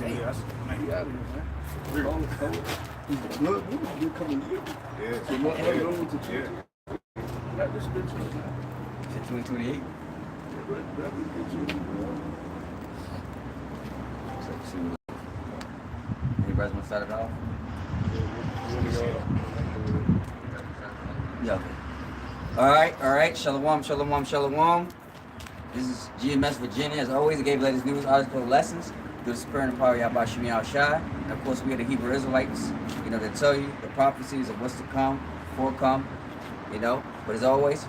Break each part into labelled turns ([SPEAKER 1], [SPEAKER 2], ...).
[SPEAKER 1] Hey,
[SPEAKER 2] That's
[SPEAKER 1] man, get out of here, man. His blood would be coming in.
[SPEAKER 2] yeah.
[SPEAKER 1] So not going to change. Not this bitch, man.
[SPEAKER 3] Is it 2028? Anybody want to start it off? Yeah. All right. Shalom. This is GMS Virginia. As always, I gave latest news, articles, lessons. Through the spirit and power of Yahweh Shemi Al-Shai. And of course, we are the Hebrew Israelites, they tell you the prophecies of what's to come, forecome, But as always,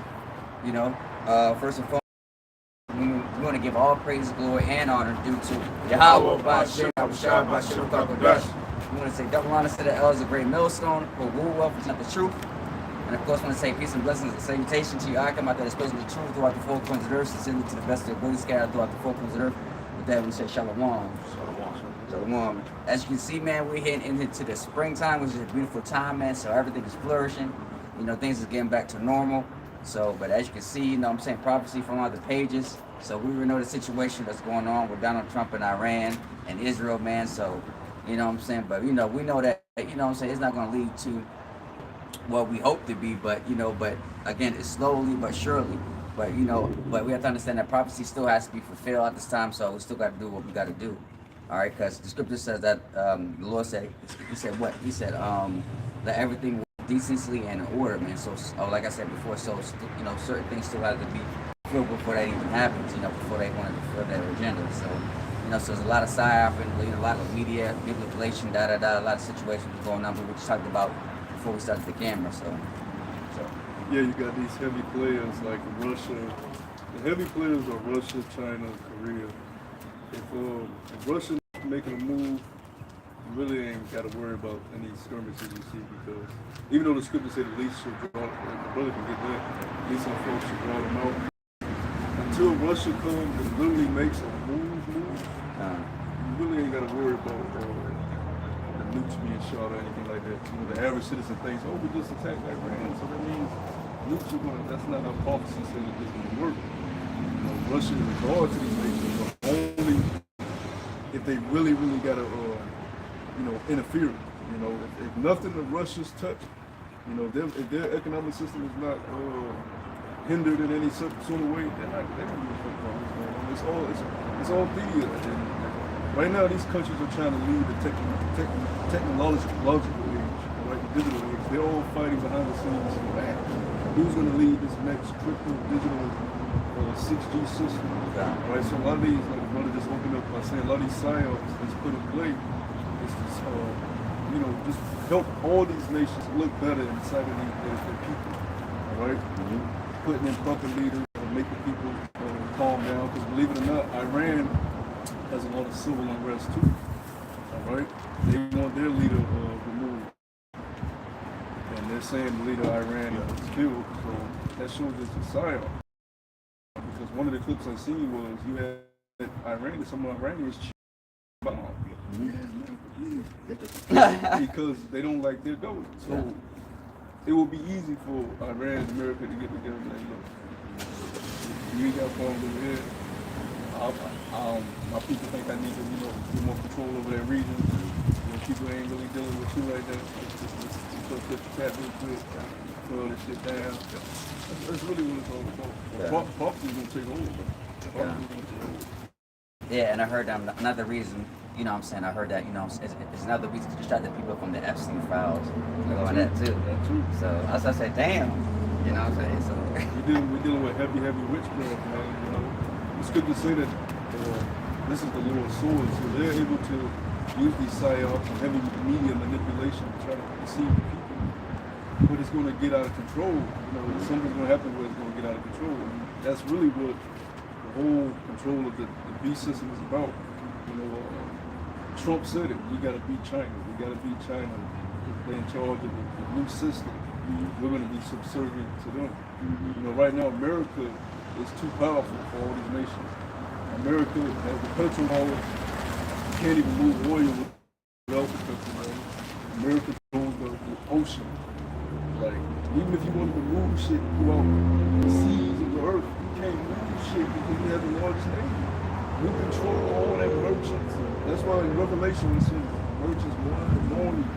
[SPEAKER 3] first and foremost, we want to give all praise, glory, and honor due to Yahweh Ba'ashem, Abishai, Ba'ashem, Kakadash. We want to say double honor to the elders of Great Millstone, for woo wealth is not the truth. And of course, I want to say peace and blessings and salutation to you. I come out that is supposed to be true throughout the four corners of the earth, sincerely to the best of your ability, scattered throughout the four corners of the earth. With that, we say shalom. Shalom. As you can see, man, we're heading into the springtime, which is a beautiful time, man. So everything is flourishing. Things is getting back to normal. So, but as you can see, prophecy from all the pages. So we know the situation that's going on with Donald Trump and Iran and Israel, man. So, but we know that, it's not going to lead to what we hope to be, but again, it's slowly but surely. But we have to understand that prophecy still has to be fulfilled at this time. So we still got to do what we got to do. All right, because the scripture says that the Lord said, He said what? He said, let everything work decently and in order, man. So, like I said before, so certain things still have to be filled before that even happens. Before they want to fulfill their agenda. So, so there's a lot of psyop and a lot of media manipulation, a lot of situations going on, but we just talked about before we started the camera. So.
[SPEAKER 1] Yeah, you got these heavy players like Russia. The heavy players are Russia, China, Korea. If Russia making a move, you really ain't got to worry about any skirmishes you see, because even though the scripture said the least should draw, the brother can get that, at least some folks should draw them out. Until Russia comes and literally makes a move, you really ain't got to worry about the nukes being shot or anything like that. The average citizen thinks, oh, we just attacked Iran, so that means nukes are going to, that's not how prophecy says that this is going to work. Russia in regard to these nations are only if they really got to, interfere. If nothing the Russians touch, if their economic system is not hindered in any sort of way, they're not going to be what's going on. It's all media. And right now, these countries are trying to lead the technological age, right? The digital age. They're all fighting behind the scenes for that. Who's going to lead this next crypto digital 6G system? Right. So a lot of these, like the brother just opened up by saying, a lot of these psyops that's put in play is just, just help all these nations look better inside of their people. All right. Putting in proper leaders and making people calm down. Because believe it or not, Iran has a lot of civil unrest too. All right. They want their leader removed. And they're saying the leader of Iran is killed. So that shows it's a psyop. Because one of the clips I seen was you had Iran, some Iranians bomb. Because they don't like their government. So it will be easy for Iran and America to get together and say, look, you ain't got problems over here. My people think I need to, get more control over that region. People ain't really dealing with you like that. Let's just tap into it, throw this shit down. That's really what it's all about. Prophecy's gonna take over.
[SPEAKER 3] Yeah, and I heard another reason, I heard that, it's another reason to distract the people from the Epstein files. On that too. So I said, damn. What I'm saying? So
[SPEAKER 1] we're dealing with heavy witchcraft, man. The scriptures say that this is the Lord's sword, so they're able to use these psyops and heavy media manipulation to try to deceive the people. But it's going to get out of control. Something's going to happen where it's going to get out of control. And that's really what the whole control of the beast system is about. Trump said it. We got to beat China. They're in charge of the new system. We're going to be subservient to them. Right now America is too powerful for all these nations. America has the petrol power. Can't even move oil without the petrol. America controls the ocean. Like, even if you wanted to move shit throughout the seas of the earth, you can't move shit because we have the largest navy. We control all that merchants. That's why in Revelation we see merchants morning.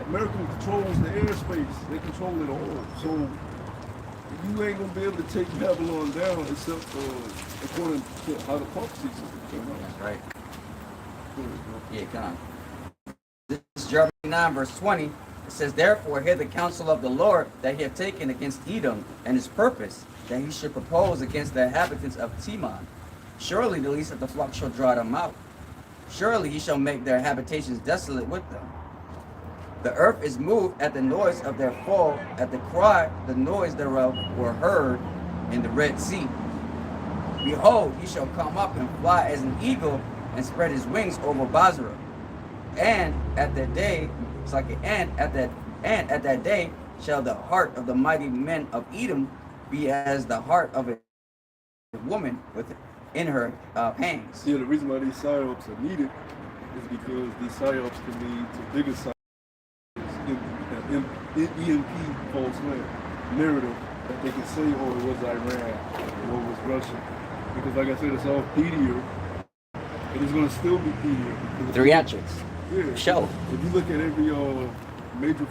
[SPEAKER 1] America controls the airspace. They control it all. So you ain't gonna be able to take Babylon down except according to how the prophecies are.
[SPEAKER 3] That's right. Yeah, come on. This is Jeremiah 9, verse 20. It says, therefore, hear the counsel of the Lord that he hath taken against Edom, and his purpose, that he should propose against the inhabitants of Teman. Surely the least of the flock shall draw them out. Surely he shall make their habitations desolate with them. The earth is moved at the noise of their fall, at the cry, the noise thereof were heard in the Red Sea. Behold, he shall come up and fly as an eagle, and spread his wings over Basra. And at that day, it's like an and at that day shall the heart of the mighty men of Edom be as the heart of a woman within her pangs.
[SPEAKER 1] Yeah, the reason why these psyops are needed is because these psyops can lead to bigger psyops. EMP false narrative that they can say, oh, it was Iran or it was Russia. Because like I said, it's all media. It is going to still be media.
[SPEAKER 3] The theatrics.
[SPEAKER 1] Yeah.
[SPEAKER 3] Show.
[SPEAKER 1] If you look at every major,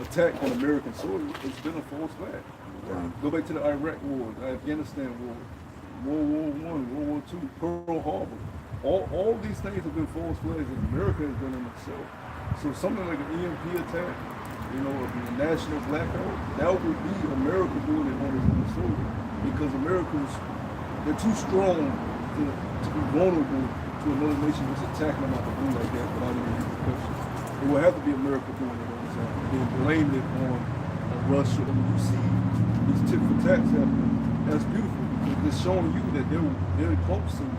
[SPEAKER 1] attack on American soil, it's been a false flag. Go back to the Iraq War, the Afghanistan War, World War I, World War II, Pearl Harbor. All these things have been false flags that America has done in itself. So something like an EMP attack, a national blackout, that would be America doing it on its own soil. Because they're too strong to be vulnerable to another nation that's attacking them out the blue like that without any repercussions. It will have to be America doing it on its own. Then blame it on Russia. And when you see these tit for tats happening, that's beautiful because it's showing you that they're close and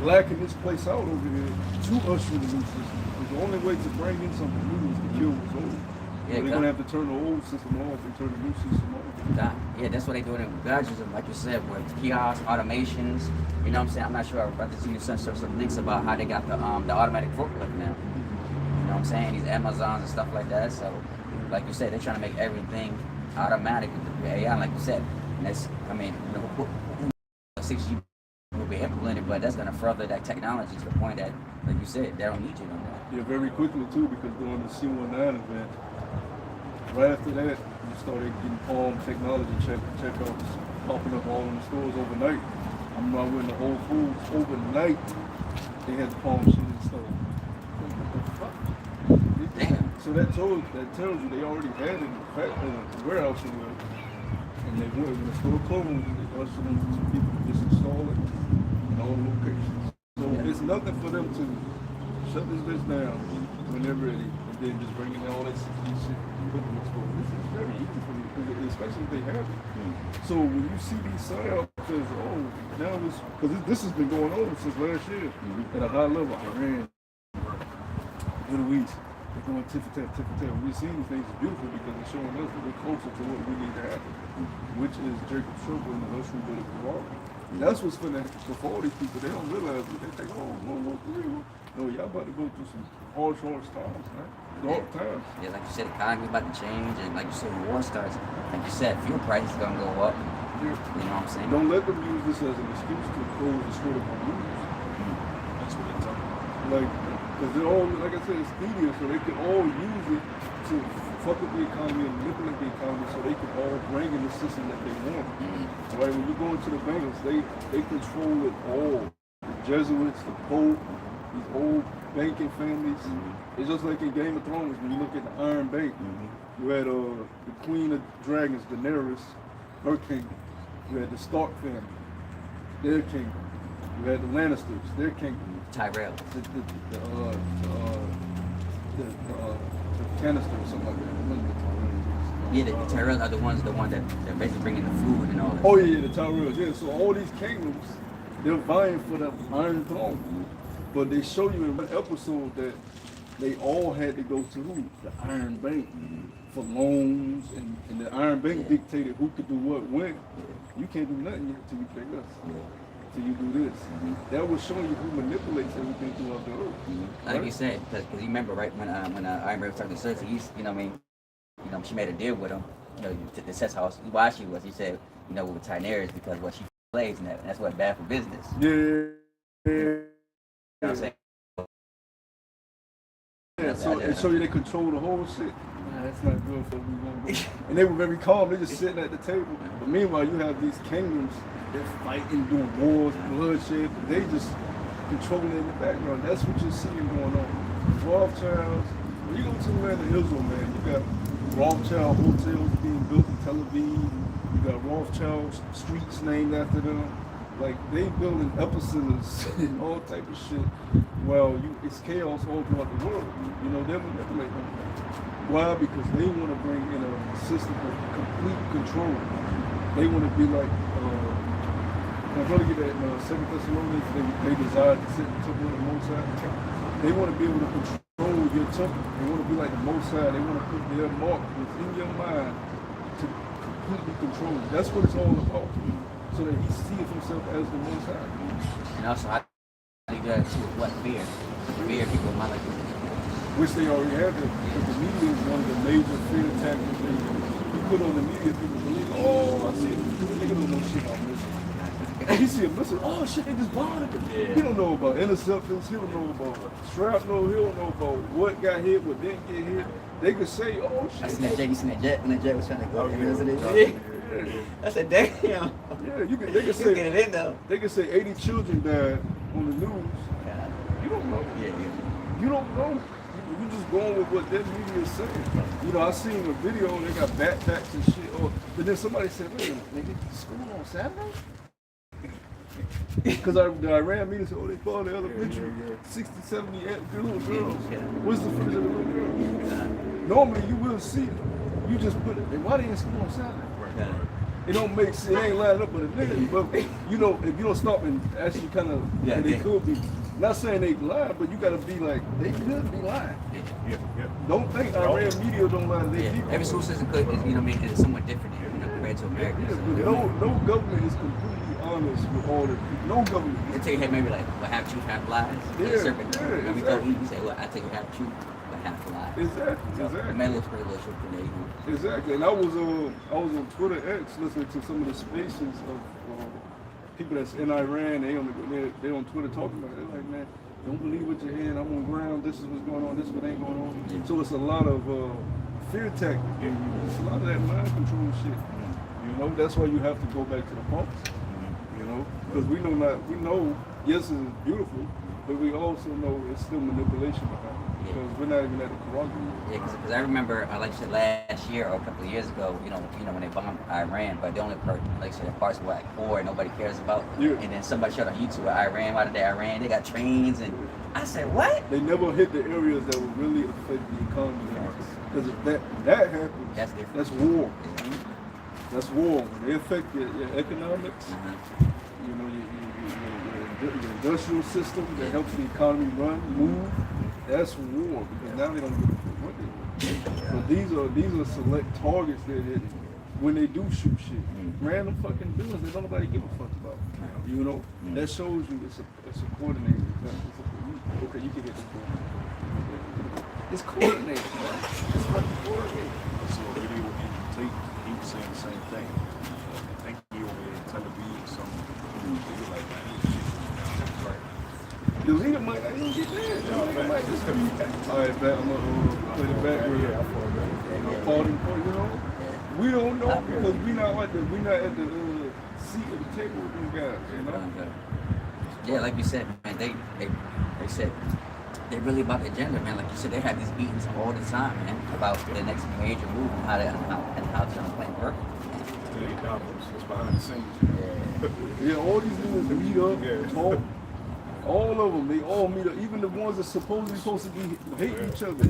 [SPEAKER 1] blacking this place out over here to usher the new system. Because the only way to bring in something new is to kill what's old. Yeah, they're gonna have to turn the old system off and turn the new system on.
[SPEAKER 3] Yeah, that's what they do in gadgets, like you said, with kiosks, automations. You know what I'm saying? I'm not sure about this. You sent some links about how they got the automatic forklift now. You know what I'm saying? These Amazons and stuff like that. So, like you said, they're trying to make everything automatic with the AI, like you said. And that's, 6G will be implemented, but that's gonna further that technology to the point that, like you said, they don't need you no more.
[SPEAKER 1] Yeah, very quickly too, because during the C19 event, right after that, you started getting Palm technology checkouts popping up all in the stores overnight. I remember I went to Whole Foods overnight. They had the Palm shit installed.
[SPEAKER 3] Damn.
[SPEAKER 1] So that tells you they already had it in the warehouse anyway. And they went when the store closed, they ushered them to people to just install it in all locations. So it's nothing for them to shut this bitch down when they're ready, and then just bring in all that shit. This is very easy for me, especially if they have it. So when you see these psyops, now this, because this has been going on since last year at a high level. Iran, Middle East, they're going tit for tat. We're seeing these things is beautiful because it's showing us that we're closer to what we need to happen, which is Jacob Trouble and the Russian bit of Quran. That's what's finna before these people. They don't realize it. They think, no, y'all about to go through some harsh times, man. Dark times.
[SPEAKER 3] Yeah, like you said, the economy's about to change, and like you said, when war starts, like you said, fuel prices are gonna go up. Yeah. You know what I'm saying?
[SPEAKER 1] Don't let them use this as an excuse to close the Strait of Hormuz. That's what they're talking about. Because they're all, like I said, it's media, so they can all use it to fuck up the economy and manipulate the economy so they can all bring in the system that they want. Right? When you go into the banks, they control it all. The Jesuits, the Pope, these old banking families. It's just like in Game of Thrones when you look at the Iron Bank. You had the Queen of Dragons, Daenerys, her kingdom. You had the Stark family, their kingdom. You had the Lannisters, their kingdom.
[SPEAKER 3] Tyrell.
[SPEAKER 1] The canister or something like that.
[SPEAKER 3] Yeah, the Tyrells are the ones that they're basically bringing the food and all that.
[SPEAKER 1] Oh yeah, the Tyrells. Yeah, so all these kingdoms, they're vying for the Iron Throne. But they show you in one episode that they all had to go to who? The Iron Bank for loans, and the Iron Bank dictated who could do what when. You can't do nothing yet until you pay us. Till you do this. That was showing you who manipulates everything throughout the earth.
[SPEAKER 3] Like you said, because you remember, right, when Iron Man was talking to Cersei, she made a deal with him, to assess how why she was. He said, with Daenerys, because she slaves, and that's what bad for business.
[SPEAKER 1] Yeah.
[SPEAKER 3] You know what I'm saying?
[SPEAKER 1] Yeah, so they control the whole shit. Nah, that's not good for me. And they were very calm. They just sitting at the table. But meanwhile, you have these kingdoms. They're fighting, doing wars, bloodshed. They just controlling in the background. That's what you're seeing going on. Rothschilds. When you go to the land of Israel, man, you got Rothschild hotels being built in Tel Aviv. You got Rothschild streets named after them. Like, they building epicenters and all type of shit. Well, it's chaos all throughout the world. You know, they're manipulating them. Why? Because they want to bring in a system of complete control. They want to be like, my brother get that in 2 Thessalonians, they desire to sit in the temple of the Most High. They want to be able to control your temple. They want to be like the Most High. They want to put their mark within your mind to completely control it. That's what it's all about. So that he sees himself as the Most High.
[SPEAKER 3] And also, I think that too is what fear. Fear people might like.
[SPEAKER 1] Which they already have. Because the media is one of the major fear tactics you put on the media. People believe, oh, I see it. Nigga don't know shit about this. He see a missile. Oh shit, they just bombed it. Yeah. He don't know about interceptors. He don't know about shrapnel. He don't know about what got hit, what didn't get hit. They could say, oh shit.
[SPEAKER 3] I seen that jet. You seen that jet when the jet was trying to go. I said, damn.
[SPEAKER 1] Yeah, they can say
[SPEAKER 3] get it in though.
[SPEAKER 1] They can say 80 children died on the news.
[SPEAKER 3] Yeah.
[SPEAKER 1] You don't know.
[SPEAKER 3] Yeah.
[SPEAKER 1] You don't know. You just going with what their media is saying. You know, I seen a video. They got backpacks and shit. But then somebody said, wait a minute, nigga, school on Saturday? Because the Iran media said, oh, they bought the elementary 60, 70 little girls. What's the first of the little girls? Normally you will see it. You just put it. Why they in school on Saturday? It don't make sense. It ain't lining up with a nigga. But you know, if you don't stop and actually kind of, they could be. Not saying they lie, but you gotta be like, they could be lying.
[SPEAKER 2] Yeah.
[SPEAKER 1] Don't think Iran media don't lie. They people.
[SPEAKER 3] Every school system could, you know what I mean, it's somewhat different, compared to America.
[SPEAKER 1] Yeah, but no government is completely honest with all the people. No government.
[SPEAKER 3] They tell you, hey, maybe like, well, half truth, half lies.
[SPEAKER 1] Yeah,
[SPEAKER 3] exactly. You say, well, I take half truth, but half lies.
[SPEAKER 1] Exactly.
[SPEAKER 3] The man looks pretty little from there, you know.
[SPEAKER 1] Exactly. And I was on Twitter X listening to some of the spaces of people that's in Iran. They on Twitter talking about it. They're like, man, don't believe what you're hearing. I'm on ground. This is what's going on. This is what ain't going on.
[SPEAKER 3] Yeah.
[SPEAKER 1] So it's a lot of fear tactic. It's a lot of that mind control shit. You know, that's why you have to go back to the pumps. You know, because we know, yes, it's beautiful, but we also know it's still manipulation behind it. Because we're not even at the corruption.
[SPEAKER 3] Yeah, because I remember, like you said, last year or a couple of years ago, you know when they bombed Iran, but the only part, like you said, the parts were like poor, nobody cares about.
[SPEAKER 1] Yeah.
[SPEAKER 3] And then somebody showed on YouTube Iran, why did they Iran? They got trains, and I said, what?
[SPEAKER 1] They never hit the areas that would really affect the economy. Because if that happens,
[SPEAKER 3] That's different.
[SPEAKER 1] That's war.
[SPEAKER 3] Mm-hmm.
[SPEAKER 1] That's war. When they affect your economics, you know, your industrial system that helps the economy run, move. That's war, because now they don't give a fuck what they do. So these are select targets that when they do shoot shit, random fucking buildings that nobody give a fuck about. You know, that shows you it's a coordinated. Okay, you can get this one. It's coordinated. It's fucking coordinated.
[SPEAKER 2] So a video in tape, he was saying the same thing. I think he over there in Tel Aviv or something. He was like, man, this shit is right.
[SPEAKER 1] The leader might not even get there. The leader might just be. All right, back. I'm gonna play the back with it. Party, you know. We don't know because we not at the seat of the table with these guys. You know.
[SPEAKER 3] Yeah, like you said, man, they said they're really about the agenda, man. Like you said, they have these meetings all the time, man, about the next major move and how it's gonna play work.
[SPEAKER 2] It's behind the scenes.
[SPEAKER 1] Yeah, all these niggas meet up, talk. All of them, they all meet up. Even the ones that supposedly supposed to be hating each other.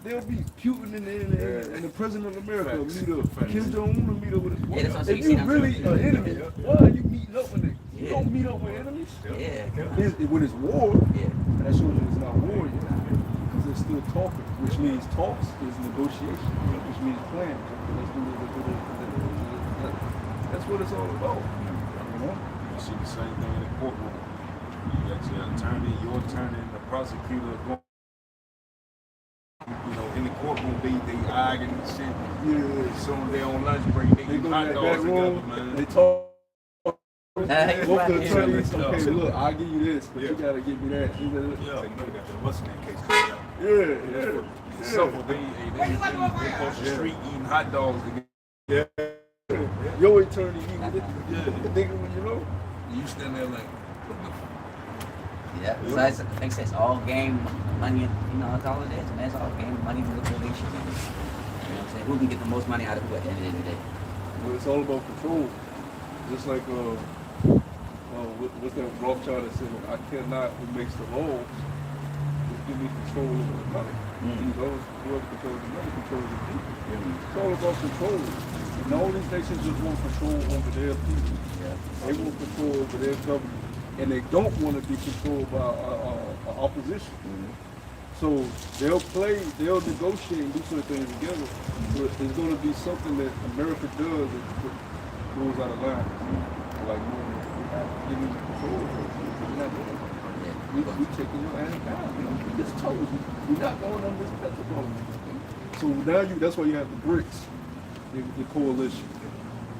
[SPEAKER 1] They'll be Putin and the President of America will meet up. Kim Jong-un will meet up with his If you really an enemy, why are you meeting up with niggas? You don't meet up with enemies. When it's war, that shows you it's not war yet. Because they're still talking, which means talks is negotiation, which means plan. That's what it's all about. You know?
[SPEAKER 2] You see the same thing in the courtroom. You got your attorney, the prosecutor going, you know, in the courtroom, they arguing and shit.
[SPEAKER 1] Yeah.
[SPEAKER 2] So they on lunch break, they eat hot dogs together, man.
[SPEAKER 1] They talk Both the attorneys, okay,
[SPEAKER 2] Yeah.
[SPEAKER 1] look, I'll give you this, but you
[SPEAKER 2] Yeah.
[SPEAKER 1] gotta give me that. You gotta,
[SPEAKER 2] Yeah, you know they got that what's name case coming out.
[SPEAKER 1] yeah.
[SPEAKER 2] Several they across the street eating hot dogs. Yeah.
[SPEAKER 1] Your attorney, you
[SPEAKER 2] Yeah.
[SPEAKER 1] the nigga when you know.
[SPEAKER 2] You stand there like,
[SPEAKER 3] Yeah, so it's, like I said, it's all game, money, you know, that's all it is, man. It's all game, money, manipulation. You know what I'm saying? Who can get the most money out of who at the end of the day?
[SPEAKER 1] But it's all about control. Just like what's that Rothschild that said, I cannot who makes the laws, just give me control over the money. Whoever controls the money controls the people. It's all about control. And all these nations just want control over their people. They want control over their government. And they don't want to be controlled by opposition. So they'll negotiate and do certain things together. But there's going to be something that America does that goes out of line. Like, no, we're not giving you control. We're not doing it. We're taking your ass down. You know, we just told you, we're not going on this petrol. So now that's why you have the BRICS, the coalition,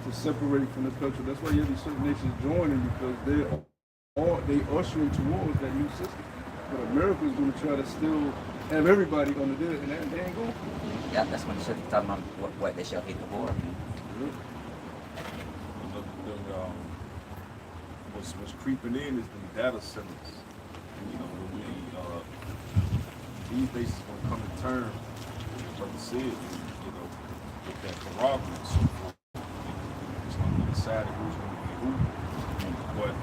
[SPEAKER 1] to separate from the country. That's why you have these certain nations joining, because they ushering towards that new system. But America is going to try to still have everybody under there, and that ain't going.
[SPEAKER 3] Yeah, that's when you should be talking about what they shall hate the war.
[SPEAKER 2] What's creeping in is the data centers. You know, these bases gonna come to terms, like you said, you know, with that corroboration and so forth. It's gonna be decided who's gonna be who. But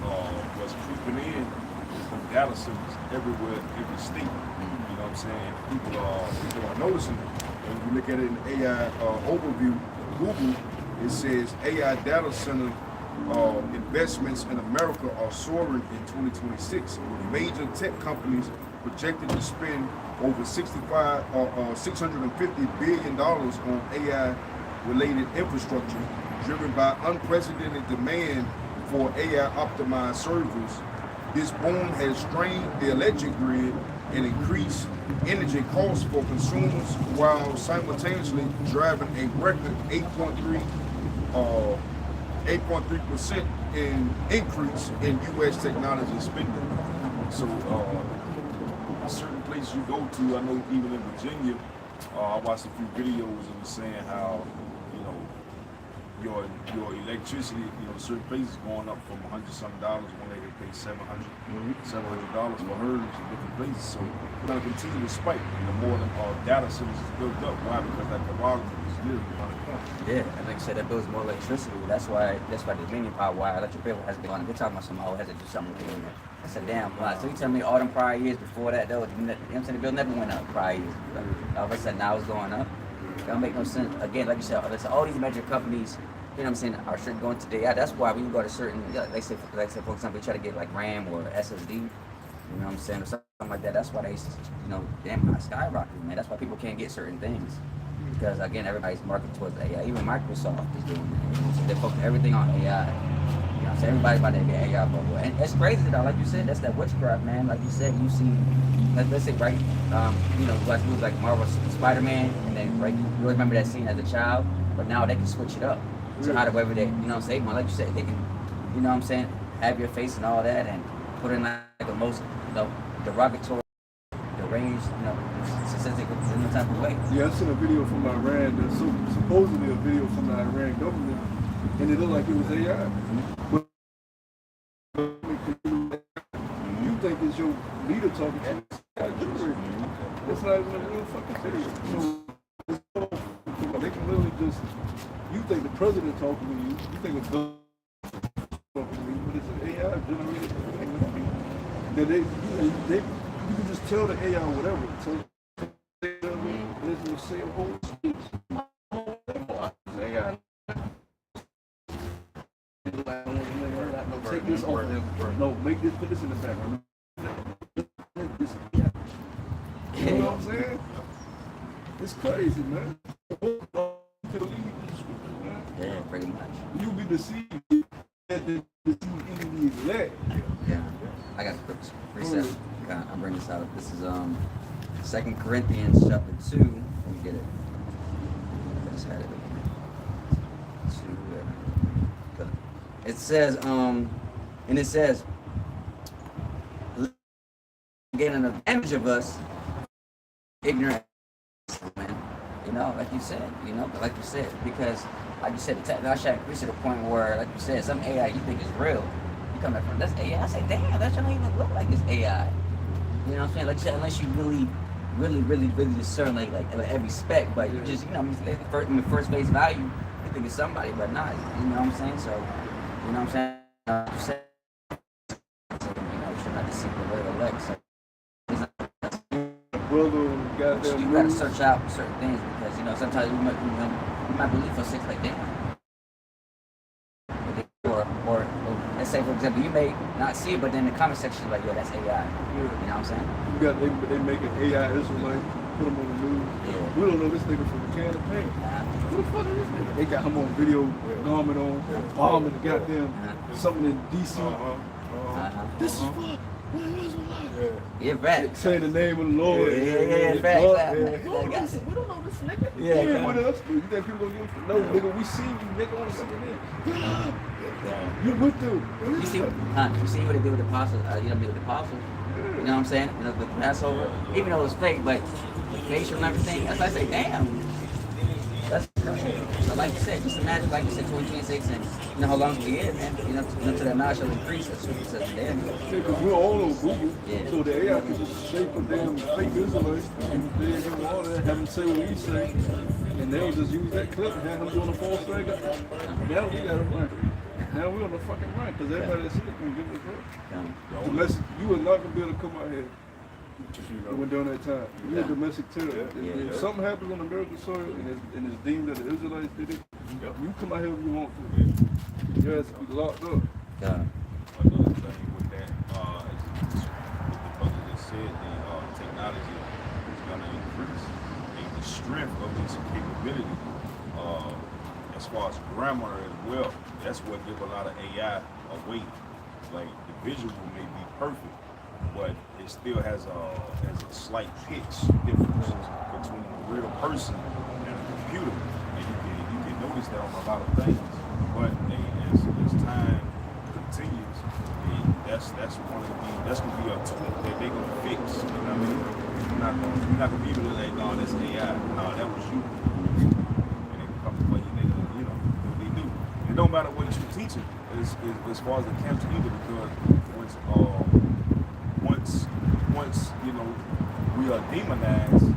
[SPEAKER 2] what's creeping in is the data centers everywhere, in every state. You know what I'm saying? People are noticing it. When you look at it in the AI overview, Google, it says AI data center investments in America are soaring in 2026. Major tech companies projected to spend over $650 billion on AI-related infrastructure, driven by unprecedented demand for AI-optimized servers. This boom has strained the electric grid and increased energy costs for consumers, while simultaneously driving a record 8.3% in increase in U.S. technology spending. So, certain places you go to, I know even in Virginia, I watched a few videos and it was saying how, you know, your electricity, you know, certain places going up from $100-something, when they pay $700 for hers in different places. So we're gonna continue to spike, and the more the data centers is built up. Why? Because that topography is literally on the corner.
[SPEAKER 3] Yeah, and like I said, that builds more electricity. That's why the Dominion power, why electric bill has been on. They're talking about something, has to do something with it. That's a damn lot. So you tell me all them prior years before that, though, you know what I'm saying, the bill never went up prior years. All of a sudden now it's going up. It don't make no sense. Again, like you said, all these major companies, you know what I'm saying, are straight going to AI. That's why when you go to certain, like say for example, you try to get like RAM or SSD, you know what I'm saying, or something like that. That's why they, you know, damn skyrocketing, man. That's why people can't get certain things. Because again, everybody's marketing towards AI. Even Microsoft is doing it. So they're focusing everything on AI. You know what I'm saying? Everybody's about to be an AI bubble. And it's crazy though, like you said, that's that witchcraft, man. Like you said, you see, let's say, right, you know, you watch movies like Marvel, Spider-Man, and then, right, you remember that scene as a child, but now they can switch it up. So how to whether they, you know what I'm saying, like you said, they can, you know what I'm saying, have your face and all that, and put in like the most, you know, derogatory, deranged, you know, statistic in the type of way.
[SPEAKER 1] Yeah, I seen a video from Iran. There's supposedly a video from the Iran government, and it looked like it was AI. But you think it's your leader talking to you? It's not even a real fucking video. So they can literally just. You think the president talking to you? You think it's talking to you? But it's an AI generated thing. That you can just tell the AI whatever. So there's no say a whole speech. AI. Take this off. No, make this. Put this in the background. You know what I'm saying? It's crazy, man.
[SPEAKER 3] Yeah, pretty much.
[SPEAKER 1] You be deceived at the enemy elect.
[SPEAKER 3] Yeah. I got the precept. I'm bringing this out. This is 2 Corinthians chapter 2. Let me get it. I just had it. It says, and it says, getting an advantage of us, ignorant, man. You know, like you said, because, like you said, the technology increased to the point where, like you said, some AI you think is real, you come back from, that's AI. I say, damn, that don't even look like it's AI. You know what I'm saying? Like you said, unless you really discern like every spec, but you just, you know, first face value, you think it's somebody, but not. You know what I'm saying? So, you know what I'm saying? You said, you know, you should not deceive the word elect. So,
[SPEAKER 1] Brother, goddamn.
[SPEAKER 3] you gotta search out certain things because, you know, sometimes you might believe for six like damn. Or let's say, for example, you may not see it, but then the comment section is like, yo, that's AI.
[SPEAKER 1] Yeah.
[SPEAKER 3] You know what I'm saying?
[SPEAKER 1] You got they making AI Israelite, put him on the news.
[SPEAKER 3] Yeah.
[SPEAKER 1] We don't know this nigga from a can of paint. Who the fuck is this nigga? They got him on video, garment on, bombing the goddamn something in DC. This is fuck.
[SPEAKER 3] Yeah, facts.
[SPEAKER 1] Saying the name of the Lord.
[SPEAKER 3] Yeah, facts.
[SPEAKER 1] We don't know this nigga.
[SPEAKER 3] Yeah,
[SPEAKER 1] with us. You think people gonna give no nigga? We see you, nigga. I want to see your name. You with them.
[SPEAKER 3] You see what they did with the apostles? You know, with the apostles. You know what I'm saying? You know, with the Passover, even though it was fake, but the facial and everything. That's why I say, damn. That's crazy. So like you said, just imagine, like you said, 2026, and you know how long we is, man. You know, to that knowledge shall increase. That's what he says there.
[SPEAKER 1] Yeah, because we're all on Google,
[SPEAKER 3] Yeah.
[SPEAKER 1] so the AI can just shape a damn fake Israelite and they do all that, have him say what we say, and they'll just use that clip and have him doing a false flag. Now we got to run. Now we're on the fucking run because everybody that's in it can give us up. Unless you are not gonna be able to come out here. When during that time, you're a domestic terror. If something happens on American soil and it's deemed that the Israelites did it, you come out here if you want to. You have to be locked up.
[SPEAKER 2] Another thing with that, is what the brother just said, the technology is going to increase. And the strength of this capability, as far as grammar as well, that's what gives a lot of AI a weight. Like the visual may be perfect, but it still has a slight pitch difference between a real person and a computer. And you can notice that on a lot of things. But as time continues, that's gonna be a tool that they're gonna fix. You know what I mean? You're not gonna be able to like, no, that's AI. No, that was you. And they come for you, you know what they do. It don't matter what you're teaching as far as the camps either, because once you know we are demonized,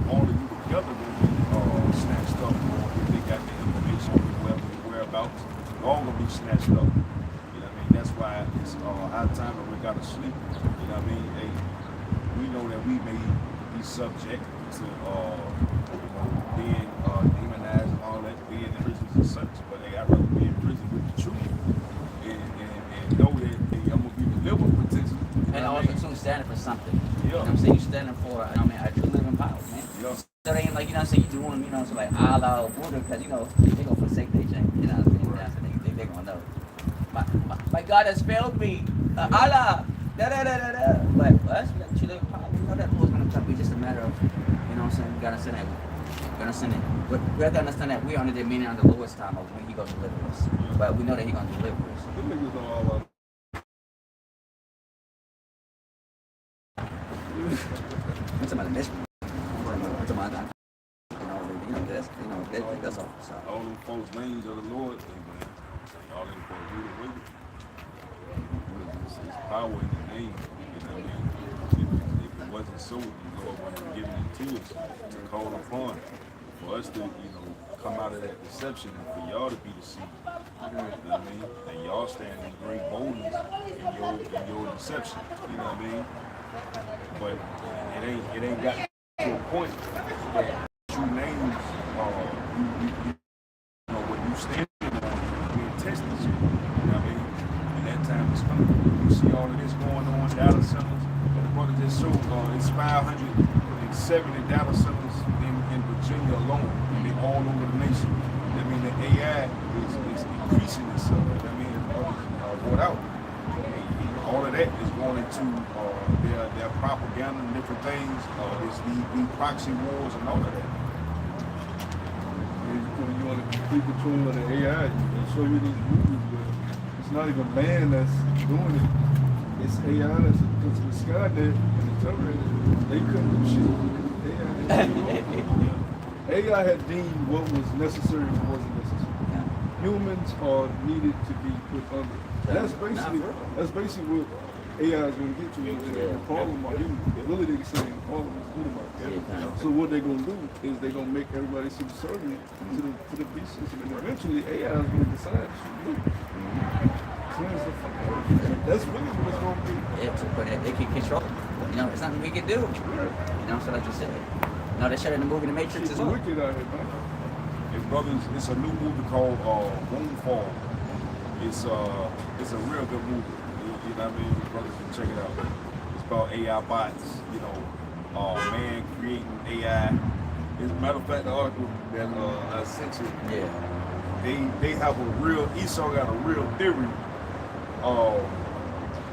[SPEAKER 2] all of you together will be snatched up, or if they got the information on your whereabouts, all gonna be snatched up. You know what I mean? That's why it's high time that we gotta sleep. You know what I mean? Hey, we know that we may be subject to being demonized and all that, being in prisons and such, but hey, I'd rather be in prison with the truth and know that hey, I'm gonna be delivered potentially.
[SPEAKER 3] And also too standing for something.
[SPEAKER 2] Yeah.
[SPEAKER 3] You know what I'm saying? You standing for, I mean, I do live in power, man.
[SPEAKER 2] Yeah.
[SPEAKER 3] So they ain't like, you know what I'm saying, you doing, you know, so like Allah or Buddha, because, you know, they gonna forsake their chain. You know what I'm saying? Right. So they gonna know. My God has failed me. Allah! Da-da-da-da-da. But us, you live in power. We know that Lord's gonna come. It's just a matter of, you know what I'm saying, we gotta understand that. We understand that. But we have to understand that we're under the meaning of the Lord's time of when He gonna deliver us. But we know that He gonna deliver us.
[SPEAKER 1] Them niggas know all about.
[SPEAKER 3] I'm talking about this one. I'm talking about, that's all. So.
[SPEAKER 2] All them folks' names of the Lord, amen. All them folks do the way. It's power in the name. You know what I mean? If it wasn't so, the Lord wouldn't have given it to us to call upon. For us to, you know, come out of that deception and for y'all to be deceived. You know what I mean? And y'all stand in great boldness in your deception. You know what I mean? But it ain't got to a point that true names you know what you standing on being tested. You know what I mean? And that time is coming. You see all of this going on, data centers. The brother just showed it's 570 data centers in Virginia alone, and they're all over the nation. I mean, the AI is increasing itself. I mean, it's brought out. All of that is going into their propaganda and different things. There's the proxy wars and all of that.
[SPEAKER 1] When you want to keep control of the AI, they show you these movies where it's not even man that's doing it. It's AI that's because with Skynet and the Terminator, they couldn't do shit. AI had deemed what was necessary and what wasn't necessary.
[SPEAKER 3] Yeah.
[SPEAKER 1] Humans are needed to be put under. That's basically what AI is going to get to. The problem are humans. Really, they saying the problem is human. So what they're going to do is they're going to make everybody subservient to the beast system, and eventually AI is going to decide to do. Cleanse the fuck out. That's really what it's going to be.
[SPEAKER 3] Yeah, but they can control it. You know, it's nothing we can do. You know, so like you said. No, they showed in the movie The Matrix as well.
[SPEAKER 1] It's wicked out here, man.
[SPEAKER 2] Hey, brothers, it's a new movie called Moonfall. It's a real good movie. You know what I mean? Brothers can check it out. It's about AI bots. You know, man creating AI. As a matter of fact, the article that I sent you.
[SPEAKER 3] Yeah.
[SPEAKER 2] They have a real. Esau got a real theory.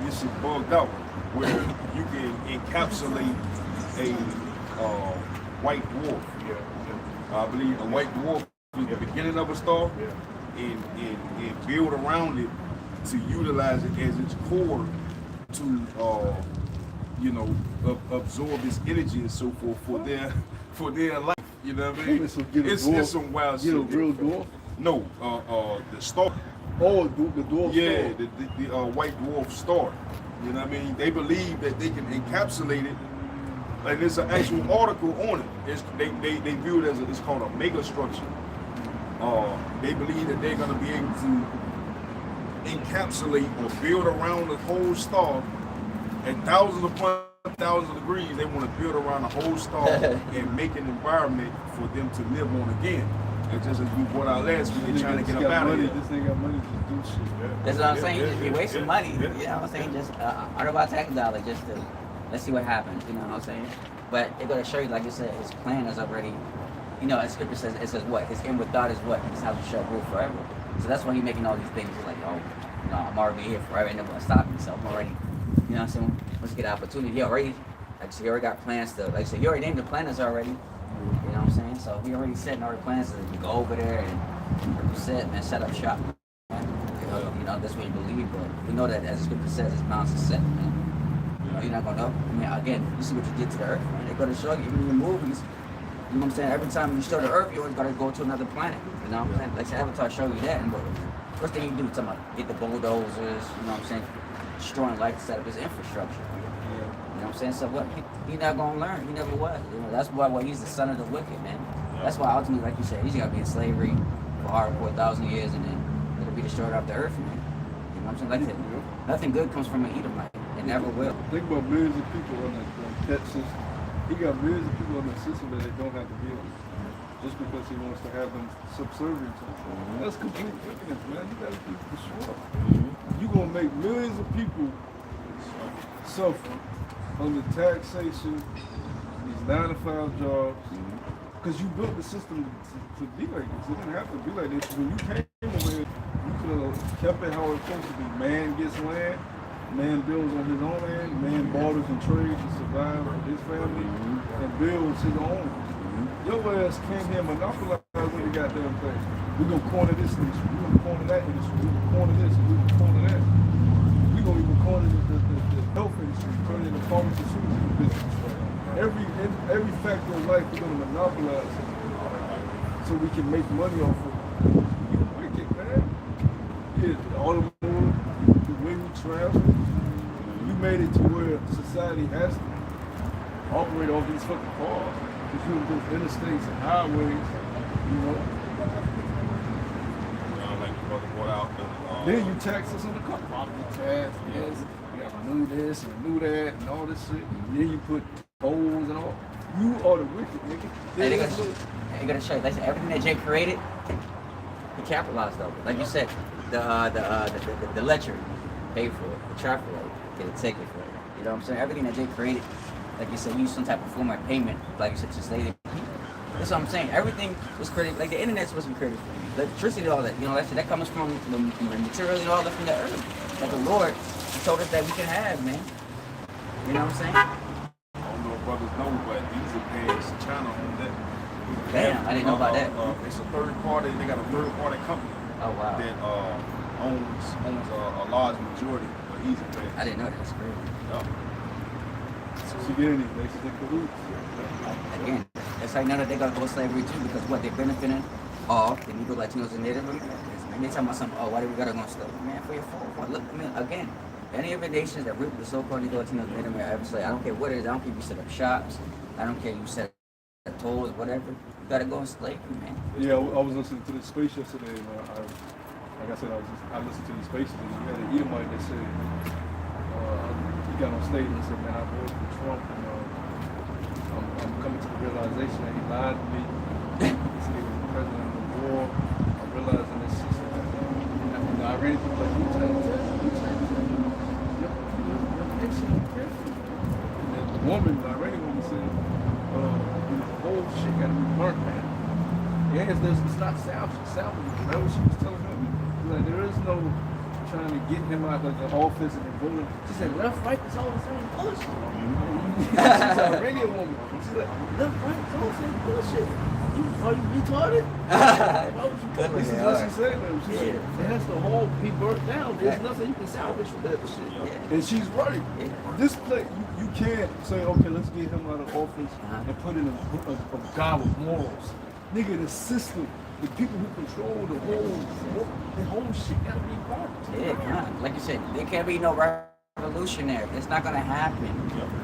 [SPEAKER 2] This shit bugged out where you can encapsulate a white dwarf. I believe a white dwarf is the beginning of a star, and build around it to utilize it as its core to absorb its energy and so forth for their life. You know what I mean? It's some wild shit.
[SPEAKER 1] Get a real dwarf?
[SPEAKER 2] No, the star.
[SPEAKER 1] Oh, the dwarf
[SPEAKER 2] yeah,
[SPEAKER 1] star.
[SPEAKER 2] the white dwarf star. You know what I mean? They believe that they can encapsulate it. And there's an actual article on it. They view it as it's called a mega structure. They believe that they're going to be able to encapsulate or build around the whole star at thousands upon thousands of degrees. They want to build around the whole star and make an environment for them to live on again. And just as we brought out last week, they're trying to get up out of here.
[SPEAKER 1] This nigga got money to do shit.
[SPEAKER 3] That's what I'm saying. You're wasting money. You know what I'm saying? Just out of our tax dollar, just to let's see what happens. You know what I'm saying? But they're gonna show you, like you said, his plan is already. You know, as scripture says, it says what? His inward thought is what? His house shall rule forever. So that's why he's making all these things. He's like, oh, you know, I'm already here forever. Ain't nobody gonna stop me. So I'm already. You know what I'm saying? Let's get an opportunity. He already got plans to. Like I said, he already named the planners already. You know what I'm saying? So we already setting our plans to go over there and set, man, set up shop. You know, that's what you believe, but we know that as the scripture says, it's bound to set, man. You know, you're not gonna know. I mean, again, you see what you did to the earth, man. They're gonna show you, even in the movies, you know what I'm saying? Every time you show the earth, you always gotta go to another planet. You know what I'm saying? Like Avatar show you that, and but first thing you do, talking about get the bulldozers, you know what I'm saying? Destroying life to set up his infrastructure. You know what I'm saying? So what? He's not gonna learn. He never was. You know, that's why he's the son of the wicked, man. That's why ultimately, like you said, he's gotta be in slavery for hardcore 1,000 years, and then it'll be destroyed off the earth, man. You know what I'm saying? Like that. Nothing good comes from an Edomite. It never will.
[SPEAKER 1] Think about millions of people on that system. He got millions of people on the system that they don't have to deal with, just because he wants to have them subservient to him. That's complete wickedness, man. You gotta be destroyed. You're gonna make millions of people suffer under taxation, these 9-to-5 jobs, because you built the system to be like this. It didn't have to be like this. When you came over here, you could have kept it how it's supposed to be. Man gets land, man builds on his own land, man barters and trades to survive with his family, and builds his own. Your ass came here monopolized with the goddamn thing. We're gonna corner this industry, we're gonna corner that industry, we're gonna corner this, we're gonna corner that. We're gonna even corner the health industry, turn it into pharmaceutical business. Every factor of life we're gonna monopolize so we can make money off of it. You wicked, man. Yeah, the automobile, the way we travel, you made it to where society has to operate off these fucking cars. If you those interstates and highways, you know.
[SPEAKER 2] Like the brother brought out
[SPEAKER 1] Then you tax us on the car. Property tax, yes. You gotta renew this and renew that and all this shit. And then you put tolls and all. You are the wicked, nigga.
[SPEAKER 3] They're gonna show you. Like I said, everything that Jay created, he capitalized over. Like you said, the lecture paid for it, the traffic light, get a ticket for it. You know what I'm saying? Everything that Jay created, like you said, use some type of form of payment, like you said, to slay the people. That's what I'm saying. Everything was created, like the internet's supposed to be created for you. Electricity, all that, you know, that comes from the materials and all that from the earth. That the Lord told us that we can have, man. You know what I'm saying?
[SPEAKER 2] I don't know if brothers know, but these are paying China on that.
[SPEAKER 3] Damn, I didn't know about that.
[SPEAKER 2] It's a third party. They got a third party company.
[SPEAKER 3] Oh wow.
[SPEAKER 2] That owns a large majority, but he's advanced.
[SPEAKER 3] I didn't know that. That's crazy.
[SPEAKER 2] Yeah.
[SPEAKER 1] Security, basically cahoots.
[SPEAKER 3] Again, that's how you know that they're gonna go slavery too, because what they're benefiting off the Negro, Latinos, and Native Americans. And they talking about something. Oh, why do we gotta go on slavery? Man, for your fault. Look, I mean, again, any of the nations that root the so-called Negro, Latinos, Native Americans, I don't care what it is. I don't care if you set up shops. I don't care if you set up tolls, whatever. You gotta go on slavery, man.
[SPEAKER 1] Yeah, I was listening to the space yesterday, and like I said, I listened to the space, and you had an Edomite that said, he got on stage and said, man, I voted for Trump, and I'm coming to the realization that he lied to me. He said he was the president of the war. I'm realizing this system. And I read it, like, you tell me, and then the woman, the Iranian woman said, the whole shit got to be burnt, man. Yes, it's not salvage. That's what she was telling him. Like, there is no trying to get him out of the office and voting. She said, left, right, it's all the same bullshit. She's an Iranian woman. She's like, left, right, it's all the same bullshit. Are you retarded? This is what she said. She said, it has to all be burnt down. There's nothing you can salvage from that shit. And she's right. This place, you can't say, okay, let's get him out of office and put in a guy with morals. Nigga, the system, the people who control the whole shit gotta be burnt.
[SPEAKER 3] Yeah, come on. Like you said, there can't be no revolutionary. It's not gonna happen.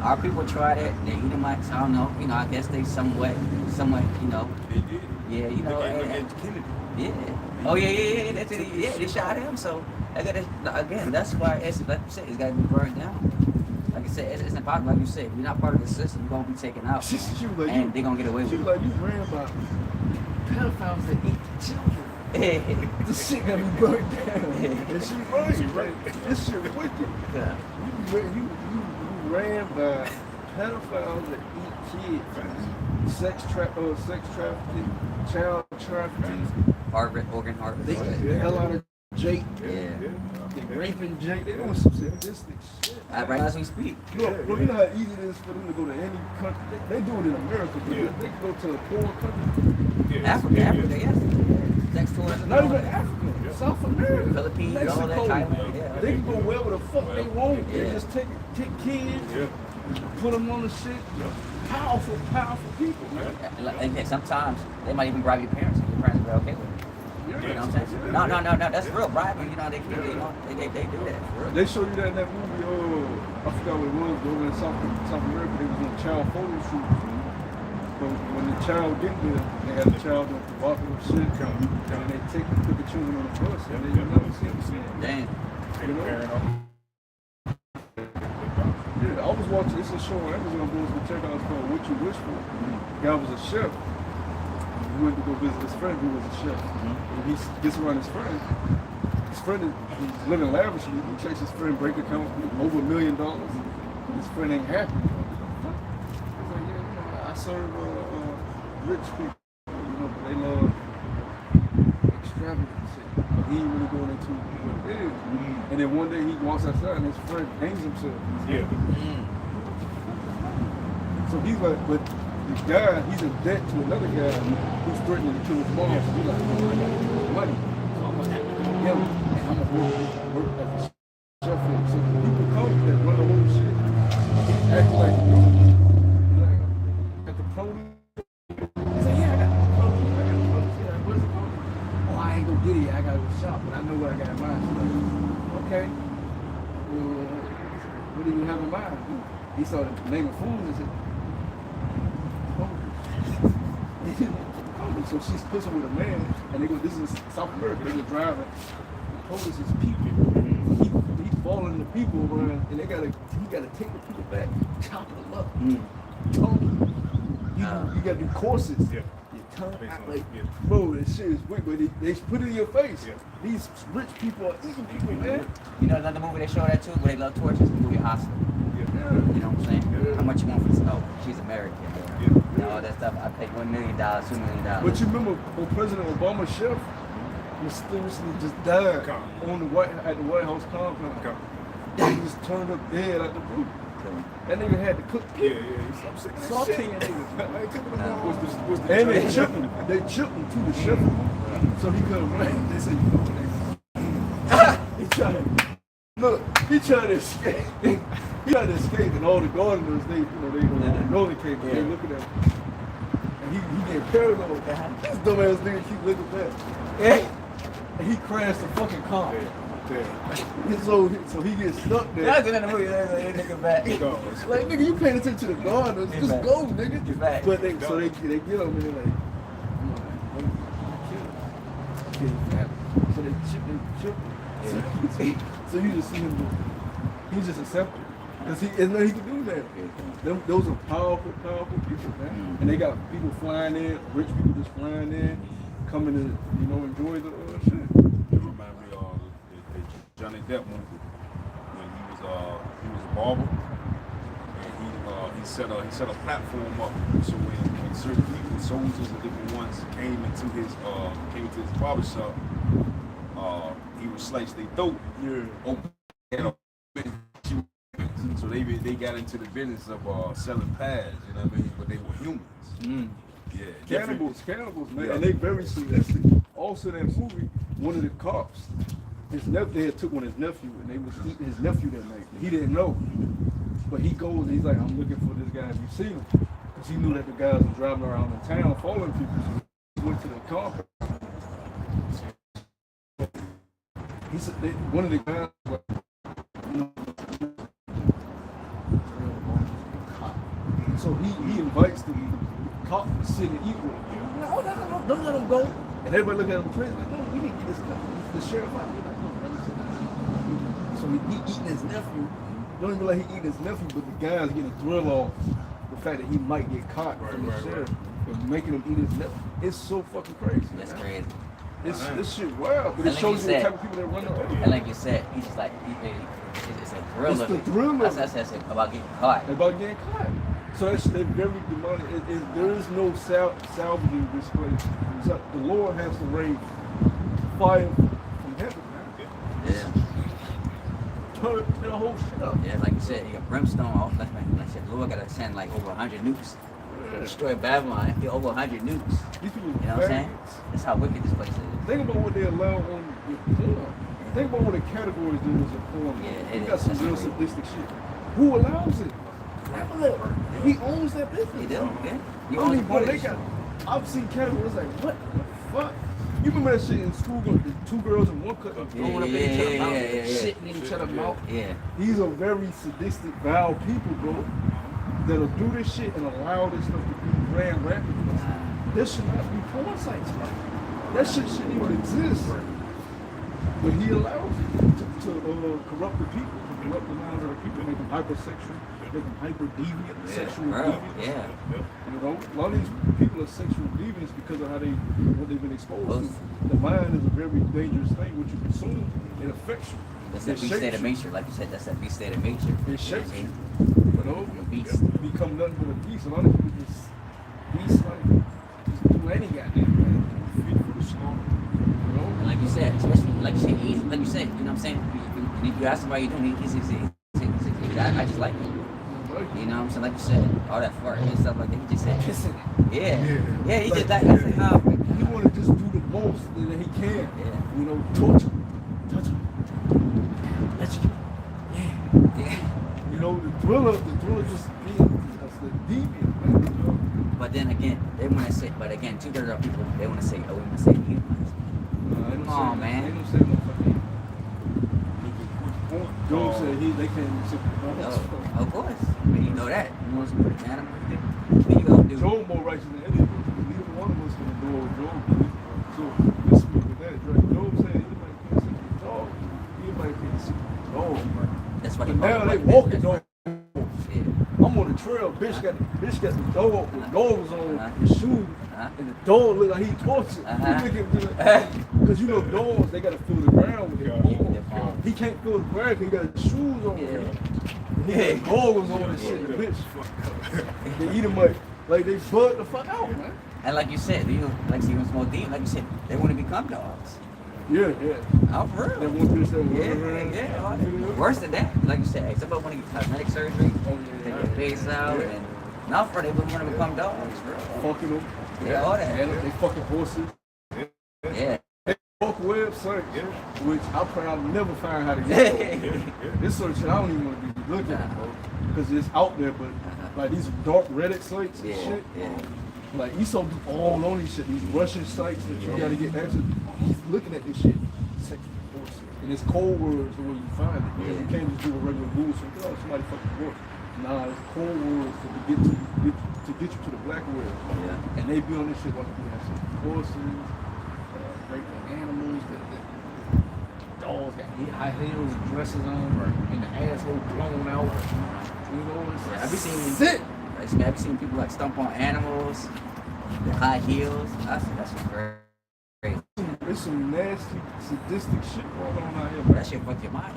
[SPEAKER 3] Our people tried it. They Edomites, I don't know. You know, I guess they somewhat. You know.
[SPEAKER 2] They did.
[SPEAKER 3] Yeah, you know.
[SPEAKER 2] And Kennedy.
[SPEAKER 3] Yeah. Oh yeah. That's it. Yeah, they shot him. So again, that's why it's like you said, it's gotta be burned down. Like I said, it's impossible. Like you said, if you're not part of the system, you're gonna be taken out.
[SPEAKER 1] She was like,
[SPEAKER 3] and they're gonna get away with it.
[SPEAKER 1] She was like, you ran by pedophiles that eat children. This shit gotta be burnt down. And she right. This shit wicked.
[SPEAKER 3] Yeah.
[SPEAKER 1] You ran by pedophiles that eat kids. Sex trafficking, child trafficking.
[SPEAKER 3] Organ harvest.
[SPEAKER 1] They get the hell out of Jake.
[SPEAKER 3] Yeah.
[SPEAKER 1] They raping Jake. They doing some sadistic shit.
[SPEAKER 3] Right as we speak.
[SPEAKER 1] Look, you know how easy it is for them to go to any country. They do it in America, but they can go to a poor country.
[SPEAKER 3] Africa, yes. Sex tourism.
[SPEAKER 1] Not even Africa, South America,
[SPEAKER 3] Philippines,
[SPEAKER 1] Mexico.
[SPEAKER 3] all that Thailand. Yeah.
[SPEAKER 1] They can go wherever the fuck they want. They just take kids, put them on the shit. Powerful people, man.
[SPEAKER 3] And sometimes they might even bribe your parents, and your parents will be okay with it. You know what I'm saying? No, that's real bribery. You know, they do that. For real.
[SPEAKER 1] They show you that in that movie. I forgot what it was. Over in South America, they was on a child photo shoot. But when the child get there, they had the child on provocative shit, and they put the children on the bus, and they never see them.
[SPEAKER 3] Damn.
[SPEAKER 1] You know? Yeah, I was watching. It's a show on Amazon. I was gonna check out. It's called What You Wish For. The guy was a chef. He went to go visit his friend who was a chef. And he gets around his friend. His friend is living lavishly. He checks his friend bank account over $1 million. His friend ain't happy. He's like, yeah, you know, I serve rich people. You know, they love extravagant shit. But he ain't really going into what it is. And then one day he walks outside and his friend hangs himself. So he's like, but the guy, he's in debt to another guy who's threatening to kill his mom. So he's like, oh, I got money. So I'm going to have to go get him. And I'm going to work as a chef for him. So people come that run the whole shit. He acts like, like at the produce. He said, yeah, I got the produce. Yeah, what's it called? Oh, I ain't going to get it. I got to go shop, but I know what I got in mind. So like, okay. What do you have in mind? He started naming foods and said, so she's pushing with a man, and they go, this is South America, they go driving. The police is people. He's following the people around, and he gotta take the people back, chop them up. You gotta do courses. You turn out like, bro, this shit is weird, but they put it in your face. These rich people are eating people, man.
[SPEAKER 3] You know another movie they show that too, where they love torches, the movie Hostel. You know what I'm saying? How much you want for this? Oh, she's American. You know, all that stuff. I paid $1 million, $2 million.
[SPEAKER 1] But you remember when President Obama's chef mysteriously just died on at the White House compound. He just turned up dead at the roof. That nigga had to cook. Sauteing niggas. And they chipped him. They chipped him to the chef. So he couldn't run. They said, he tried to escape. He tried to escape, and all the gardeners, they rollercade, but they looking at him. And he getting paranoid. This dumbass nigga keep looking back. And he crashed the fucking car. So he gets stuck there.
[SPEAKER 3] That's in the movie. Nigga back.
[SPEAKER 1] Like, nigga, you paying attention to the gardeners. Just
[SPEAKER 3] back.
[SPEAKER 1] go, nigga.
[SPEAKER 3] Get back.
[SPEAKER 1] But they get him and they're like, so they chip. So you just see him do. He just accepted. Because there's nothing he can do there. Those are powerful people, man. And they got people flying in, rich people just flying in, coming to, enjoy the shit.
[SPEAKER 2] It reminds me of the Johnny Depp movie when he was a barber, and he set a platform up so when certain people, soldiers and different ones came into his barber shop, he would slice their throat. Open. So they got into the business of selling pads, you know what I mean? But they were humans. Yeah.
[SPEAKER 1] Cannibals, man.
[SPEAKER 2] Yeah.
[SPEAKER 1] And they very sadistic. Also, that movie, one of the cops, they had took on his nephew, and they was eating his nephew that night. He didn't know. But he goes, he's like, I'm looking for this guy. Have you seen him? Because he knew that the guys were driving around in town following people. So he went to the car. He said, one of the guys was like, so he invites the cop to sit and eat with him. No, don't let him go. And everybody look at him crazy, like, no, we need to get this guy. The sheriff out here, like, no, let me sit down. So he eating his nephew. Don't even like he eating his nephew, but the guy's getting a thrill off the fact that he might get caught from the sheriff and making him eat his nephew. It's so fucking crazy.
[SPEAKER 3] That's
[SPEAKER 1] man.
[SPEAKER 3] crazy.
[SPEAKER 1] This shit wild, but it shows you the type of people that run over.
[SPEAKER 3] And like you said, he's just like, it's a thrill
[SPEAKER 1] It's
[SPEAKER 3] of
[SPEAKER 1] the
[SPEAKER 3] it.
[SPEAKER 1] thrill of it.
[SPEAKER 3] That's about getting caught.
[SPEAKER 1] About getting caught. So they're very demonic. There is no salvaging this place. So the Lord has to rain fire from heaven, man.
[SPEAKER 3] Yeah.
[SPEAKER 1] Turn the whole shit up.
[SPEAKER 3] Yeah, like you said, you got brimstone. Like I said, the Lord got to send like over 100 nukes. Destroy Babylon. Get over 100 nukes.
[SPEAKER 1] These people
[SPEAKER 3] You know what I'm saying? That's how wicked this place is.
[SPEAKER 1] Think about what they allow on your porn. Think about what the categories do as a porn.
[SPEAKER 3] Yeah,
[SPEAKER 1] You
[SPEAKER 3] it
[SPEAKER 1] got
[SPEAKER 3] is.
[SPEAKER 1] some
[SPEAKER 3] That's
[SPEAKER 1] real
[SPEAKER 3] crazy.
[SPEAKER 1] sadistic shit. Who allows it? He owns that business.
[SPEAKER 3] He do, yeah. He
[SPEAKER 1] I
[SPEAKER 3] owns
[SPEAKER 1] mean,
[SPEAKER 3] the
[SPEAKER 1] bro, they
[SPEAKER 3] footage.
[SPEAKER 1] got. I've seen categories like, what the fuck? You remember that shit in school? The two girls in one cut throwing up in each other's mouth, shitting in each other's mouth.
[SPEAKER 3] Yeah.
[SPEAKER 1] These are very sadistic, vile people, bro, that'll do this shit and allow this stuff to be ran rapidly. This should not be porn sites, man. That shit shouldn't even exist. But he allows it to corrupt the people, to corrupt the minds of the people, make them hypersexual, make them hyper-deviant, sexual deviants.
[SPEAKER 3] Yeah.
[SPEAKER 1] You know, a lot of these people are sexual deviants because of what they've been exposed to. The mind is a very dangerous thing. What you consume, it affects you.
[SPEAKER 3] That's that beast state of nature. Like you said, that's that beast state of nature.
[SPEAKER 1] It shapes you.
[SPEAKER 3] You
[SPEAKER 1] know,
[SPEAKER 3] beast.
[SPEAKER 1] Become nothing but a beast. A lot of people just beast like just do any goddamn thing. Feed for the slaughter. You know?
[SPEAKER 3] And like you said, especially like you said, you know what I'm saying? If you ask him why you doing it, he says, I just like it. You know what I'm saying? Like you said, all that fart and stuff like that. He just said,
[SPEAKER 1] Kissing it.
[SPEAKER 3] Yeah, he just that's like how
[SPEAKER 1] he want to just do the most that he can.
[SPEAKER 3] Yeah.
[SPEAKER 1] You know, torture, touch him, let you.
[SPEAKER 3] Yeah.
[SPEAKER 1] You know, the thriller just being that's the deviant, man. You know?
[SPEAKER 3] But then again, they want to say, but again, 2/3 of people, they want to say, oh, we want to say humans.
[SPEAKER 1] Come
[SPEAKER 3] on, man.
[SPEAKER 1] They don't say no fucking. Joe said they can't even sit
[SPEAKER 3] Oh, of course. But you know that. You want to put an animal in? What you gonna do?
[SPEAKER 1] Joe more righteous than any of us. Neither one of us can do what Joe did. So listen with that. Joe said anybody can't sit the dog. Anybody can't sit the dog.
[SPEAKER 3] That's why he
[SPEAKER 1] But now they
[SPEAKER 3] walking
[SPEAKER 1] walking
[SPEAKER 3] dog.
[SPEAKER 1] dog.
[SPEAKER 3] Yeah.
[SPEAKER 1] I'm on the trail. Bitch got the dog. The dog was on the shoe, and the dog looked like he tortured. Because you know dogs, they gotta feel the ground with their paws. He can't feel the ground because he got his shoes on.
[SPEAKER 3] Yeah.
[SPEAKER 1] Yeah, goggles on and shit. The bitch. They eat him like they bud the fuck out, man.
[SPEAKER 3] And like you said, you know, like even small demons, like you said, they want to become dogs.
[SPEAKER 1] Yeah.
[SPEAKER 3] Oh, for real.
[SPEAKER 1] That one bitch that was
[SPEAKER 3] Yeah. Worse than that, like you said, somebody want to get cosmetic surgery, take their face out, and not for they would want to become dogs, bro.
[SPEAKER 1] Fucking them.
[SPEAKER 3] Yeah, all that.
[SPEAKER 1] And they fucking horses.
[SPEAKER 3] Yeah.
[SPEAKER 1] They fuck webs. sites,
[SPEAKER 2] Yeah.
[SPEAKER 1] which I probably never find how to get.
[SPEAKER 2] Yeah.
[SPEAKER 1] This sort of shit I don't even want to be looking at, bro, because it's out there. But like these dark Reddit sites and shit, like you saw all on these shit, these Russian sites that you gotta get access. He's looking at this shit, and it's code words the way you find it.
[SPEAKER 3] Yeah.
[SPEAKER 1] You can't just do a regular Google search. Oh, somebody fucking work. Nah, it's code words to get you to the black world.
[SPEAKER 3] Yeah.
[SPEAKER 1] And they be on this shit like we have some horses, great animals, dogs got high heels and dresses on, and the asshole blown out. You know, it's
[SPEAKER 3] Have you seen
[SPEAKER 1] sick.
[SPEAKER 3] Have you seen people like stomp on animals, the high heels? That's great.
[SPEAKER 1] There's some nasty, sadistic shit going on out here, bro.
[SPEAKER 3] That shit fuck your mind.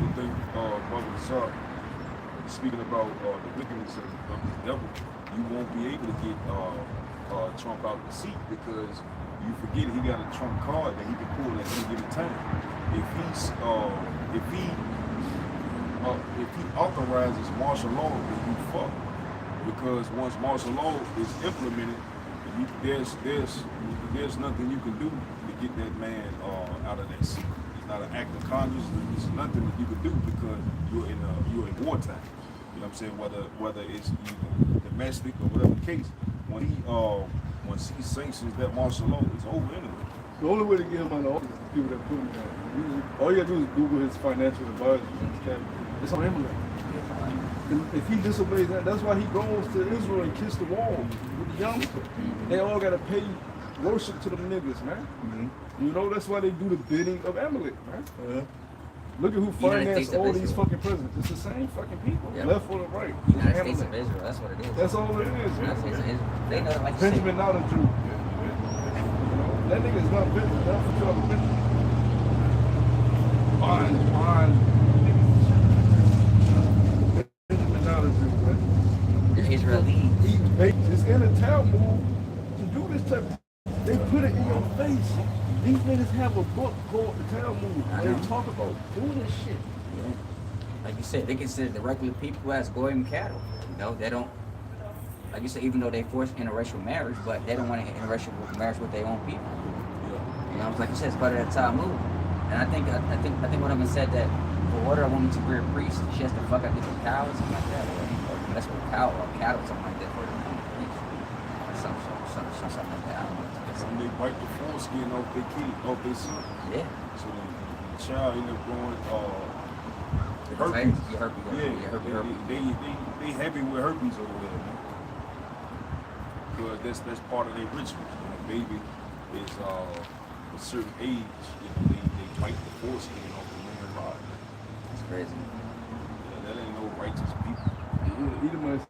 [SPEAKER 2] You think, Brother Lazar, speaking about the wickedness of the devil, you won't be able to get Trump out of the seat because you forget he got a Trump card that he can pull at any given time. If he authorizes martial law, then you fuck. Because once martial law is implemented, there's nothing you can do to get that man out of that seat. It's not an act of Congress. There's nothing that you can do because you're in wartime. You know what I'm saying? Whether it's domestic or whatever the case, once he sanctions that martial law, it's over anyway.
[SPEAKER 1] The only way to get him out of office is the people that put him there. All you gotta do is Google his financial advisors and his cabinet. It's on Emily. If he disobeys that, that's why he goes to Israel and kiss the wall with the youngster. They all gotta pay worship to them niggas, man. Mm-hmm. You know, that's why they do the bidding of Amalek, man. Look at who financed all these fucking presidents. It's the same fucking people, left or the right.
[SPEAKER 3] United States of Israel, that's what it is.
[SPEAKER 1] That's all it is.
[SPEAKER 3] United States of Israel. They know like
[SPEAKER 1] Benjamin not a Jew. That nigga's not Benjamin, not for sure Benjamin. Benjamin not a Jew, man.
[SPEAKER 3] the Israeli.
[SPEAKER 1] It's in the Talmud to do this type of. They put it in your face. These niggas have a book called the Talmud. They talk about doing this shit.
[SPEAKER 3] Yeah. Like you said, they consider the regular people as goyim cattle. You know, they don't. Like you said, even though they force interracial marriage, but they don't want to interracial marriage with their own people. You know, like you said, it's part of that Talmud. And I think one of them said that for order a woman to be a priest, she has to fuck up different cows, something like that, or that's what cow or cattle, something like that, for her to become a priest. Something like that. I don't know.
[SPEAKER 2] Some they bite the foreskin off their kid, off their son.
[SPEAKER 3] Yeah.
[SPEAKER 2] So the child end up growing herpes. They happy with herpes over there, man. Because that's part of their ritual. When a baby is a certain age, they bite the foreskin off the woman's body.
[SPEAKER 3] It's crazy.
[SPEAKER 2] Yeah, that ain't no righteous people.
[SPEAKER 1] Edomites.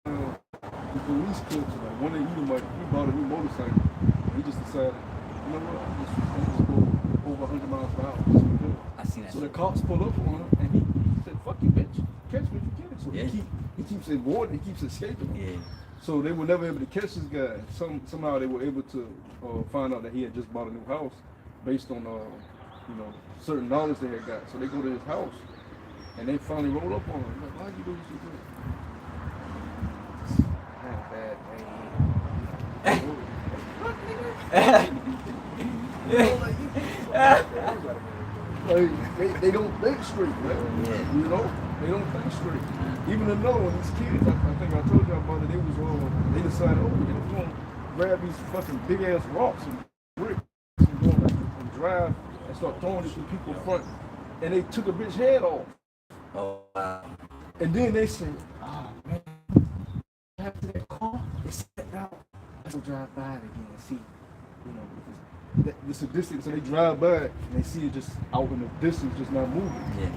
[SPEAKER 1] The police killed him. Like one of the Edomites, he bought a new motorcycle. He just decided, you know what, I'm just go over 100 miles per hour. Just because.
[SPEAKER 3] I seen that.
[SPEAKER 1] So the cops pull up on him and he said, "Fuck you, bitch! Catch me if you can." So he keeps avoiding, he keeps escaping.
[SPEAKER 3] Yeah.
[SPEAKER 1] So they were never able to catch this guy. Somehow they were able to find out that he had just bought a new house, based on certain knowledge they had got. So they go to his house, and they finally roll up on him. Like, why'd you do what you did? I had a bad they don't think straight, man.
[SPEAKER 3] Yeah.
[SPEAKER 1] You know, they don't think straight. Even another one, these kids, I think I told y'all about it. They decided, oh, we're gonna grab these fucking big ass rocks and bricks and go and drive and start throwing it to people in front, and they took a bitch head off.
[SPEAKER 3] Oh wow.
[SPEAKER 1] And then they said, oh man, after that car, they sat down. Let's go drive by it again and see, the sadistic. So they drive by it and they see it just out in the distance, just not moving.
[SPEAKER 3] Yeah.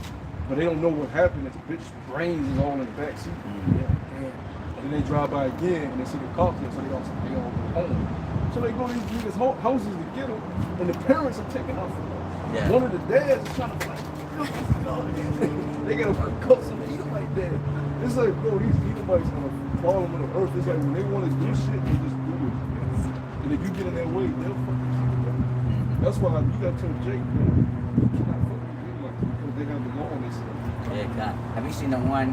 [SPEAKER 1] But they don't know what happened. That the bitch brains is all in the back seat. And then they drive by again and they see the cops there, so they all go home. So they go to these niggas' houses to get them, and the parents are taking off from them.
[SPEAKER 3] Yeah.
[SPEAKER 1] One of the dads is trying to fight. They gotta put cuffs on the Edomite dad. It's like, bro, these Edomites gonna fall on the earth. It's like when they want to do shit, they just do it. And if you get in their way, they'll fucking keep it. That's why you gotta tell Jake, man, you cannot fuck with Edomites because they have the law on this stuff.
[SPEAKER 3] Yeah, God. Have you seen the one?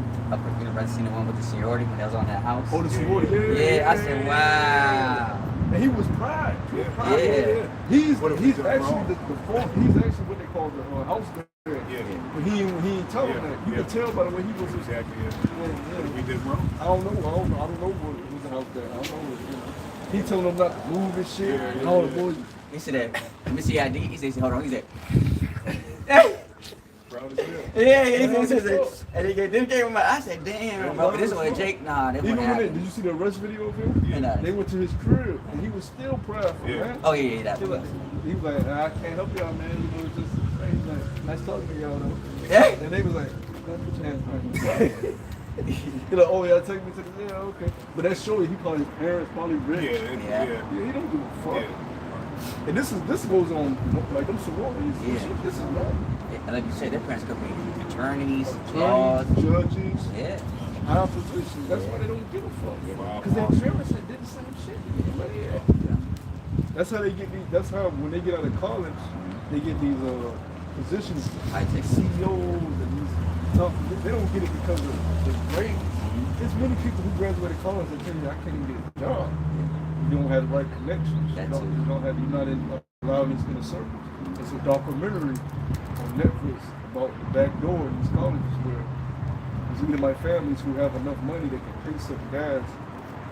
[SPEAKER 3] Seen the one with the seniority when they was on that house?
[SPEAKER 1] Oh, the seniority.
[SPEAKER 3] Yeah, I said, wow.
[SPEAKER 1] And And he was pride.
[SPEAKER 3] Yeah.
[SPEAKER 1] He's
[SPEAKER 2] What if he
[SPEAKER 1] he's
[SPEAKER 2] done
[SPEAKER 1] actually
[SPEAKER 2] wrong?
[SPEAKER 1] the fourth. He's actually what they call the house dad.
[SPEAKER 2] Yeah.
[SPEAKER 1] But he ain't tell him that. You could tell by the way he was.
[SPEAKER 2] Exactly. Yeah.
[SPEAKER 1] Yeah.
[SPEAKER 2] What if we did wrong?
[SPEAKER 1] I don't know. I don't know what was the house dad. I don't know. He told them not to move and shit.
[SPEAKER 2] Yeah,
[SPEAKER 1] and all the
[SPEAKER 2] yeah.
[SPEAKER 1] boys.
[SPEAKER 3] He said that. Let me see ID. He said, hold on. He said,
[SPEAKER 2] Proud as hell.
[SPEAKER 3] yeah. He said, and they gave him. I said, damn, bro. But this was Jake. Nah, this
[SPEAKER 1] Even
[SPEAKER 3] one
[SPEAKER 1] when
[SPEAKER 3] happened.
[SPEAKER 1] did you see the arrest video of him?
[SPEAKER 3] Yeah.
[SPEAKER 1] They went to his crib and he was still prideful,
[SPEAKER 2] Yeah.
[SPEAKER 1] man.
[SPEAKER 3] Oh yeah, that
[SPEAKER 1] He was
[SPEAKER 3] one.
[SPEAKER 1] he was like, I can't help y'all, man. You know, just he's like, nice talking to y'all though.
[SPEAKER 3] Yeah.
[SPEAKER 1] And they was like, "Man, put your hands behind you." He like, oh yeah, take me to the okay. But that shows you he probably his parents probably rich.
[SPEAKER 2] Yeah.
[SPEAKER 3] Yeah.
[SPEAKER 1] Yeah, he don't give a fuck.
[SPEAKER 2] Yeah.
[SPEAKER 1] And this goes on like them sororities.
[SPEAKER 3] Yeah.
[SPEAKER 1] Shit, this is not
[SPEAKER 3] And like you said, their parents could be attorneys, laws.
[SPEAKER 1] judges,
[SPEAKER 3] Yeah.
[SPEAKER 1] high positions. That's why they don't give a fuck.
[SPEAKER 2] Wow.
[SPEAKER 1] Because their parents did the same shit. Yeah. That's how they get these. That's how when they get out of college, they get these positions,
[SPEAKER 3] I take
[SPEAKER 1] CEOs and these. Tough, they don't get it because of the grades. There's many people who graduated college that tell you I can't even get a job. You don't have the right connections.
[SPEAKER 3] That
[SPEAKER 1] You
[SPEAKER 3] too.
[SPEAKER 1] don't have. You're not in allowed in the circles. It's a documentary on Netflix about the back door in these colleges where there's either my families who have enough money they can pay some guys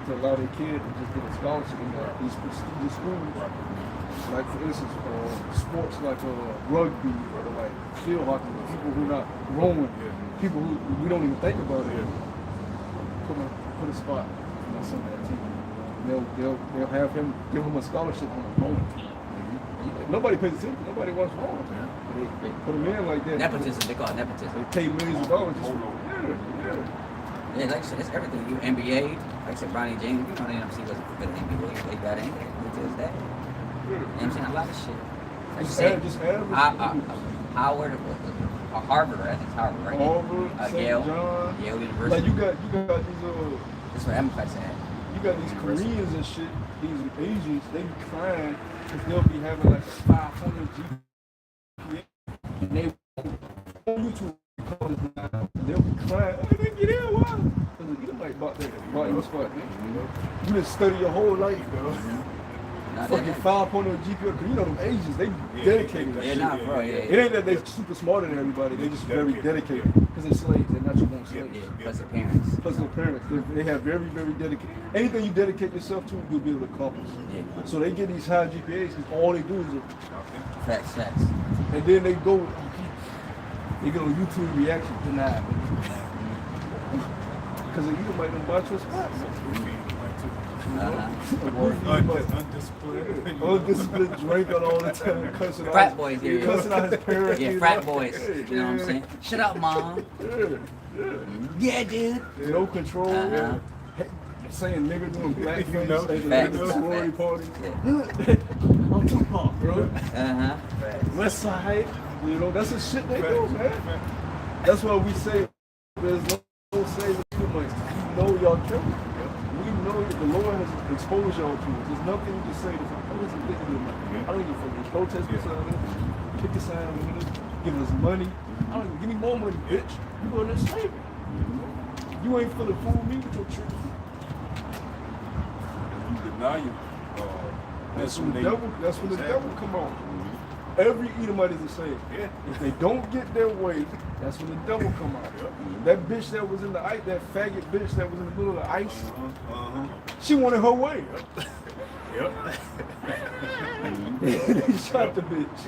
[SPEAKER 1] to allow their kid to just get a scholarship in these prestigious schools. Like for instance, sports like rugby or like field hockey, people who are not growing, people who we don't even think about it. Put a spot on some of that team. They'll have him give him a scholarship on a loan. Nobody pays attention. Nobody wants loan. They put him in like that.
[SPEAKER 3] Nepotism. They call it nepotism.
[SPEAKER 1] They pay millions of dollars. Just
[SPEAKER 3] Yeah, like I said, it's everything. You NBA, like I said, Bronny James. You know, the NMC wasn't good at NBA. They got in there. It is that. You know what I'm saying? A lot of shit. Like you said,
[SPEAKER 1] Just average.
[SPEAKER 3] Howard, Harvard, right? I think it's Harvard, right?
[SPEAKER 1] Harvard, St.
[SPEAKER 3] Yale,
[SPEAKER 1] John.
[SPEAKER 3] Yale University.
[SPEAKER 1] Like you got these
[SPEAKER 3] That's what Democrats had.
[SPEAKER 1] you got these Koreans and shit, these Asians, they be crying because they'll be having like a 500 GPA and they on YouTube they'll be crying, oh, they didn't get in, why? Because you might bought your spot, you didn't study your whole life, bro. Fucking 5.0 GPA, because you know them Asians, they dedicated.
[SPEAKER 3] Yeah, nah, bro, yeah.
[SPEAKER 1] It ain't that they super smarter than everybody, they just very dedicated. Because they're slaves, they're natural born slaves.
[SPEAKER 3] Yeah, plus the parents.
[SPEAKER 1] Plus their parents, they have very, very dedicated. Anything you dedicate yourself to, you'll be able to accomplish.
[SPEAKER 3] Yeah.
[SPEAKER 1] So they get these high GPAs, because all they do is,
[SPEAKER 3] Facts.
[SPEAKER 1] and then they go on YouTube reaction denied. Because you might not watch your spots. Undisciplined drinking all the time, cussing
[SPEAKER 3] Frat
[SPEAKER 1] out,
[SPEAKER 3] boys here.
[SPEAKER 1] cussing out his parents.
[SPEAKER 3] Yeah, frat boys. You know what I'm saying? Shut up, mom. Yeah, dude.
[SPEAKER 1] No control.
[SPEAKER 3] Uh-huh.
[SPEAKER 1] Saying nigga doing blackface
[SPEAKER 2] know.
[SPEAKER 1] at the
[SPEAKER 3] Facts.
[SPEAKER 1] sorority party.
[SPEAKER 3] Yeah.
[SPEAKER 1] I'm Tupac, bro.
[SPEAKER 3] Uh-huh.
[SPEAKER 1] West Side. You know, that's the shit they do, man. That's why we say there's no saving too much. You know y'all killing. We know that the Lord has exposed y'all to it. There's nothing you can say that's like, oh, it's a big deal. I don't give a fuck. Protest the sign, pick a sign with us, give us money. I don't even give me more money, bitch. You go to slavery. You ain't finna fool me with your trick.
[SPEAKER 2] You deny you.
[SPEAKER 1] That's when the devil come out. Every Edomite is the same.
[SPEAKER 2] Yeah.
[SPEAKER 1] If they don't get their way, that's when the devil come out. That bitch that was in the ice, that faggot bitch that was in the middle of the ice, she wanted her way. They shot the bitch.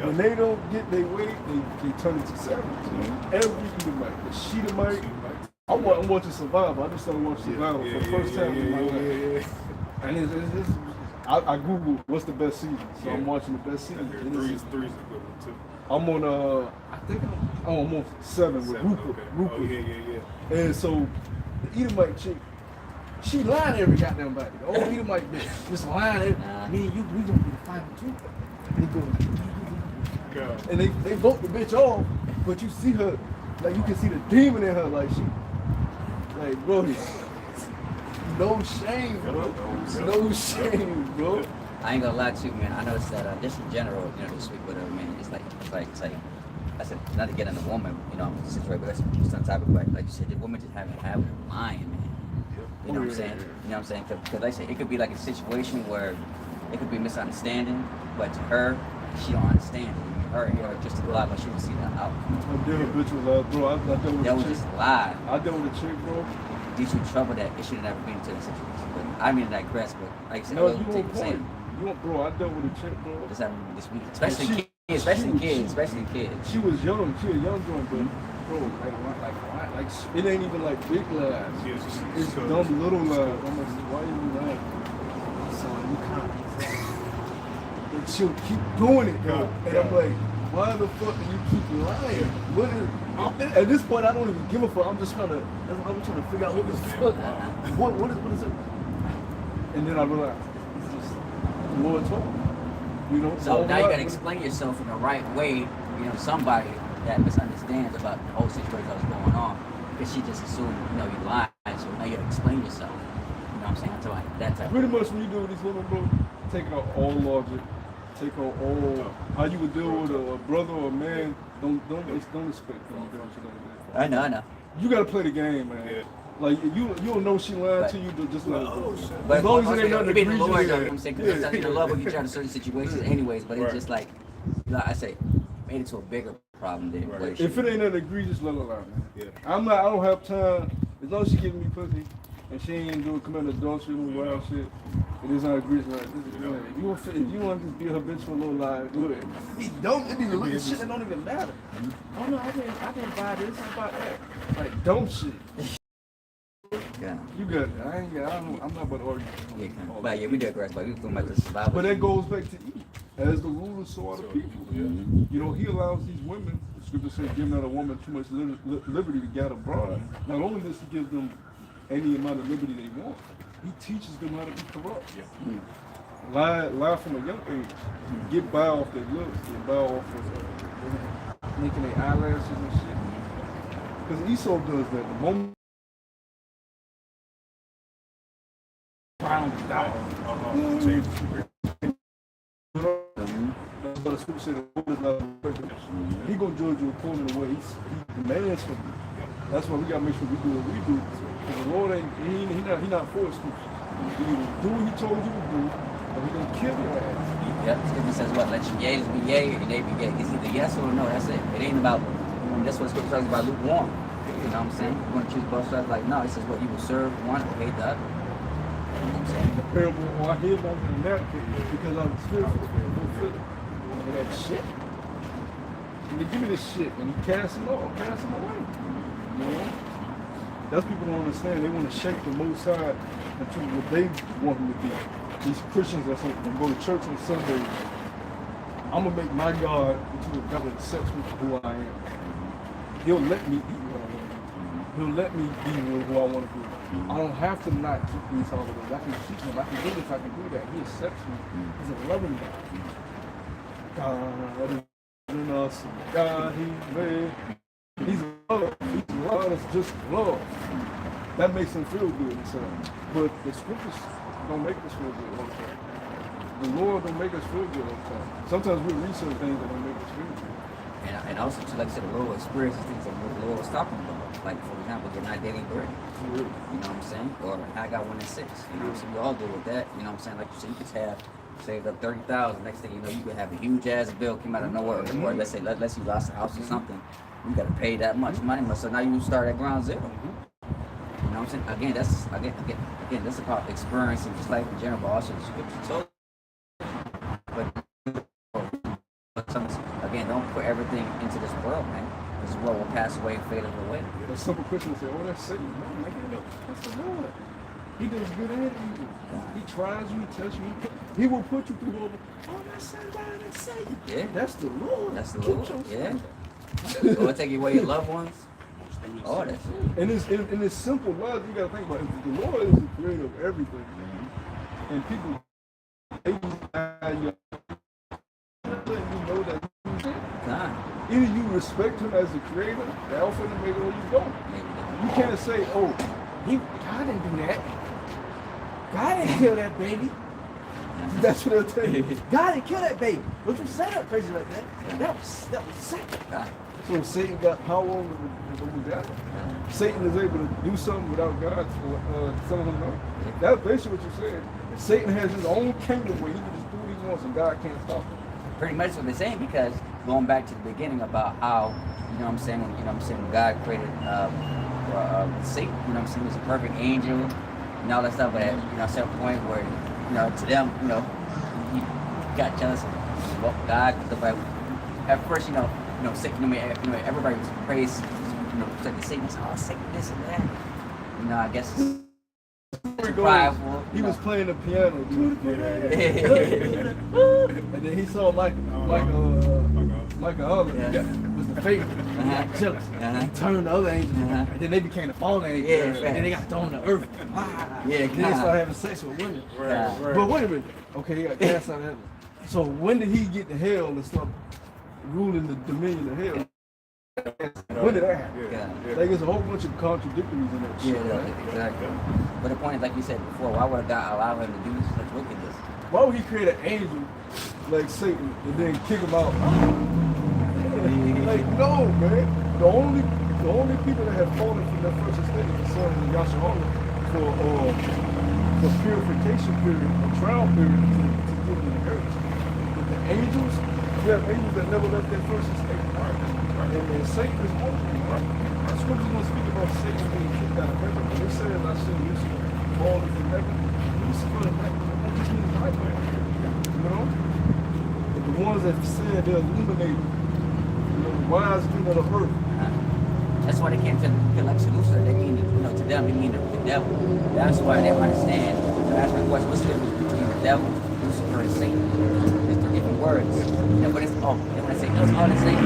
[SPEAKER 1] When they don't get their way, they turn into savages. Every Edomite, the Sheetamite. I'm watching Survivor. I just started watching Survivor for the first time in my life. And it's I Googled what's the best season, so I'm watching the best season.
[SPEAKER 2] Three's a good one too.
[SPEAKER 1] I'm on I think I'm on 7 with Rupert.
[SPEAKER 2] Oh, yeah.
[SPEAKER 1] And so the Edomite chick, she lying every goddamn body. The old Edomite bitch, just lying every, me and you, we gonna be the final two. And they go, and they vote the bitch off, but you see her, like you can see the demon in her, like she, like bro, no shame, bro. No shame, bro.
[SPEAKER 3] I ain't gonna lie to you, man. I noticed that just in general, you know, this week with her, man, it's like, I said, not to get on the woman, you know, I'm situated, but that's some type of way. Like you said, the woman just having a habit of lying, man. You know what I'm saying? You know what I'm saying? Because like I say, it could be like a situation where it could be misunderstanding, but to her, she don't understand it. Her, you know, just a lie, but she don't see the outcome.
[SPEAKER 1] I deal with bitch was bro. I dealt with
[SPEAKER 3] That
[SPEAKER 1] a
[SPEAKER 3] was
[SPEAKER 1] chick.
[SPEAKER 3] just a lie.
[SPEAKER 1] I dealt with a chick, bro.
[SPEAKER 3] Get you in trouble that it should have never been to the situation. But I mean, that digress, but like I said,
[SPEAKER 1] No,
[SPEAKER 3] I
[SPEAKER 1] you
[SPEAKER 3] take
[SPEAKER 1] won't
[SPEAKER 3] the same.
[SPEAKER 1] point. You won't, bro. I dealt with a chick, bro.
[SPEAKER 3] This happened this week,
[SPEAKER 1] She-
[SPEAKER 3] especially kids.
[SPEAKER 1] She was young. She a young girl, but bro, like it ain't even like big lies.
[SPEAKER 2] Yeah,
[SPEAKER 1] It's dumb little lies. I'm like, why you lying? So you can't. And she'll keep doing it, bro. And I'm like, why the fuck do you keep lying? What is? At this point, I don't even give a fuck. I'm just trying to. I'm trying to figure out what the fuck. What is it? And then I realized it's just the Lord told me. You know.
[SPEAKER 3] So now you gotta explain yourself in the right way. You know, somebody that misunderstands about the whole situation that's going on, because she just assumed, you know, you lied. So now you gotta explain yourself. You know what I'm saying? Until like that type.
[SPEAKER 1] Pretty much when you deal with these women, bro, take out all logic, take out all how you would deal with a brother or a man. Don't expect them to do what you don't
[SPEAKER 3] I know.
[SPEAKER 1] You gotta play the game, man.
[SPEAKER 2] Yeah.
[SPEAKER 1] Like you don't know she lying
[SPEAKER 3] But-
[SPEAKER 1] to you, but just let it go.
[SPEAKER 3] But
[SPEAKER 1] As long as it ain't nothing
[SPEAKER 3] you be the
[SPEAKER 1] egregious.
[SPEAKER 3] Lord, you know what I'm saying? Because sometimes the love will get you out of certain situations, anyways. But it's
[SPEAKER 2] Right.
[SPEAKER 3] just like, I say, made it to a bigger problem than
[SPEAKER 2] Right.
[SPEAKER 3] what it
[SPEAKER 1] If
[SPEAKER 3] should
[SPEAKER 1] it
[SPEAKER 3] be.
[SPEAKER 1] ain't nothing egregious, let her lie, man.
[SPEAKER 2] Yeah.
[SPEAKER 1] I don't have time. As long as she giving me pussy and she ain't doing committing adultery and wild shit, it is not egregious. Like, this is good. If you want to just be her bitch for a little lie, do it. It need to look at shit that don't even matter. Oh no, I didn't buy this, I bought that. Like dumb shit.
[SPEAKER 3] Yeah.
[SPEAKER 1] You got it. I'm not about to argue.
[SPEAKER 3] Yeah, but yeah, we digress. But we talking about the survival.
[SPEAKER 1] But that goes back to Eve. As the ruler, so are the people. You know, he allows these women, the scripture says, give not a woman too much liberty to gather bride. Not only does he give them any amount of liberty they want, he teaches them how to be corrupt. Lie from a young age. Get by off their looks, get by off of making their eyelashes and shit. Because Esau does that. The moment found out. That's what the scripture said. The Lord is not perfect. He gonna judge you according to what he demands from you. That's why we gotta make sure we do what we do. Because the Lord ain't he not for excuses. You either do what he told you to do, or he gonna kill your ass.
[SPEAKER 3] Yep, scripture says what? Let your yays be yay or your nay be yay. It's either yes or no. That's it. It ain't about. That's what scripture talks about lukewarm. You know what I'm saying? You're gonna choose both sides. Like no, it says what you will serve one or hate the other. You know what I'm saying?
[SPEAKER 1] The parable, I hear about it in that because I'm spiritual. And that shit. And they give me this shit and you cast them off, cast them away. You know? That's people don't understand. They want to shape the Most High into what they want him to be. These Christians that go to church on Sundays, I'm gonna make my God into a God that accepts me for who I am. He'll let me be what I want to be. He'll let me be who I want to be. I don't have to not keep these holidays. I can keep them. I can do this. I can do that. He accepts me. He's a loving God. God is in us. God, He made. He's love. He's love. It's just love. That makes him feel good inside. But the scriptures don't make us feel good all the time. The Lord don't make us feel good all the time. Sometimes we research things that don't make us feel good.
[SPEAKER 3] And also, too, like I said, the Lord experiences things that the Lord was talking about. Like, for example, you're not dating bread. You know what I'm saying? Or I got 1 in 6. You know what I'm saying? We all deal with that. You know what I'm saying? Like you said, you could have saved up 30,000. Next thing you know, you could have a huge ass bill came out of nowhere. Or let's say, let's you lost a house or something. You got to pay that much money. So now you start at ground zero. You know what I'm saying? Again, that's about experiencing just life in general, but also the scripture told. But again, don't put everything into this world, man. This world will pass away and fade away.
[SPEAKER 1] There's simple Christians say, oh, that's Satan. No, nigga, that's the Lord. He does good and evil. He tries you, he tests you. He will put you through over. Oh, that's somebody that's Satan.
[SPEAKER 3] Yeah.
[SPEAKER 1] That's the Lord.
[SPEAKER 3] That's the
[SPEAKER 1] Keep
[SPEAKER 3] Lord.
[SPEAKER 1] your
[SPEAKER 3] Yeah.
[SPEAKER 1] faith.
[SPEAKER 3] Or take away your loved ones. All that.
[SPEAKER 1] And it's simple logic. You gotta think about it. The Lord is the creator of everything. And people, they letting you know that either you respect him as the creator, the alpha and omega, or you don't. You can't say, oh, God didn't do that. God didn't kill that baby. That's what they'll tell you. God didn't kill that baby. Don't you say that crazy like that. That was Satan. So Satan got power over God. Satan is able to do something without God telling him no. That's basically what you're saying. Satan has his own kingdom where he can just do what he wants and God can't stop him.
[SPEAKER 3] Pretty much what they're saying, because going back to the beginning about how, you know what I'm saying, when God created Satan, you know what I'm saying, he was a perfect angel and all that stuff, but at, you know, a certain point where, you know, to them, you know, he got jealous of what God, but at first, you know, Satan, everybody was praised, you know, like Satan, oh, Satan, this and that. You know, I guess prideful.
[SPEAKER 1] He was playing the piano, dude. And then he saw Michael Holland was the favorite. He got jealous. He turned the other angel. And then they became the fallen angels. And then they got thrown to earth. And then they started having sex with women. But wait a minute. Okay, he got cast out of heaven. So when did he get to hell and start ruling the dominion of hell? When did that happen? Like, there's a whole bunch of contradictories in that shit. Right?
[SPEAKER 3] Exactly. But the point is, like you said before, why would God allow him to do such wickedness?
[SPEAKER 1] Why would he create an angel like Satan and then kick him out? Like, no, man. The only people that have fallen from that first estate is the son of Yahshua for purification period, a trial period to give them the earth. The angels, you have angels that never left their first estate. And Satan is one. The scriptures don't speak about Satan being kicked out of heaven. When it says, I see Lucifer falling from heaven, Lucifer is that just means nightmare. You know? But the ones that said they're illuminated, you know, the wise men of the earth.
[SPEAKER 3] That's why they can't feel like Lucifer. They mean, you know, to them, they mean the devil. That's why they don't understand. So ask the question, what's the difference between the devil, Lucifer, and Satan? There's three different words. You know, but it's, they want to say, it's all the same.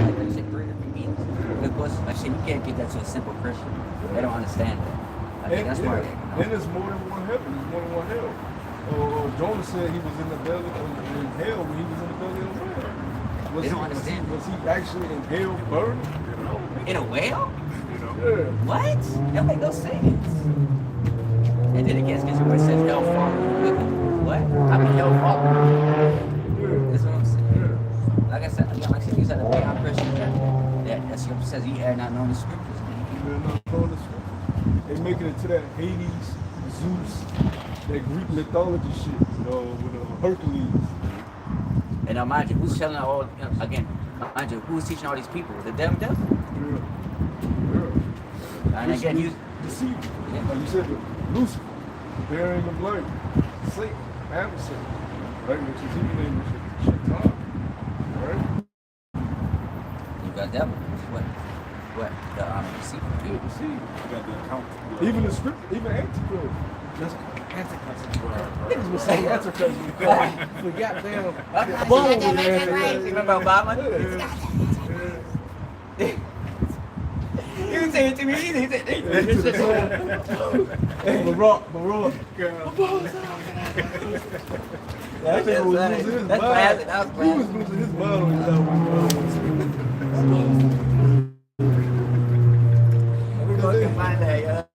[SPEAKER 3] Like they say three different meanings. Of course, like I said, you can't get that to a simple Christian. They don't understand that. I think that's why.
[SPEAKER 1] And there's more than one heaven. There's more than one hell. Jonah said he was in the belly in hell when he was in the belly of the whale.
[SPEAKER 3] They don't understand.
[SPEAKER 1] Was he actually in hell burning?
[SPEAKER 3] In a whale?
[SPEAKER 1] Yeah.
[SPEAKER 3] What? That make no sense. And then again, because it says hell falling. What? I mean hell falling. That's what I'm saying. Like I said, you said the thing I'm Christian. That scripture says you are not knowing the scriptures.
[SPEAKER 1] You are not knowing the scriptures. They making it to that Hades, Zeus, that Greek mythology shit, you know, with Hercules.
[SPEAKER 3] And now, mind you, who's telling all, again, mind you, who's teaching all these people? The damn devil.
[SPEAKER 1] Yeah.
[SPEAKER 3] And again, you
[SPEAKER 1] deceive. Like you said, Lucifer, bearing of light, Satan, adversary, right? Which is even name, which is Shaitan, right?
[SPEAKER 3] You got devil. What? The deceiver.
[SPEAKER 1] Yeah, deceive.
[SPEAKER 2] You got the account.
[SPEAKER 1] Even the script, even Antichrist. That's Antichrist. Niggas was saying Antichrist for goddamn Obama.
[SPEAKER 3] Remember Obama? You say it to me.
[SPEAKER 1] Hey, Barack. That nigga was losing his mind. He was losing his mind when he was
[SPEAKER 3] find that,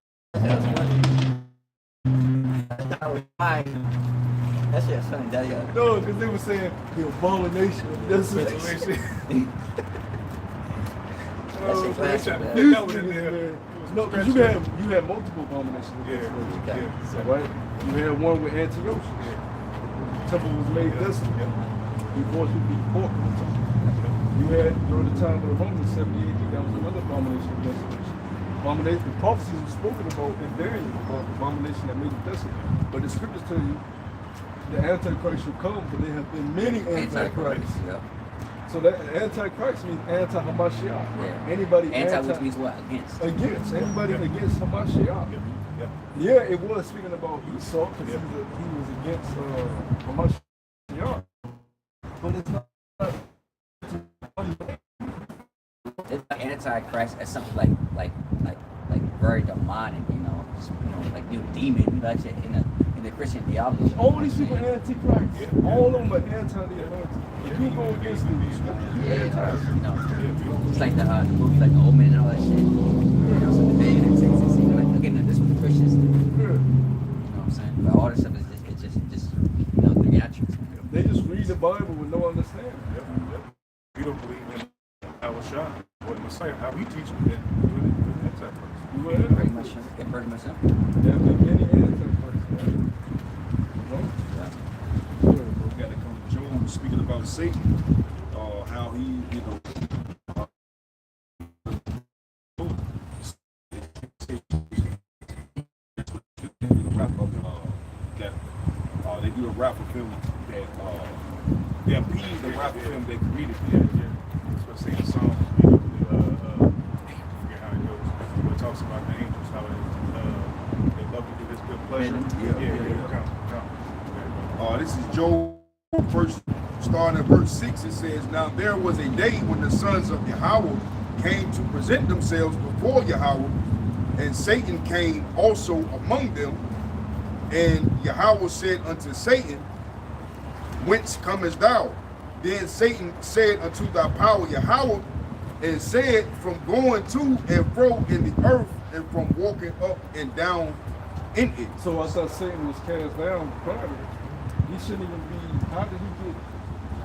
[SPEAKER 3] that shit's funny, that
[SPEAKER 1] No, because they were saying the abomination of this situation. No, because you had multiple abominations. Right? You had one with Antiochus. The temple was made desolate. He forced people to be pork. You had, during the time of the Romans, 70 AD, that was another abomination of desolation. The prophecies were spoken about in Daniel about the abomination that made it desolate. But the scriptures tell you the Antichrist will come, but there have been many Antichrists. So that Antichrist means anti-Hamashiach.
[SPEAKER 3] Yeah.
[SPEAKER 1] Anybody
[SPEAKER 3] which means what?
[SPEAKER 1] Against. Anybody against Hamashiach. Yeah, it was speaking about Esau because he was against Hamashiach. But it's not.
[SPEAKER 3] It's like Antichrist as something like very demonic, you know, like demon, you know, in the Christian theology.
[SPEAKER 1] All these people are Antichrist. All of them are anti-the-anointed. If you go against the scriptures,
[SPEAKER 3] you know, it's like the movie, like the Omen and all that shit. You know, so the day and like, again, this is what the Christians do. You know what I'm saying? But all this stuff is just you know, the reactions.
[SPEAKER 1] They just read the Bible with no understanding.
[SPEAKER 2] you don't believe in our shot, what Messiah, how we teach them that doing the Antichrist.
[SPEAKER 3] Pretty much, yeah, pretty much simple.
[SPEAKER 1] Yeah, beginning and Antichrist.
[SPEAKER 3] Yeah.
[SPEAKER 2] We got to come to Job speaking about Satan, how he, you know, they do a rap of him that they appease the rap of him that created it. That's what saying the song. I forget how it goes. But it talks about the angels, how they love to do this good pleasure. This is Job first, starting at verse 6. It says, "Now there was a day when the sons of Yahweh came to present themselves before Yahweh, and Satan came also among them. And Yahweh said unto Satan, Whence comest thou? Then Satan said unto thy power Yahweh, and said, From going to and fro in the earth, and from walking up and down in it."
[SPEAKER 1] So I thought Satan was cast down prior to this. He shouldn't even be. How did he get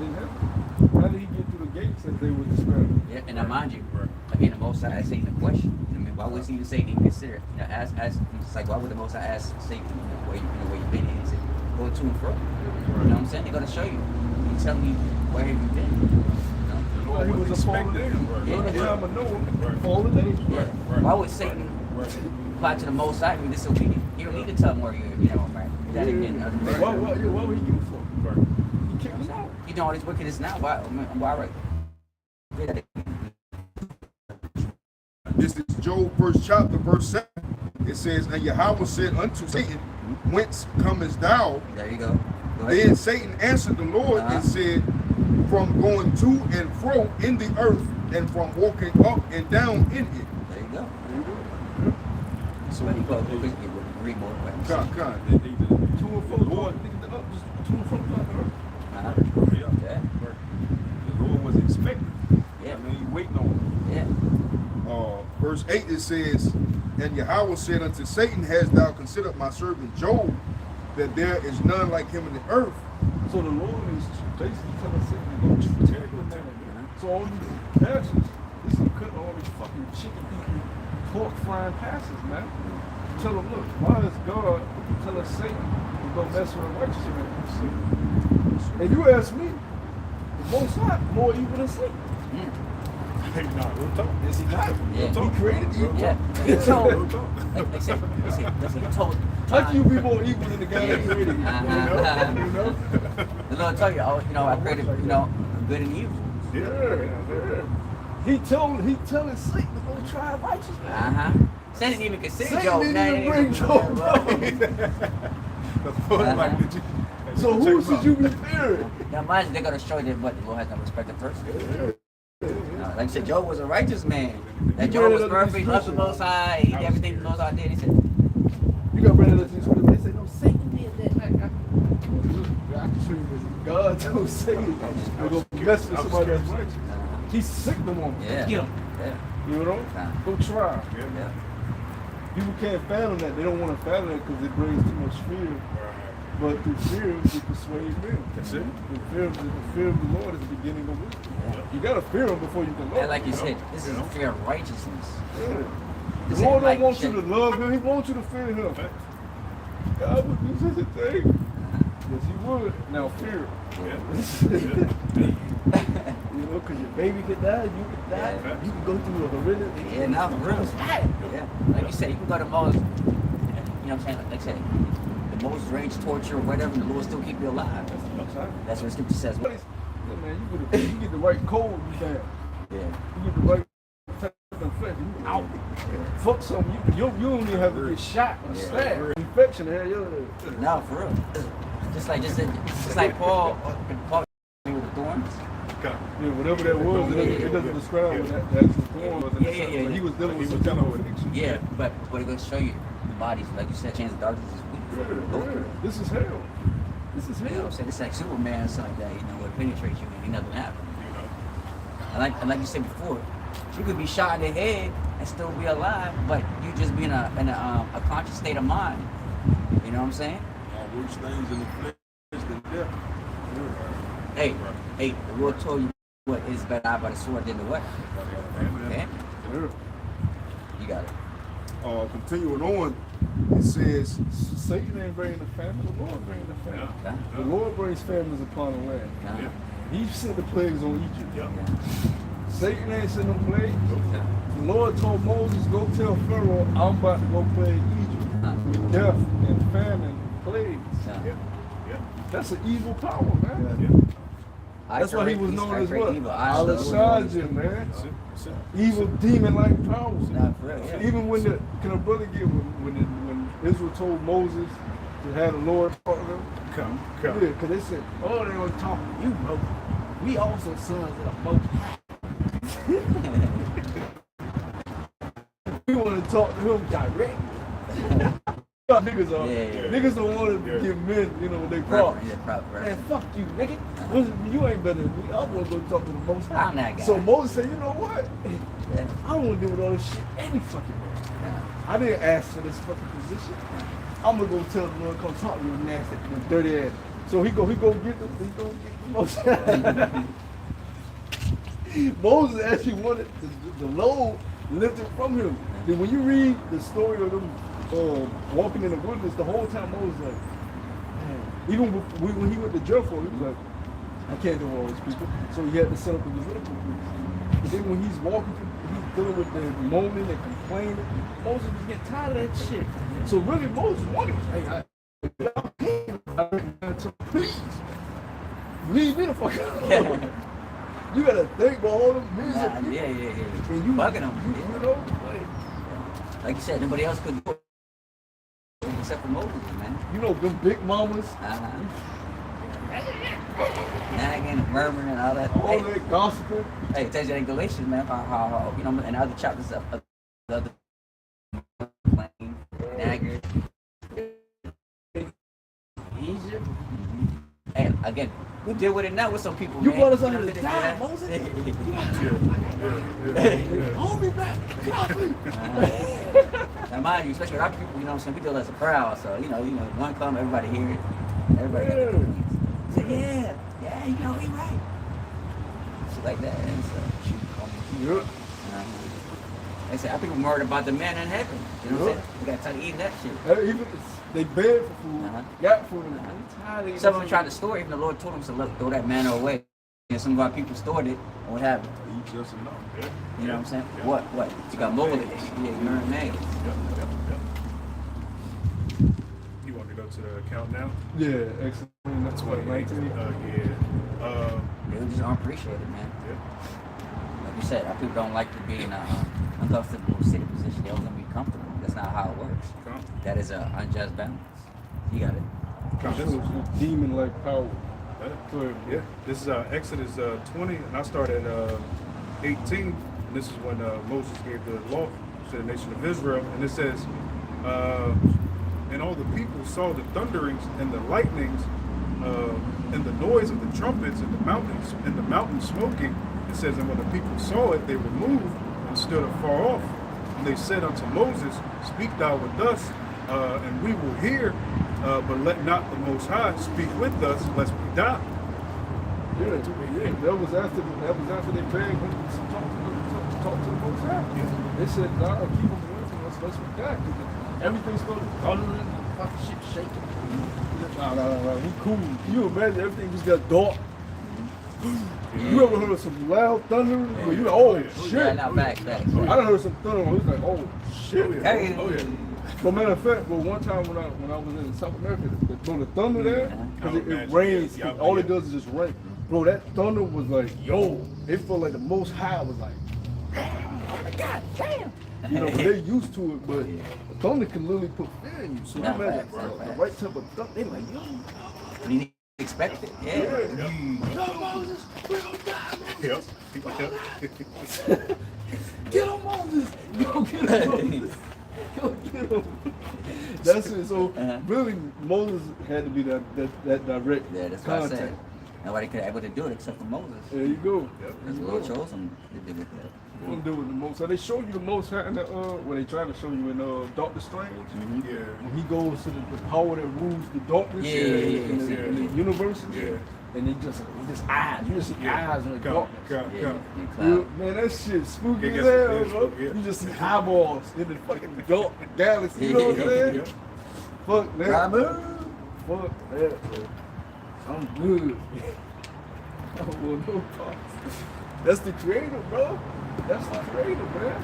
[SPEAKER 1] in heaven? How did he get through the gates as they were described?
[SPEAKER 3] Yeah, and now mind you, again, the Most High asked Satan a question. I mean, why would even Satan even consider? You know, ask. It's like, why would the Most High ask Satan, where you've been in? He said, go to and fro. You know what I'm saying? They're gonna show you. You tell me where have you been? You know?
[SPEAKER 1] He was a fallen angel.
[SPEAKER 3] Yeah.
[SPEAKER 1] The time of Noah, fallen angel.
[SPEAKER 3] Yeah. Why would Satan apply to the Most High and be disobedient? You don't need to tell him where you know, right? That again.
[SPEAKER 1] What were you used for? He kicked him out.
[SPEAKER 3] You doing all this wickedness now? Why right?
[SPEAKER 2] This is Job first chapter, verse 7. It says, "And Yahweh said unto Satan, Whence comest thou?
[SPEAKER 3] There you go. Go ahead.
[SPEAKER 2] Then Satan answered the Lord and said, From going to and fro in the earth, and from walking up and down in it."
[SPEAKER 3] There you go.
[SPEAKER 2] So
[SPEAKER 3] But he goes, read more.
[SPEAKER 2] to and fro, Lord, just to and fro the earth.
[SPEAKER 3] Yeah.
[SPEAKER 2] The Lord was expecting.
[SPEAKER 3] Yeah.
[SPEAKER 2] I mean, he waiting on him.
[SPEAKER 3] Yeah.
[SPEAKER 2] Verse 8, it says, "And Yahweh said unto Satan, Hast thou considered my servant Job, that there is none like him in the earth?"
[SPEAKER 1] So the Lord is basically telling Satan to go tear him down. So all these pastors, this is cutting all these fucking chicken eating, pork frying pastors, man. Tell them, look, why is God telling Satan to go mess with a righteous man? And you ask me, the Most High more evil than Satan.
[SPEAKER 2] Hey, nah, real talk.
[SPEAKER 1] Is he not?
[SPEAKER 3] Yeah.
[SPEAKER 1] He created evil.
[SPEAKER 3] Yeah. He told. Like say, he told.
[SPEAKER 1] How can you be more evil than the guy that created you? You know?
[SPEAKER 3] The Lord told you, I created, good and evil.
[SPEAKER 1] Yeah. He telling Satan to go try a righteous man.
[SPEAKER 3] Satan didn't even consider
[SPEAKER 1] Satan
[SPEAKER 3] Job.
[SPEAKER 1] didn't even bring Job up. So who should you be fearing?
[SPEAKER 3] Now, mind you, they're going to show you what the Lord has no respect of person. Like I said, Job was a righteous man. That Job was perfect, loved the Most High, he did everything the Most High did. He said,
[SPEAKER 1] you got to bring it up to the scripture. They say, no, Satan did that. I can show you this. God told Satan, I'm going to mess with somebody that's righteous. He sick them on.
[SPEAKER 3] yeah.
[SPEAKER 1] Get him.
[SPEAKER 3] Yeah.
[SPEAKER 1] You know? Go try.
[SPEAKER 3] Yeah.
[SPEAKER 1] People can't fathom that. They don't want to fathom that because it brings too much fear. But through fear, you persuade men.
[SPEAKER 2] That's it.
[SPEAKER 1] The fear of the Lord is the beginning of wisdom. You got to fear him before you can love him.
[SPEAKER 3] And like you said, this is a fear of righteousness.
[SPEAKER 1] Yeah.
[SPEAKER 3] This
[SPEAKER 1] The Lord
[SPEAKER 3] ain't like
[SPEAKER 1] don't want
[SPEAKER 3] shit.
[SPEAKER 1] you to love him. He wants you to fear him. God would do such a thing. Yes, he would. Now fear him. You know, because your baby could die, you could die. You can go through a horrific.
[SPEAKER 3] Yeah, now for real. Yeah. Like you said, you can go to most, you know what I'm saying? Like I said, the most rage, torture, or whatever, and the Lord still keep you alive. That's what the scripture says.
[SPEAKER 1] Yeah, man, you get the right code, you down.
[SPEAKER 3] Yeah.
[SPEAKER 1] You get the right type of infection, you out. Fuck something, you don't even have to get shot or stabbed. Infection, hell yeah.
[SPEAKER 3] No, for real. Just like Paul with the thorns.
[SPEAKER 1] Yeah, whatever that was, it doesn't describe what that's the form.
[SPEAKER 3] Yeah.
[SPEAKER 1] He was dealing with some kind of addiction.
[SPEAKER 3] Yeah, but it's going to show you the bodies. Like you said, chance of darkness is weak.
[SPEAKER 1] This is hell. This is
[SPEAKER 3] You know what
[SPEAKER 1] hell.
[SPEAKER 3] I'm saying? It's like Superman or something like that, where it penetrates you and nothing happens. And like you said before, you could be shot in the head and still be alive, but you just be in a conscious state of mind. You know what I'm saying?
[SPEAKER 2] Worse things in the flesh than death.
[SPEAKER 3] Hey, the Lord told you what is better out by the sword than the what? Okay.
[SPEAKER 1] Yeah.
[SPEAKER 3] You got it.
[SPEAKER 2] Continuing on, it says,
[SPEAKER 1] Satan ain't bringing the famine, the Lord bringing the famine.
[SPEAKER 3] Yeah.
[SPEAKER 1] The Lord brings famines upon the land.
[SPEAKER 3] Yeah.
[SPEAKER 1] He sent the plagues on Egypt.
[SPEAKER 2] yeah.
[SPEAKER 1] Satan ain't sent no plagues.
[SPEAKER 3] Yeah.
[SPEAKER 1] The Lord told Moses, go tell Pharaoh, I'm about to go plague Egypt with death and famine, plagues.
[SPEAKER 3] Yeah.
[SPEAKER 2] Yeah. Yeah.
[SPEAKER 1] That's an evil power, man.
[SPEAKER 2] Yeah.
[SPEAKER 1] That's why he was known as what? Alishaja, man.
[SPEAKER 2] That's it. That's it.
[SPEAKER 1] Evil demon-like powers.
[SPEAKER 3] Nah, for real, yeah.
[SPEAKER 1] Even when can a brother get when Israel told Moses to have the Lord talk to them?
[SPEAKER 2] Come.
[SPEAKER 1] Yeah, because they said, oh, they gonna talk to you, Moses. We also sons of the Most High. We want to talk to him directly. Niggas are.
[SPEAKER 3] Yeah.
[SPEAKER 1] Niggas don't want to give men, they props.
[SPEAKER 3] Yeah, proper.
[SPEAKER 1] Man, fuck you, nigga. You ain't better than me. I want to go talk to the Most High.
[SPEAKER 3] I'm that guy.
[SPEAKER 1] So Moses said, you know what?
[SPEAKER 3] Yeah.
[SPEAKER 1] I don't want to deal with all this shit any fucking way.
[SPEAKER 3] Yeah.
[SPEAKER 1] I didn't ask for this fucking position. I'm gonna go tell the Lord, come talk to you nasty, you dirty ass. So he go get the Moses. Moses actually wanted the load lifted from him. Then when you read the story of them walking in the wilderness, the whole time Moses like, man. Even when he went to Jericho, he was like, I can't do all these people. So he had to set up the Levitical priest. But then when he's walking through, he's dealing with the moaning and complaining, Moses was getting tired of that shit. So really Moses wanted, hey, please, leave me the fuck alone. You gotta think about all them music.
[SPEAKER 3] Yeah.
[SPEAKER 1] And you
[SPEAKER 3] bugging them.
[SPEAKER 1] You know,
[SPEAKER 3] Like you said, nobody else could do it except for Moses, man.
[SPEAKER 1] you know them big mamas,
[SPEAKER 3] Nagging and murmuring and all that.
[SPEAKER 1] all that gossiping.
[SPEAKER 3] Hey, it tells you in Galatians, man, how and other chapters of the other playing, naggers. Egypt. And again, we deal with it now with some people.
[SPEAKER 1] You
[SPEAKER 3] man.
[SPEAKER 1] brought us under
[SPEAKER 3] know,
[SPEAKER 1] the
[SPEAKER 3] they-
[SPEAKER 1] die, Moses. Hold me back.
[SPEAKER 3] Now, mind you, especially with our people, we do it as a crowd. So, one come, everybody hear it. Everybody got their opinions. Say, yeah, he right. Shit like that. And so, shoot,
[SPEAKER 1] Yep.
[SPEAKER 3] they say, our people worried about the man in heaven. You know what I'm saying? We got tired of eating that shit.
[SPEAKER 1] Even they beg for food, got food, and I'm tired of eating
[SPEAKER 3] Some of them
[SPEAKER 1] that
[SPEAKER 3] tried to store it, even the Lord told them to look, throw that manna away. And some of our people stored it, and what happened?
[SPEAKER 2] Eat just enough. Yeah.
[SPEAKER 3] You know what I'm saying?
[SPEAKER 2] Yeah.
[SPEAKER 3] What? You got more of it. Yeah, ignorant man.
[SPEAKER 2] Yep. You want to go to the account now?
[SPEAKER 1] Yeah, excellent. That's what, 19?
[SPEAKER 3] They just don't appreciate it, man. Like you said, our people don't like to be in an uncomfortable city position. They always want to be comfortable. That's not how it works. That is an unjust balance. You got it.
[SPEAKER 1] Demon-like power.
[SPEAKER 2] Yeah, this is Exodus 20, and I start at 18. And this is when Moses gave the law to the nation of Israel, and it says, and all the people saw the thunderings and the lightnings, and the noise of the trumpets and the mountains smoking. It says, and when the people saw it, they were moved and stood afar off. And they said unto Moses, speak thou with us, and we will hear, but let not the Most High speak with us, lest we die.
[SPEAKER 1] Yeah. That was after they begged him to talk to the Most High. They said, God, keep them away from us, lest we die. Everything's going to thundering, fucking shit shaking. Nah, we cool. Can you imagine everything just got dark? You ever heard of some loud thunder? Where you like, oh shit.
[SPEAKER 3] Yeah, now back.
[SPEAKER 1] I done heard some thunder. It was like, oh shit.
[SPEAKER 3] Hey.
[SPEAKER 1] But matter of fact, one time when I was in South America, the thunder there, because it rains, all it does is just rain. Bro, that thunder was like, yo, it felt like the Most High was like, oh my God, damn. But they're used to it, but the thunder can literally put fear in you. So
[SPEAKER 3] Nah,
[SPEAKER 1] imagine
[SPEAKER 3] facts.
[SPEAKER 1] the right type of thunder, they like, yo.
[SPEAKER 3] You didn't expect it. Yeah.
[SPEAKER 1] Yo, Moses, we're gonna die, Moses.
[SPEAKER 2] Yep.
[SPEAKER 1] Get on Moses. Go get him, Moses. Go get him. That's it. So really, Moses had to be that direct
[SPEAKER 3] Yeah, that's what I
[SPEAKER 1] contact.
[SPEAKER 3] said. Nobody could able to do it except for Moses.
[SPEAKER 1] There you go.
[SPEAKER 3] Because the Lord chose him to do it.
[SPEAKER 1] What to do with the Most High? They show you the Most High in the when they try to show you in Doctor Strange.
[SPEAKER 2] Yeah.
[SPEAKER 1] When he goes to the power that rules the darkness in the universe.
[SPEAKER 2] Yeah.
[SPEAKER 4] and he just eyes. You just see eyes in the darkness. Man, that shit spooky as hell, bro. You just see eyeballs in the fucking dark galaxy. You know what I'm saying? Fuck that. Fuck that, bro. I'm good. I don't want no parts. That's the creator, bro. That's the creator, man.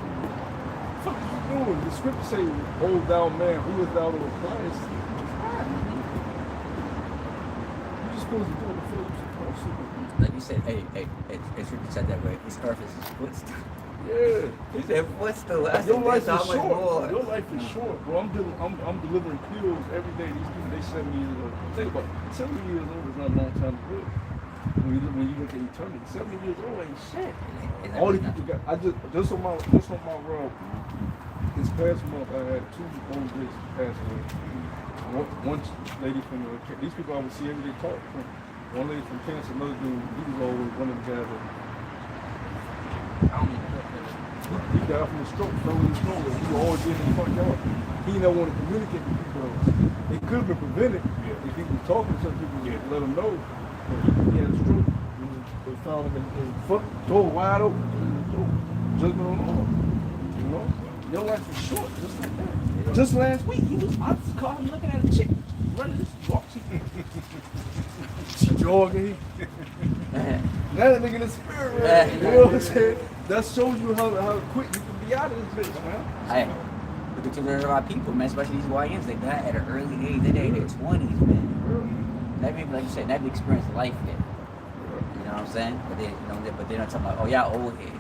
[SPEAKER 4] What the fuck you doing? The scripture say, "Hold down, man, who is thou to Christ?" You just supposed to do what the fuck you're supposed to do.
[SPEAKER 3] Like you said, it's really said that way. His earth is his footstool.
[SPEAKER 4] Yeah.
[SPEAKER 3] He said footstool. I
[SPEAKER 4] Your
[SPEAKER 3] said,
[SPEAKER 4] life
[SPEAKER 3] that's
[SPEAKER 4] is
[SPEAKER 3] how much
[SPEAKER 4] short.
[SPEAKER 3] more.
[SPEAKER 4] Your life is short, bro. I'm delivering pills every day. These people, they 70 years old. Think about it. 70 years old is not a long time to live. When you look at eternity, 70 years old ain't shit. All these people got. I just on my road. This past month, I had 2 old ladies pass away. One lady from these people I would see every day talk. One lady from cancer, another dude. He was always one of the guys that I don't even know. He died from a stroke, fell in the stroke. He was always in the front yard. He never wanted to communicate with people. It could have been prevented if he was talking to some people and let them know. But he had a stroke. They found him in the foot, door wide open. Judgment on all. You know? Your life is short, just like that. Just last week, I just caught him looking at a chick running this walk. She jogging. Now that nigga in the spirit, right? You know what I'm saying? That shows you how quick you can be out of this bitch, man.
[SPEAKER 3] Hey, look at a lot of people, man, especially these YNs. They die at an early age. They're in their 20s, man. That people, like you said, never experienced life yet. You know what I'm saying? But they're not talking about, oh, y'all old heads.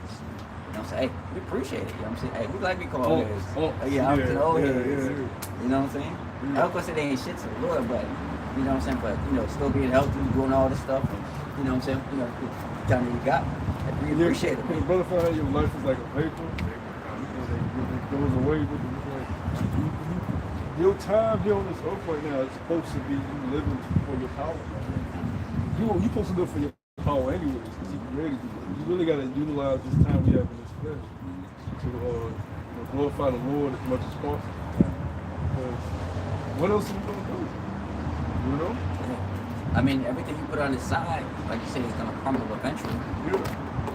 [SPEAKER 3] You know what I'm saying? Hey, we appreciate it. You know what I'm saying? Hey, we like to be called old heads. I'm to the old heads. You know what I'm saying? Of course, it ain't shit to the Lord, but you know what I'm saying? But still being healthy, doing all this stuff, and, you know what I'm saying? The time that we got, we appreciate it.
[SPEAKER 4] When your brother found out your life is like a paper, it goes away with it. Your time here on this earth right now is supposed to be you living for your power. You're supposed to live for your power anyways, because he created you. You really got to utilize this time we have in this flesh to glorify the Lord as much as possible. Because what else are you going to do? You know?
[SPEAKER 3] I mean, everything you put on the side, like you said, is going to crumble eventually.
[SPEAKER 4] Yeah.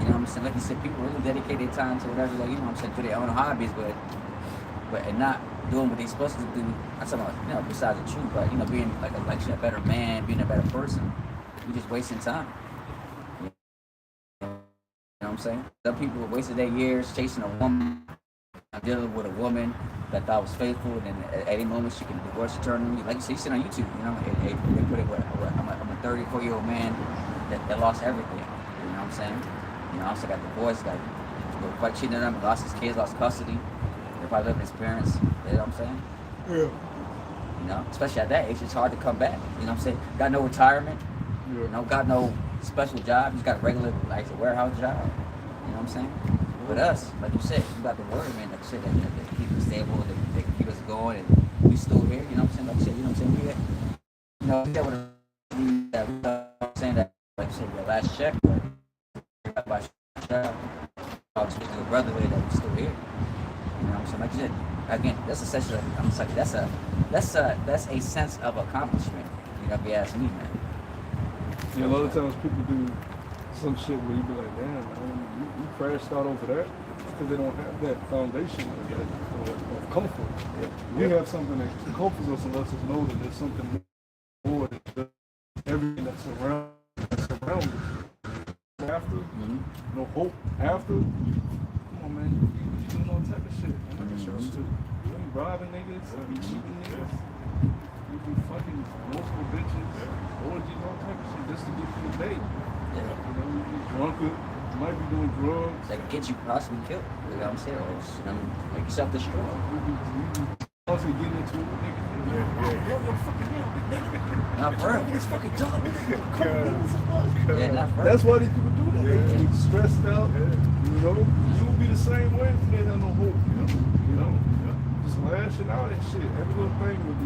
[SPEAKER 3] You know what I'm saying? Like you said, people really dedicate their time to whatever, like, you know what I'm saying, to their own hobbies, but and not doing what they're supposed to do. I'm talking about, besides the truth, but, being like a better man, being a better person. You're just wasting time. You know what I'm saying? Some people wasted their years chasing a woman, dealing with a woman that thought was faithful, and then at any moment she can divorce eternally. Like you said, you see it on YouTube, they put it with, I'm a 34-year-old man that lost everything. You know what I'm saying? Also got divorced, got cheating on him, lost his kids, lost custody. They're probably living with his parents. You know what I'm saying?
[SPEAKER 4] Yeah.
[SPEAKER 3] Especially at that age, it's hard to come back. You know what I'm saying? Got no retirement.
[SPEAKER 4] Yeah.
[SPEAKER 3] Got no special job. Just got a regular, like a warehouse job. You know what I'm saying? With us, like you said, you got the word, man. Like you said, that keep us stable, they keep us going, and we still here. You know what I'm saying? Like you said, you know what I'm saying? We saying that, like you said, your last check, but by talks with your brotherhood that we're still here. You know what I'm saying? Like you said, again, that's a sense of, I'm just like, that's a sense of accomplishment. If you ask me, man.
[SPEAKER 4] Yeah, a lot of times people do some shit where you be like, damn, man, you crashed out over that because they don't have that foundation of comfort. Yeah. We have something that comforts us and lets us know that there's something more than everything that's around us. After, no hope after. Come on, man, you doing all type of shit. You be robbing niggas, you be cheating niggas, you be fucking multiple bitches, orgies, all type of shit just to get through the day.
[SPEAKER 3] Yeah.
[SPEAKER 4] You be drunk, you might be doing drugs.
[SPEAKER 3] That get you possibly killed. You know what I'm saying? Or make yourself destroy.
[SPEAKER 4] You be constantly getting into it with niggas.
[SPEAKER 3] Not for real.
[SPEAKER 4] It's fucking job.
[SPEAKER 3] Yeah, not for real.
[SPEAKER 4] That's why these people do that. They get stressed out. You know, you will be the same way if they have no hope. You know, just lashing out and shit. Every little thing with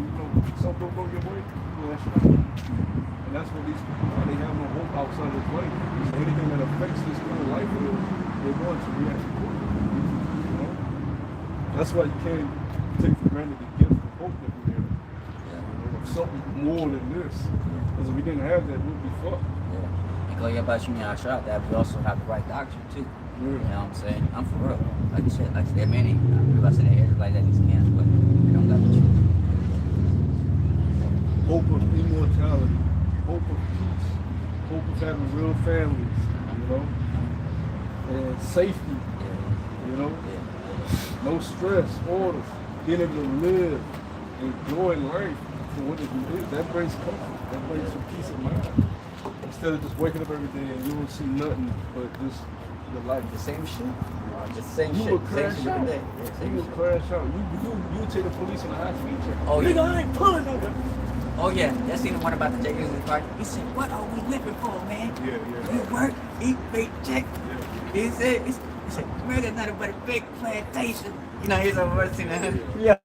[SPEAKER 4] something don't go your way, you lash out. And that's what these people are. They have no hope outside of this life. So anything that affects this kind of life, they're going to react accordingly. You know, that's why you can't take for granted the gift of hope that we have. Something more than this. Because if we didn't have that, we'd be fucked.
[SPEAKER 3] Yeah. And go yeah, about you out shot that we also have the right doctrine too. You know what I'm saying? I'm for real. Like you said, many people say they like that these camps, but they don't got the truth.
[SPEAKER 1] Hope of immortality, hope of peace, hope of having real families, you know, and safety, you know, no stress, order, being able to live, enjoy life for what it is. That brings comfort, that brings some peace of mind. Instead of just waking up every day and you don't see nothing but just the life.
[SPEAKER 3] The same shit. The same
[SPEAKER 1] You
[SPEAKER 3] shit.
[SPEAKER 1] will
[SPEAKER 3] Same
[SPEAKER 1] crash
[SPEAKER 3] shit
[SPEAKER 1] out.
[SPEAKER 3] every day. Yeah,
[SPEAKER 1] You
[SPEAKER 3] same
[SPEAKER 1] will
[SPEAKER 3] shit.
[SPEAKER 1] crash out. You take the police on a high speed check.
[SPEAKER 3] Oh,
[SPEAKER 1] Nigga,
[SPEAKER 3] yeah.
[SPEAKER 1] I ain't pulling over.
[SPEAKER 3] Oh yeah, y'all seen the one about the Jay Uzi part? He said, "What are we living for, man? We work, eat, pay check." He said, "America's nothing but a big plantation." You know, he's over seen that. Yeah.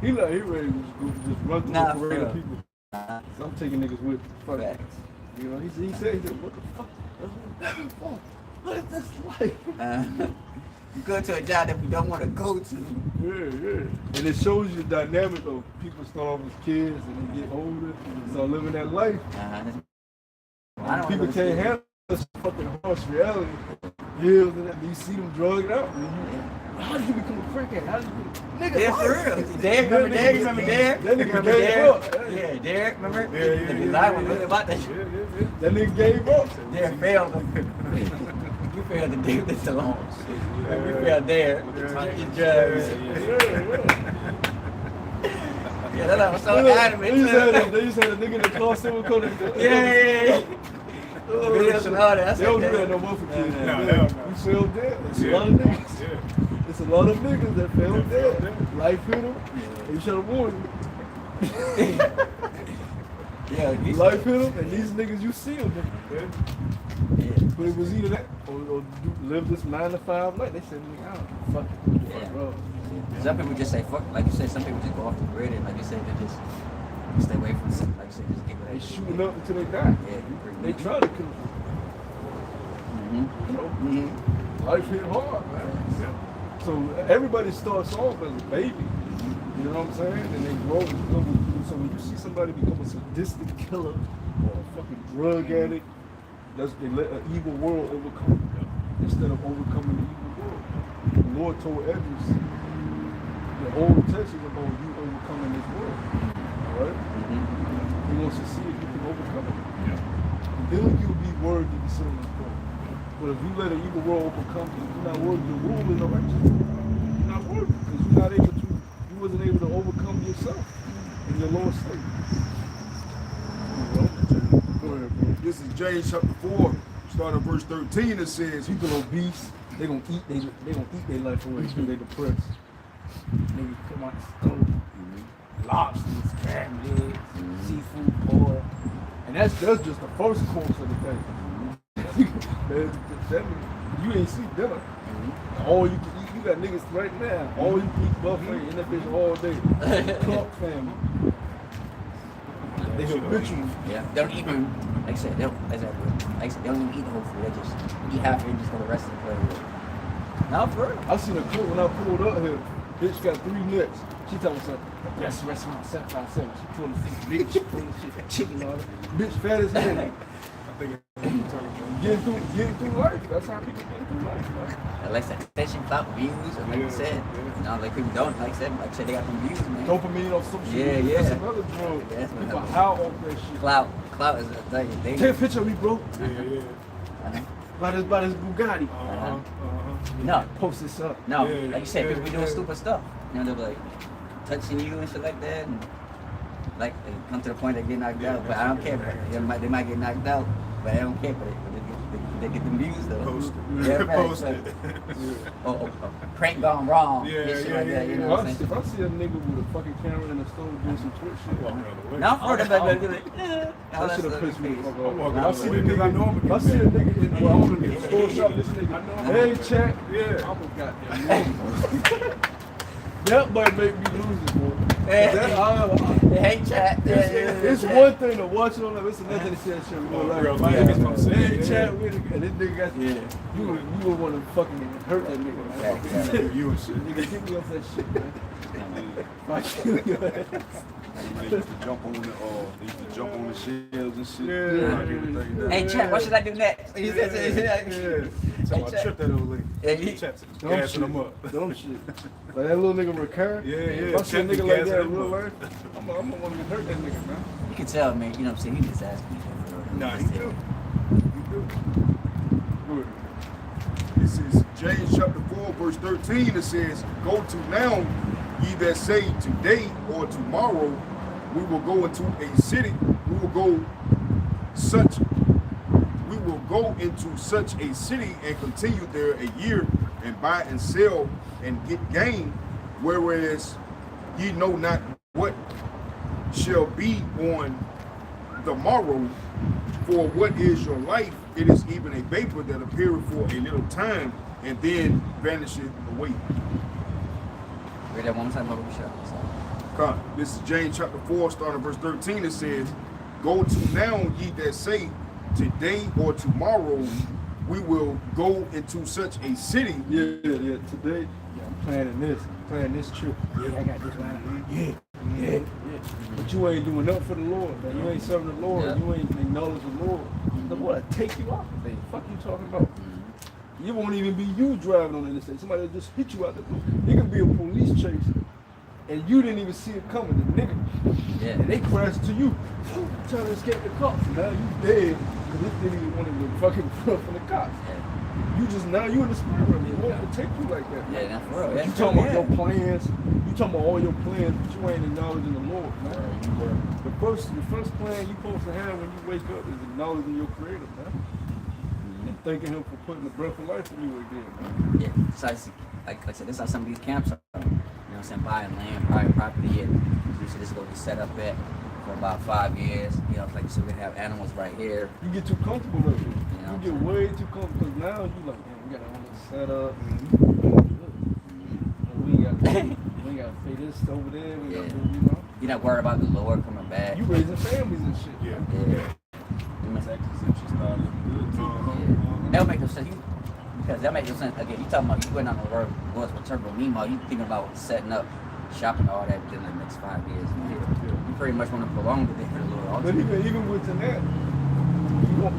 [SPEAKER 1] He ready to just run through
[SPEAKER 3] Nah,
[SPEAKER 1] the
[SPEAKER 3] for
[SPEAKER 1] parade
[SPEAKER 3] real.
[SPEAKER 1] of people. So I'm taking niggas with fuck it.
[SPEAKER 3] Facts.
[SPEAKER 1] You know, he said, what the fuck? That's what for. What is this life?
[SPEAKER 3] You go to a job that we don't want to go to.
[SPEAKER 1] Yeah. And it shows you the dynamic of people start off as kids and they get older and start living that life.
[SPEAKER 3] I don't
[SPEAKER 1] People can't handle this fucking harsh reality. Years and that, you see them drugged out. How did you become a crackhead? How did you become nigga?
[SPEAKER 3] Yeah, for real. Derek, remember Derek? You remember Derek?
[SPEAKER 1] That nigga
[SPEAKER 3] Remember
[SPEAKER 1] gave
[SPEAKER 3] Derek?
[SPEAKER 1] up.
[SPEAKER 3] Yeah, Derek, remember?
[SPEAKER 1] Yeah.
[SPEAKER 3] The lie was really about that shit.
[SPEAKER 1] That nigga gave up.
[SPEAKER 3] Derek failed. We failed to do this alone. We failed there. Get drugs. Yeah, that was so adamant.
[SPEAKER 1] They used to have a nigga in the car still code.
[SPEAKER 3] Yeah. Videos and all that.
[SPEAKER 1] They don't do that no more for kids.
[SPEAKER 2] No, hell no.
[SPEAKER 1] You fell dead. It's a lot of niggas. It's a lot of niggas that fell dead. Life hit them. They should have warned you.
[SPEAKER 3] Yeah,
[SPEAKER 1] Life hit them, and these niggas, you see them.
[SPEAKER 3] Yeah.
[SPEAKER 1] But it was either that or live this 9 to 5 life. They said, nigga, I don't fuck it.
[SPEAKER 3] Yeah.
[SPEAKER 1] Bro.
[SPEAKER 3] Some people just say fuck, like you said. Some people just go off the grid, and like you said, they just stay away from it. Like you said, just get what
[SPEAKER 1] They
[SPEAKER 3] they
[SPEAKER 1] shooting up until they die.
[SPEAKER 3] Yeah, you pretty
[SPEAKER 1] They try to kill them. You know, life hit hard, man. So everybody starts off as a baby. You know what I'm saying? And they grow. So when you see somebody become a sadistic killer or a fucking drug addict, they let an evil world overcome them instead of overcoming the evil world. The Lord told Edris, the whole text is about you overcoming this world. Alright? He wants to see if you can overcome it. Then you'll be worthy to be sitting on the throne. But if you let an evil world overcome you, you're not worthy to rule in the righteous. You're not worthy because you're not able to. You wasn't able to overcome yourself in your Lord's state. Go ahead, bro.
[SPEAKER 2] This is James chapter 4, starting at verse 13. It says,
[SPEAKER 1] People obese, they gonna eat their life away because they depressed. Niggas come out the stove, lobsters, crab legs, seafood, oil. And that's just the first course of the day. You ain't see dinner. All you can eat, you got niggas right now. All you can eat buffet in that bitch all day. Clark family. They habitual.
[SPEAKER 3] Yeah, they don't even, like I said, they don't, like I said, they don't even eat the whole food. They just eat half of it just for the rest of the plate. No, for real.
[SPEAKER 1] I seen a clip when I pulled up here. Bitch got 3 nuts. She told me something. Best restaurant 757. She pulled the big shit, chicken on it. Bitch fat as hell.
[SPEAKER 2] I think it's
[SPEAKER 1] Getting through life. That's how people get through life, man.
[SPEAKER 3] Like I said, attention, clout, views, or like you said, you know, like people don't, like I said, they got them views, man.
[SPEAKER 1] Dopamine on some
[SPEAKER 3] Yeah,
[SPEAKER 1] shit.
[SPEAKER 3] yeah.
[SPEAKER 1] That's another drug.
[SPEAKER 3] Yeah, that's
[SPEAKER 1] People
[SPEAKER 3] another-
[SPEAKER 1] how off that shit.
[SPEAKER 3] Clout is a thing. They,
[SPEAKER 1] Take a picture of me, bro.
[SPEAKER 3] uh-huh.
[SPEAKER 1] By this Bugatti.
[SPEAKER 3] No,
[SPEAKER 1] Post this up.
[SPEAKER 3] no,
[SPEAKER 2] Yeah,
[SPEAKER 3] like you said, people be doing
[SPEAKER 2] yeah.
[SPEAKER 3] stupid stuff. You know, they're like touching you and shit like that, and like they come to the point they get knocked out. But I don't care. They might get knocked out, but I don't care. But they get them views though.
[SPEAKER 2] Post it.
[SPEAKER 3] Yeah, right,
[SPEAKER 2] Post
[SPEAKER 3] like,
[SPEAKER 2] it.
[SPEAKER 3] oh, prank gone wrong.
[SPEAKER 2] Yeah,
[SPEAKER 3] and shit
[SPEAKER 2] yeah,
[SPEAKER 3] like that. You
[SPEAKER 2] yeah.
[SPEAKER 3] know what I'm saying?
[SPEAKER 1] If I see a nigga with a fucking camera in the store doing some Twitch shit,
[SPEAKER 2] Walking out of the way.
[SPEAKER 3] Now for the
[SPEAKER 1] that should have pissed me the fuck off.
[SPEAKER 2] walking
[SPEAKER 1] If
[SPEAKER 2] out
[SPEAKER 1] I
[SPEAKER 2] the
[SPEAKER 1] see
[SPEAKER 2] way
[SPEAKER 1] the
[SPEAKER 2] because I know I'm
[SPEAKER 1] nigga, if I
[SPEAKER 2] gonna
[SPEAKER 1] see a
[SPEAKER 2] get
[SPEAKER 1] nigga in well, I'm in the store shop, this nigga, hey, chat,
[SPEAKER 2] Yeah.
[SPEAKER 1] I'm a goddamn that might make me lose it, boy.
[SPEAKER 3] Hey, chat.
[SPEAKER 1] It's one thing to watch it on there, it's another thing to say that shit in real life.
[SPEAKER 2] real
[SPEAKER 1] My
[SPEAKER 2] life.
[SPEAKER 1] niggas come say, hey,
[SPEAKER 2] Yeah.
[SPEAKER 1] chat with it, and this nigga got you would want to fucking hurt that nigga, man.
[SPEAKER 2] You and shit.
[SPEAKER 1] Nigga, get me off that shit, man. Fuck you.
[SPEAKER 2] They used to jump on the shelves and shit.
[SPEAKER 1] Yeah.
[SPEAKER 2] Knock everything down.
[SPEAKER 3] Hey, Chet, what should I do next? He said,
[SPEAKER 2] So I tripped that old lady.
[SPEAKER 3] Yeah, he-
[SPEAKER 2] Chats
[SPEAKER 1] Dumb
[SPEAKER 2] gassing
[SPEAKER 1] shit.
[SPEAKER 2] them up.
[SPEAKER 1] Dumb shit. Like that little nigga recurring.
[SPEAKER 2] Yeah.
[SPEAKER 1] If I see a nigga like
[SPEAKER 2] Gassing
[SPEAKER 1] that in
[SPEAKER 2] them
[SPEAKER 1] real
[SPEAKER 2] up.
[SPEAKER 1] life, I'm gonna want to hurt that nigga, man.
[SPEAKER 3] You can tell, man. You know what I'm saying? He just asking me.
[SPEAKER 2] Nah, he do. Good. This is James chapter 4, verse 13. It says, "Go to now, ye that say today or tomorrow, we will go into a city. We will go into such a city and continue there a year and buy and sell and get gain, whereas ye know not what shall be on the morrow. For what is your life? It is even a vapor that appeareth for a little time and then vanisheth away."
[SPEAKER 3] Read that one more time, over the show.
[SPEAKER 2] Come. This is James chapter 4, starting at verse 13. It says, "Go to now, ye that say, today or tomorrow, we will go into such a city."
[SPEAKER 1] Yeah. Today, I'm planning this trip. Yeah, I got this line. Yeah. But you ain't doing nothing for the Lord, man. You ain't serving the Lord.
[SPEAKER 3] Yeah.
[SPEAKER 1] You ain't acknowledging the Lord. The Lord will take you out today. Fuck you talking about? You won't even be you driving on the interstate. Somebody will just hit you out the blue. It could be a police chase, and you didn't even see it coming. The nigga,
[SPEAKER 3] Yeah.
[SPEAKER 1] and they crash to you, trying to escape the cops. Now you dead because this didn't even want to fucking run from the cops. You just now you in the spirit realm. The Lord will take you like that.
[SPEAKER 3] Yeah, that's for real.
[SPEAKER 1] You talking about your plans. You talking about all your plans, but you ain't acknowledging the Lord, man. The first plan you supposed to have when you wake up is acknowledging your Creator, man. And thanking Him for putting the breath of life in you again, man.
[SPEAKER 3] Yeah, so like I said, this is how some of these camps are. You know what I'm saying? Buying land, private property. And so this is what we set up at for about 5 years. You know, like so we have animals right here.
[SPEAKER 1] You get too comfortable with it.
[SPEAKER 3] Yeah.
[SPEAKER 1] You get way too comfortable because now you like, man, we got all this set up. We ain't got to pay this over there. We got to do, you know.
[SPEAKER 3] You're not worried about the Lord coming back.
[SPEAKER 1] You raising families and shit.
[SPEAKER 2] Yeah.
[SPEAKER 3] Yeah.
[SPEAKER 2] Yeah.
[SPEAKER 3] That'll make no sense. Because that makes no sense. Again, you talking about you went on the road, Lord's return, but meanwhile, you thinking about setting up, shopping, all that within the next 5 years. You pretty much want to prolong the day for the Lord.
[SPEAKER 1] But even with that,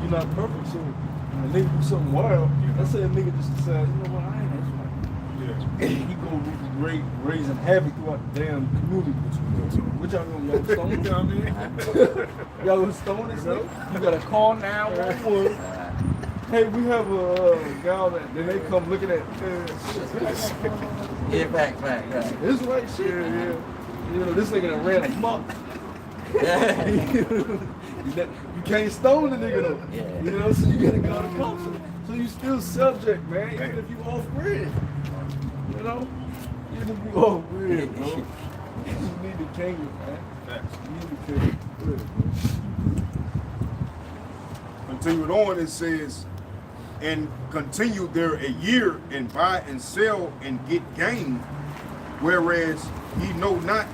[SPEAKER 1] you're not perfect. So when a nigga do something wild, let's say a nigga just decides, you know what, I ain't that smart. He go raising havoc throughout the damn community. What y'all gonna stone down there? Y'all gonna stone this nigga? You gotta call 911. Hey, we have a gal that then they come looking at
[SPEAKER 3] Yeah, back.
[SPEAKER 1] this like shit. Yeah. You know, this nigga done ran amok.
[SPEAKER 3] Yeah.
[SPEAKER 1] You can't stone the nigga though.
[SPEAKER 3] Yeah.
[SPEAKER 1] You know, so you gotta go to cops. So you still subject, man, even if you off grid. You know? Even if you off grid, bro. You need the kingdom, man. You need the kingdom. Good,
[SPEAKER 2] Continuing on, it says, "And continue there a year and buy and sell and get gain, whereas ye know not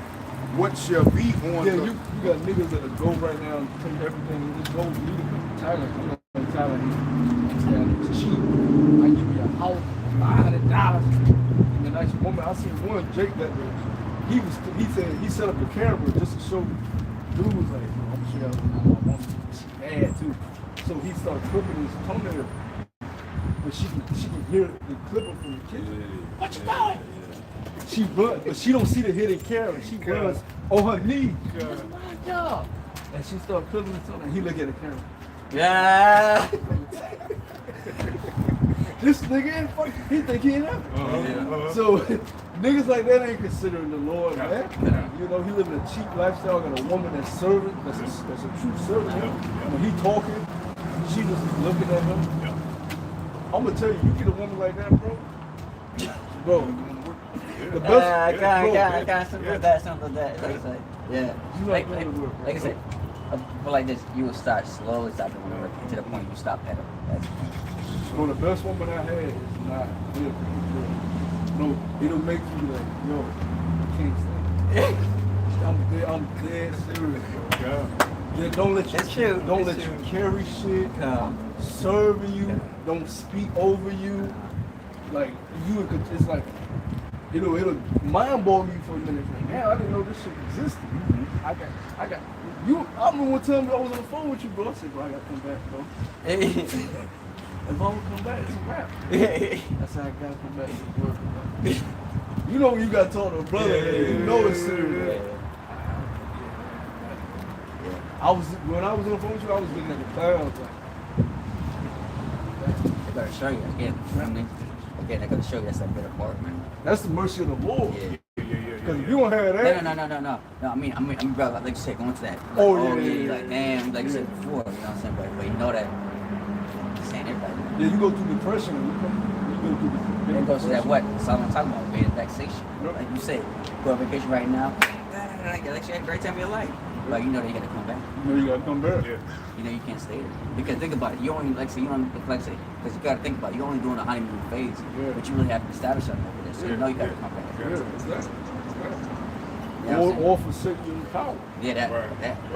[SPEAKER 2] what shall be on
[SPEAKER 1] yeah,
[SPEAKER 2] the..."
[SPEAKER 1] you got niggas that'll go right now and take everything and just go. You can come to Thailand. You know, in Thailand, it's cheap. I give you a house, $500. And the next moment, I seen one Jake that he said he set up a camera just to show dude was like, I'm sure I want she bad too. So he started clipping his toenail, but she can hear the clipper from the kitchen. What you doing? She runs, but she don't see the hidden camera. She runs on her knee. That's my job. And she started clipping his toenail. He look at the camera.
[SPEAKER 3] Yeah.
[SPEAKER 1] This nigga ain't fucking, he think he ain't nothing. So niggas like that ain't considering the Lord, man. You know, he living a cheap lifestyle, got a woman that's serving, that's a true servant. When he talking, she just looking at him. I'm gonna tell you, you get a woman like that, bro. The best,
[SPEAKER 3] I got something like that. Like I say, yeah. Like I said, but like this, you will start slowly start to work to the point you stop pedaling.
[SPEAKER 1] Bro, the best woman I had is not real. No, it'll make you like, yo, I can't stand it. I'm dead serious, bro. Yeah, don't let you.
[SPEAKER 3] It's true.
[SPEAKER 1] Don't
[SPEAKER 3] It's
[SPEAKER 1] let
[SPEAKER 3] true.
[SPEAKER 1] you carry shit. Serving you. Don't speak over you. Like you, it's like
[SPEAKER 4] it'll mind boggle you for a minute. Like, damn, I didn't know this shit existed. I got you. I remember one time I was on the phone with you, bro. I said, bro, I gotta come back, bro. If I don't come back, it's a wrap. I said, I gotta come back. You know when you got to talk to a brother, you know it's serious. When I was on the phone with you, I was looking at the clouds. Like,
[SPEAKER 3] They gotta show you again. Again, they gotta show you that's that better part, man.
[SPEAKER 4] that's the mercy of the Lord.
[SPEAKER 3] Yeah.
[SPEAKER 4] Because if you don't have that,
[SPEAKER 3] No, I mean, bro, like you said, going to that. Like,
[SPEAKER 4] Oh, yeah.
[SPEAKER 3] Like, damn, like you said before, you know what I'm saying? But you know that, this ain't everybody.
[SPEAKER 4] yeah, you go through depression. You go through
[SPEAKER 3] And it goes to that what? That's all I'm talking about, man. Vexation.
[SPEAKER 4] Yep.
[SPEAKER 3] Like you said, go on vacation right now. Like you had a great time of your life. But you know that you gotta come back.
[SPEAKER 4] You know you gotta come back.
[SPEAKER 2] Yeah.
[SPEAKER 3] You know you can't stay there. Because think about it, you only because you gotta think about it, you're only doing the honeymoon phase.
[SPEAKER 4] Yeah.
[SPEAKER 3] But you really have to establish something over there. So you know you gotta come back.
[SPEAKER 4] Yeah, exactly.
[SPEAKER 3] You know what I'm saying?
[SPEAKER 4] Or forsake your power.
[SPEAKER 3] Yeah, that.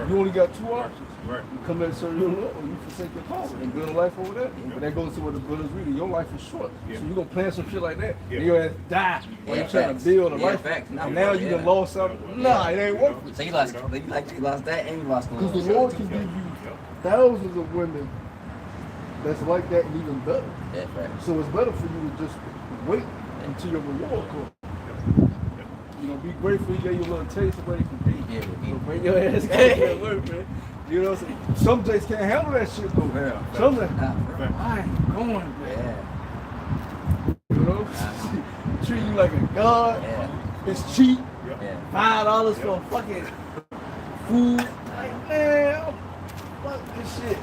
[SPEAKER 4] You only got two options.
[SPEAKER 2] Right.
[SPEAKER 4] You come back to serve your Lord, or you forsake your power and build a life over there. But that goes to what the brothers reading. Your life is short.
[SPEAKER 2] Yeah.
[SPEAKER 4] So you're going to plan some shit like that.
[SPEAKER 2] Yeah.
[SPEAKER 4] And you're going to die while you're trying
[SPEAKER 3] facts.
[SPEAKER 4] to build a
[SPEAKER 3] Yeah,
[SPEAKER 4] life.
[SPEAKER 3] facts. No,
[SPEAKER 4] And now you done lost something. Nah, it ain't worth it.
[SPEAKER 3] So you lost that and you lost the
[SPEAKER 4] Because
[SPEAKER 3] Lord.
[SPEAKER 4] the Lord can give you thousands of women that's like that and even better.
[SPEAKER 3] Yeah, facts.
[SPEAKER 4] So it's better for you to just wait until your reward comes. You know, be grateful you gave you a little taste of where you can be.
[SPEAKER 3] Yeah,
[SPEAKER 4] So bring your ass back to work, man. You know what I'm saying? Some days can't handle that shit though.
[SPEAKER 2] Yeah.
[SPEAKER 4] Some days,
[SPEAKER 3] Nah, bro.
[SPEAKER 4] I ain't going, man.
[SPEAKER 3] Yeah.
[SPEAKER 4] You know? Treat you like a god.
[SPEAKER 3] Yeah.
[SPEAKER 4] It's cheap.
[SPEAKER 3] Yeah.
[SPEAKER 4] $5 for fucking food. Like, man, fuck this shit.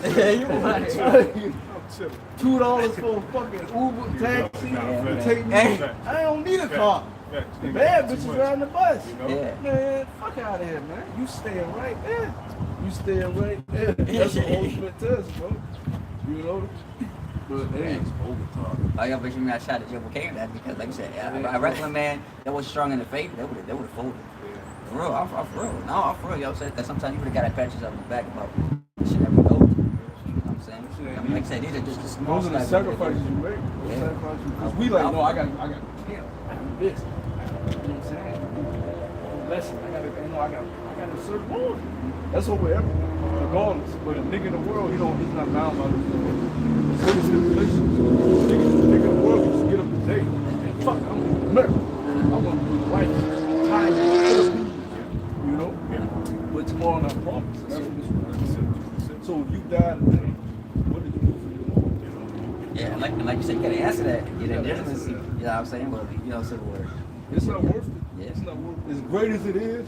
[SPEAKER 3] Yeah, you right.
[SPEAKER 4] $2 for a fucking Uber taxi to take me.
[SPEAKER 3] Hey.
[SPEAKER 4] I don't need a car. The bad bitches riding the bus.
[SPEAKER 3] Yeah.
[SPEAKER 4] Man, fuck out of here, man. You staying right there. You staying right there. That's the ultimate test, bro. You know? But hey,
[SPEAKER 3] I got to me I shot at Joe came that because like you said, a regular man that was strong in the faith, they would have folded. For real, I'm for real. No, I'm for real, you know what I'm saying? Because sometimes you would have got to pat yourself on the back about the shit that we go through. You know what I'm saying? I mean, like I said, these are just the small
[SPEAKER 4] those are the
[SPEAKER 3] steps
[SPEAKER 4] sacrifices you make. Because we like, no, I got to do this. You know what I'm saying? Listen, I got to serve more. That's what we're ever, regardless. But a nigga in the world, he's not bound by this. It's his stipulations. Nigga in the world just get up today and fuck, I'm going to America. I'm going to do the right time. You know? But tomorrow not promised. That's what this is. So if you die today, what did you do for your Lord?
[SPEAKER 3] Yeah, and like you said, you got to answer that. You know what I'm saying? Well, you know, so the word.
[SPEAKER 4] It's not worth it.
[SPEAKER 3] Yeah.
[SPEAKER 4] It's not worth it. As great as it is,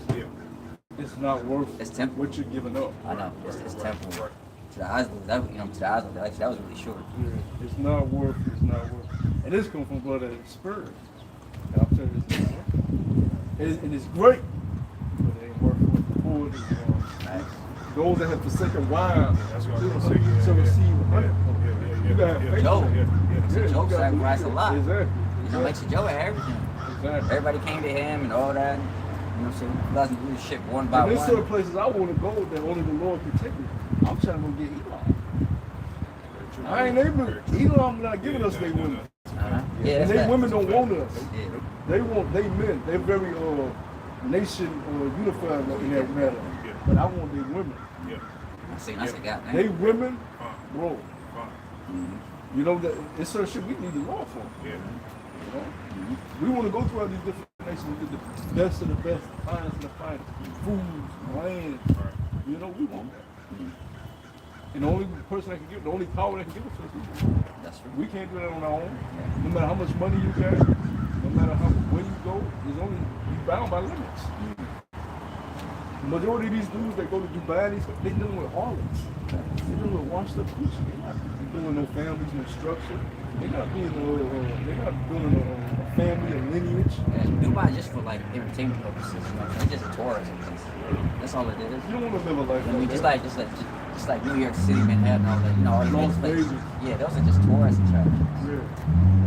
[SPEAKER 4] it's not worth
[SPEAKER 3] It's temporary.
[SPEAKER 4] what you're giving up.
[SPEAKER 3] I know, it's temporary. To the eyes, that was really short.
[SPEAKER 4] Yeah, it's not worth it. It's not worth it. And this comes from brother Spurs. And I'll tell you this. And it's great, but it ain't worth what the Lord is doing.
[SPEAKER 3] Nice.
[SPEAKER 4] Those that have forsaken wives
[SPEAKER 2] That's what I
[SPEAKER 4] shall
[SPEAKER 2] was gonna say, yeah,
[SPEAKER 4] receive
[SPEAKER 2] yeah,
[SPEAKER 4] honey.
[SPEAKER 2] yeah,
[SPEAKER 4] You gotta have faith.
[SPEAKER 3] Job.
[SPEAKER 4] Yeah,
[SPEAKER 3] Job
[SPEAKER 4] you gotta
[SPEAKER 3] sacrificed a
[SPEAKER 4] believe it.
[SPEAKER 3] lot.
[SPEAKER 4] Exactly.
[SPEAKER 3] You know, like Joe had everything.
[SPEAKER 4] Exactly.
[SPEAKER 3] Everybody came to him and all that. You know, so he doesn't do shit one by
[SPEAKER 4] And there's certain
[SPEAKER 3] one.
[SPEAKER 4] places I want to go that only the Lord can take me. I'm trying to go get Elon. I ain't able. Elon not giving us they women.
[SPEAKER 3] Uh-huh. Yeah,
[SPEAKER 4] And
[SPEAKER 3] that's
[SPEAKER 4] they
[SPEAKER 3] that.
[SPEAKER 4] women don't want us.
[SPEAKER 3] Yeah.
[SPEAKER 4] They want they men. They're very nation unified in that matter. But I want they women.
[SPEAKER 3] I see, God, man.
[SPEAKER 4] They women, bro.
[SPEAKER 3] Mhm.
[SPEAKER 4] You know that it's certain shit we need the law for. You know? We want to go through all these different nations and get the best of the best, the finest of the finest, foods, land. You know, we want that. And the only person that can give, the only power that can give it to us, is God.
[SPEAKER 3] That's true.
[SPEAKER 4] We can't do that on our own. No matter how much money you got, no matter where you go, you bound by limits. The majority of these dudes that go to Dubai, they dealing with harlots. They dealing with washed up coochie. They're not building no families, no structure. They're not building a family, a lineage.
[SPEAKER 3] And Dubai is just for like entertainment purposes. You know, it's just a tourism place. That's all it is.
[SPEAKER 4] You don't want to live a life
[SPEAKER 3] I mean,
[SPEAKER 4] like
[SPEAKER 3] just
[SPEAKER 4] that.
[SPEAKER 3] like New York City, Manhattan, all that. You know, all these
[SPEAKER 4] Las
[SPEAKER 3] places.
[SPEAKER 4] Vegas.
[SPEAKER 3] Yeah, those are just tourist attractions.
[SPEAKER 4] Yeah.
[SPEAKER 3] You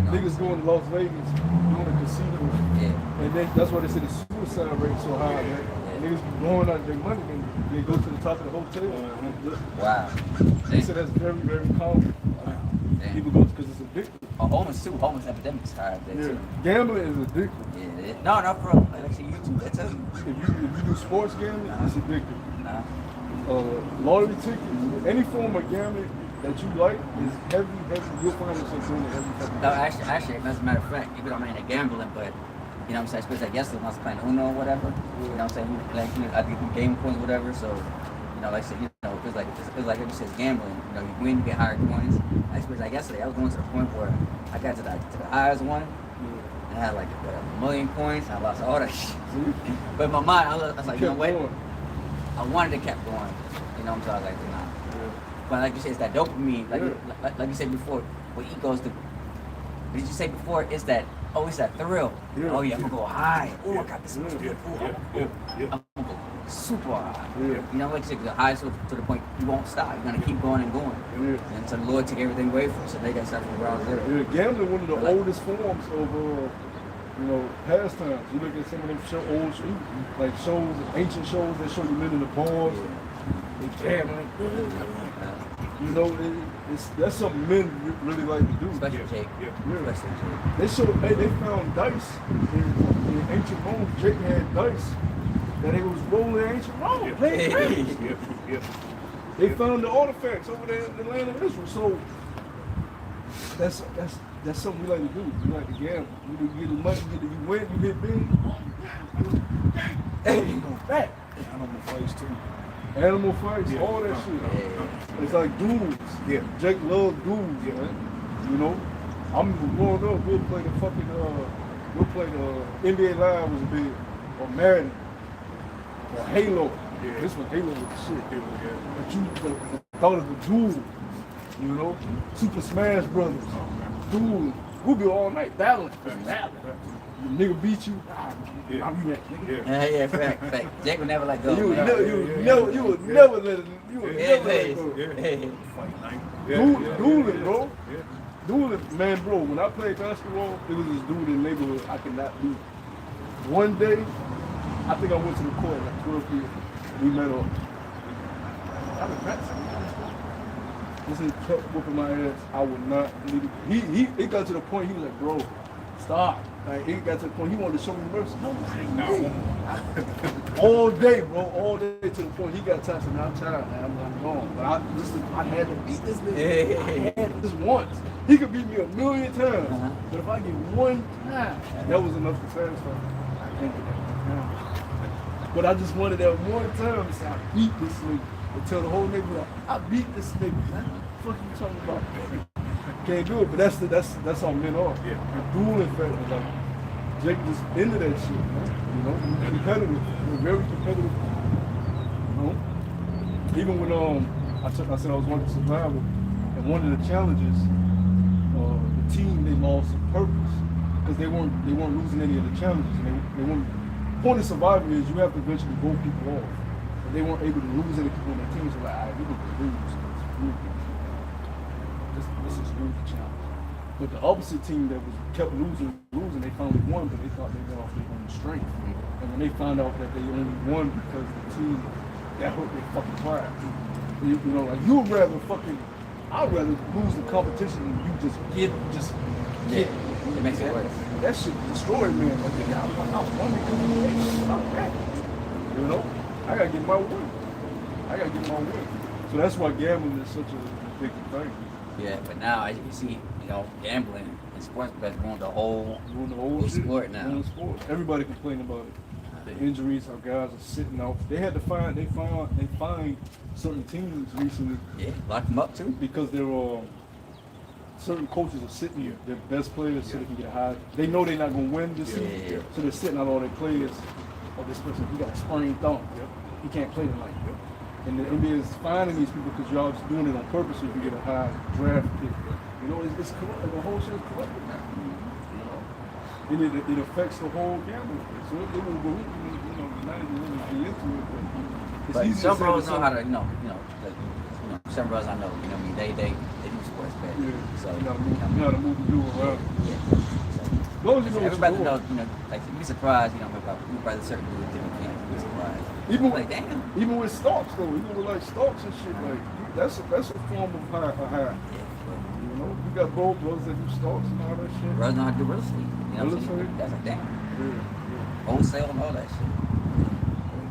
[SPEAKER 3] know?
[SPEAKER 4] Niggas going to Las Vegas, doing a casino.
[SPEAKER 3] Yeah.
[SPEAKER 4] And then that's why they say the suicide rate so high, man. Niggas be blowing out their money and they go to the top of the hotel.
[SPEAKER 3] Wow.
[SPEAKER 4] They say that's very, very common.
[SPEAKER 3] Damn.
[SPEAKER 1] People go because it's addictive.
[SPEAKER 3] Homeless too. Homeless epidemics high up there
[SPEAKER 1] Yeah,
[SPEAKER 3] too.
[SPEAKER 1] gambling is addictive.
[SPEAKER 3] Yeah, no, no, for real. Like I said, YouTube, that tell you.
[SPEAKER 1] If you do sports gambling, it's addictive.
[SPEAKER 3] Nah.
[SPEAKER 1] Lottery tickets, any form of gambling that you like is heavy. You'll find yourself doing it every fucking
[SPEAKER 3] No,
[SPEAKER 1] day.
[SPEAKER 3] actually, as a matter of fact, even though I'm not into gambling, but you know what I'm saying, especially like yesterday when I was playing Uno or whatever, you know what I'm saying, like I get them game points, whatever. So, you know, like I said, you know, it's like it says gambling. You know, you win, you get higher coins. Especially like yesterday, I was going to the point where I got to the highest one. And I had like a million coins. I lost all that shit. But in my mind, I was like, you know what? I wanted to keep going. You know what I'm saying? I was like, nah.
[SPEAKER 1] Yeah.
[SPEAKER 3] But like you said, it's that dopamine. Like,
[SPEAKER 1] Yeah.
[SPEAKER 3] like you said before, what egos do. Did you say before? It's that. Oh, it's that thrill.
[SPEAKER 1] Yeah.
[SPEAKER 3] Oh yeah, I'm gonna go high. Oh,
[SPEAKER 1] Yeah.
[SPEAKER 3] I got this much.
[SPEAKER 1] Yeah.
[SPEAKER 3] I'm gonna go super high.
[SPEAKER 1] Yeah.
[SPEAKER 3] You know, like you said, the high to the point you won't stop. You're gonna keep going and going.
[SPEAKER 1] Yeah.
[SPEAKER 3] And so the Lord took everything away from you. So they got something around there.
[SPEAKER 1] Yeah, gambling one of the
[SPEAKER 3] But like-
[SPEAKER 1] oldest forms of pastimes. You look at some of them old like shows, ancient shows that show you men in the bars, they gambling. You know, that's something men really like to do.
[SPEAKER 3] Especially Jake.
[SPEAKER 1] Yeah.
[SPEAKER 3] Especially Jake.
[SPEAKER 1] They showed they found dice in ancient Rome. Jake had dice that they was rolling in ancient Rome. Playing crazy. They found the artifacts over there in the land of Israel. So that's something we like to do. We like to gamble. You get the money, you win, you hit big. Hey, you go back.
[SPEAKER 2] Animal fights too.
[SPEAKER 1] Animal fights, all that shit.
[SPEAKER 3] Yeah.
[SPEAKER 1] It's like duels.
[SPEAKER 2] Yeah.
[SPEAKER 1] Jake loves duels, man. You know, I'm growing up. We'll play the NBA Live was big, or Madden, or Halo.
[SPEAKER 2] Yeah.
[SPEAKER 1] This one Halo was the shit. But the thought of the duel, you know, Super Smash Brothers, duel. We'll be all night battling. The nigga beat you.
[SPEAKER 2] Yeah.
[SPEAKER 1] I'll be that nigga.
[SPEAKER 3] Yeah, fact. Jake would never let go.
[SPEAKER 1] You would
[SPEAKER 3] man.
[SPEAKER 1] never let it. You would
[SPEAKER 3] Yeah,
[SPEAKER 1] never let it go.
[SPEAKER 3] yeah.
[SPEAKER 2] Fight night.
[SPEAKER 1] Dueling, bro.
[SPEAKER 2] Yeah.
[SPEAKER 1] Dueling, man, bro. When I played basketball, it was this dude in the neighborhood I could not beat. One day, I think I went to the court like 12 people. We met up. I was practicing. This nigga kept whooping my ass. I would not leave it. It got to the point he was like, bro, stop. Like, it got to the point he wanted to show me mercy. No. All day, bro. All day to the point he got tired. So now I'm tired, man. I'm gone. But I had to beat this nigga. I had this once. He could beat me a million times. But if I get one time, that was enough to satisfy me. I can't do that. But I just wanted that one time to say, I beat this nigga. And tell the whole neighborhood, I beat this nigga. Man, what the fuck you talking about? Can't do it, but that's how men are.
[SPEAKER 2] Yeah.
[SPEAKER 1] The dueling factor, like Jake just into that shit, man. You know, we're competitive. We're very competitive. You know, even when I said I was one of the survivors, and one of the challenges, the team they lost on purpose because they weren't losing any of the challenges. And they weren't. Point of survival is you have to eventually vote people off. But they weren't able to lose any people on their team, so like, all right, we need to lose. This is really the challenge. But the opposite team that was kept losing, they finally won, but they thought they got off their own strength. And when they found out that they only won because the team that hurt their fucking pride. You know, like you would rather I'd rather lose the competition than you just get.
[SPEAKER 3] It makes it worse.
[SPEAKER 1] That shit destroyed me. Like, I won because I'm back. You know, I gotta get my win. So that's why gambling is such a big thing.
[SPEAKER 3] Yeah, but now as you can see, you know, gambling and sports betting ruined the whole
[SPEAKER 1] Doing the whole shit.
[SPEAKER 3] sport now.
[SPEAKER 1] Doing the sport. Everybody complain about it. The injuries, how guys are sitting out. They find certain teams recently
[SPEAKER 3] Yeah, lock them up too.
[SPEAKER 1] because they're certain coaches are sitting here, their best players so they can get a high. They know they're not gonna win this season, so they're sitting out all their players. Oh, this person, he got a sprained thumb. He can't play tonight. And the NBA is finding these people because y'all just doing it on purpose so you can get a high draft pick. You know, it's corrupt. The whole shit is corrupted now. You know, and it affects the whole gambling. So it will go, you know, not even really be into it, but it's
[SPEAKER 3] But
[SPEAKER 1] easy
[SPEAKER 3] some
[SPEAKER 1] to say
[SPEAKER 3] bros
[SPEAKER 1] to
[SPEAKER 3] know how to, some bros I know, they do sports betting.
[SPEAKER 1] Yeah.
[SPEAKER 3] So
[SPEAKER 1] You know how to move the dude around.
[SPEAKER 3] Yeah.
[SPEAKER 1] As long as you know what
[SPEAKER 3] Everybody
[SPEAKER 1] you're
[SPEAKER 3] knows,
[SPEAKER 1] doing.
[SPEAKER 3] like you'd be surprised, about certain dudes different camps. You'd be surprised.
[SPEAKER 1] Even
[SPEAKER 3] Like damn.
[SPEAKER 1] Even with stocks though, even with like stocks and shit, like that's a form of high.
[SPEAKER 3] Yeah.
[SPEAKER 1] You know?
[SPEAKER 4] know, we got both brothers that do stocks and all that shit.
[SPEAKER 3] Brothers know how to do real estate. You know what I'm
[SPEAKER 4] Real
[SPEAKER 3] saying?
[SPEAKER 4] estate?
[SPEAKER 3] That's a damn.
[SPEAKER 4] Yeah.
[SPEAKER 3] Wholesale and all that shit.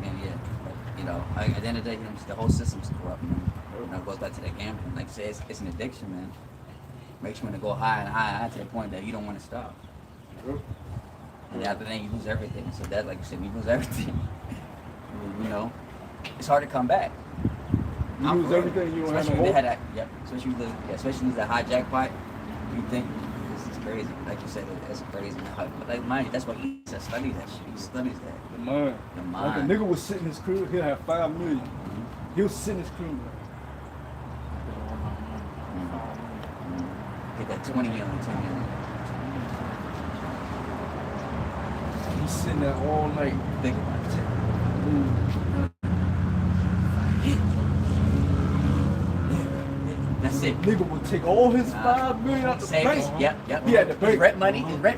[SPEAKER 3] And yeah, but, you know, at the end of the day, you know, the whole system's corrupt, man. You know, it goes back to that gambling. Like I said, it's an addiction, man. Makes you want to go higher and higher to the point that you don't want to stop.
[SPEAKER 4] Yep.
[SPEAKER 3] And after that, you lose everything. So that, like you said, you lose everything. You know, it's hard to come back.
[SPEAKER 4] You lose everything, you don't have
[SPEAKER 3] Especially
[SPEAKER 4] no
[SPEAKER 3] when they
[SPEAKER 4] hope.
[SPEAKER 3] had that, yep. Especially when you lose that high jackpot, you think this is crazy. Like you said, it's crazy. But like, mind you, that's why he studies that shit. He studies that.
[SPEAKER 4] The mind.
[SPEAKER 3] The
[SPEAKER 4] Like a
[SPEAKER 3] mind.
[SPEAKER 4] nigga was sitting in his crib, he'll have 5 million. He'll sit in his crib.
[SPEAKER 3] Get that 20 million, 10 million.
[SPEAKER 4] He's sitting there all night.
[SPEAKER 3] Think about it. That's it.
[SPEAKER 4] Nigga would take all his 5 million out the bank.
[SPEAKER 3] Savings. Yep.
[SPEAKER 4] He had the bank.
[SPEAKER 3] His rent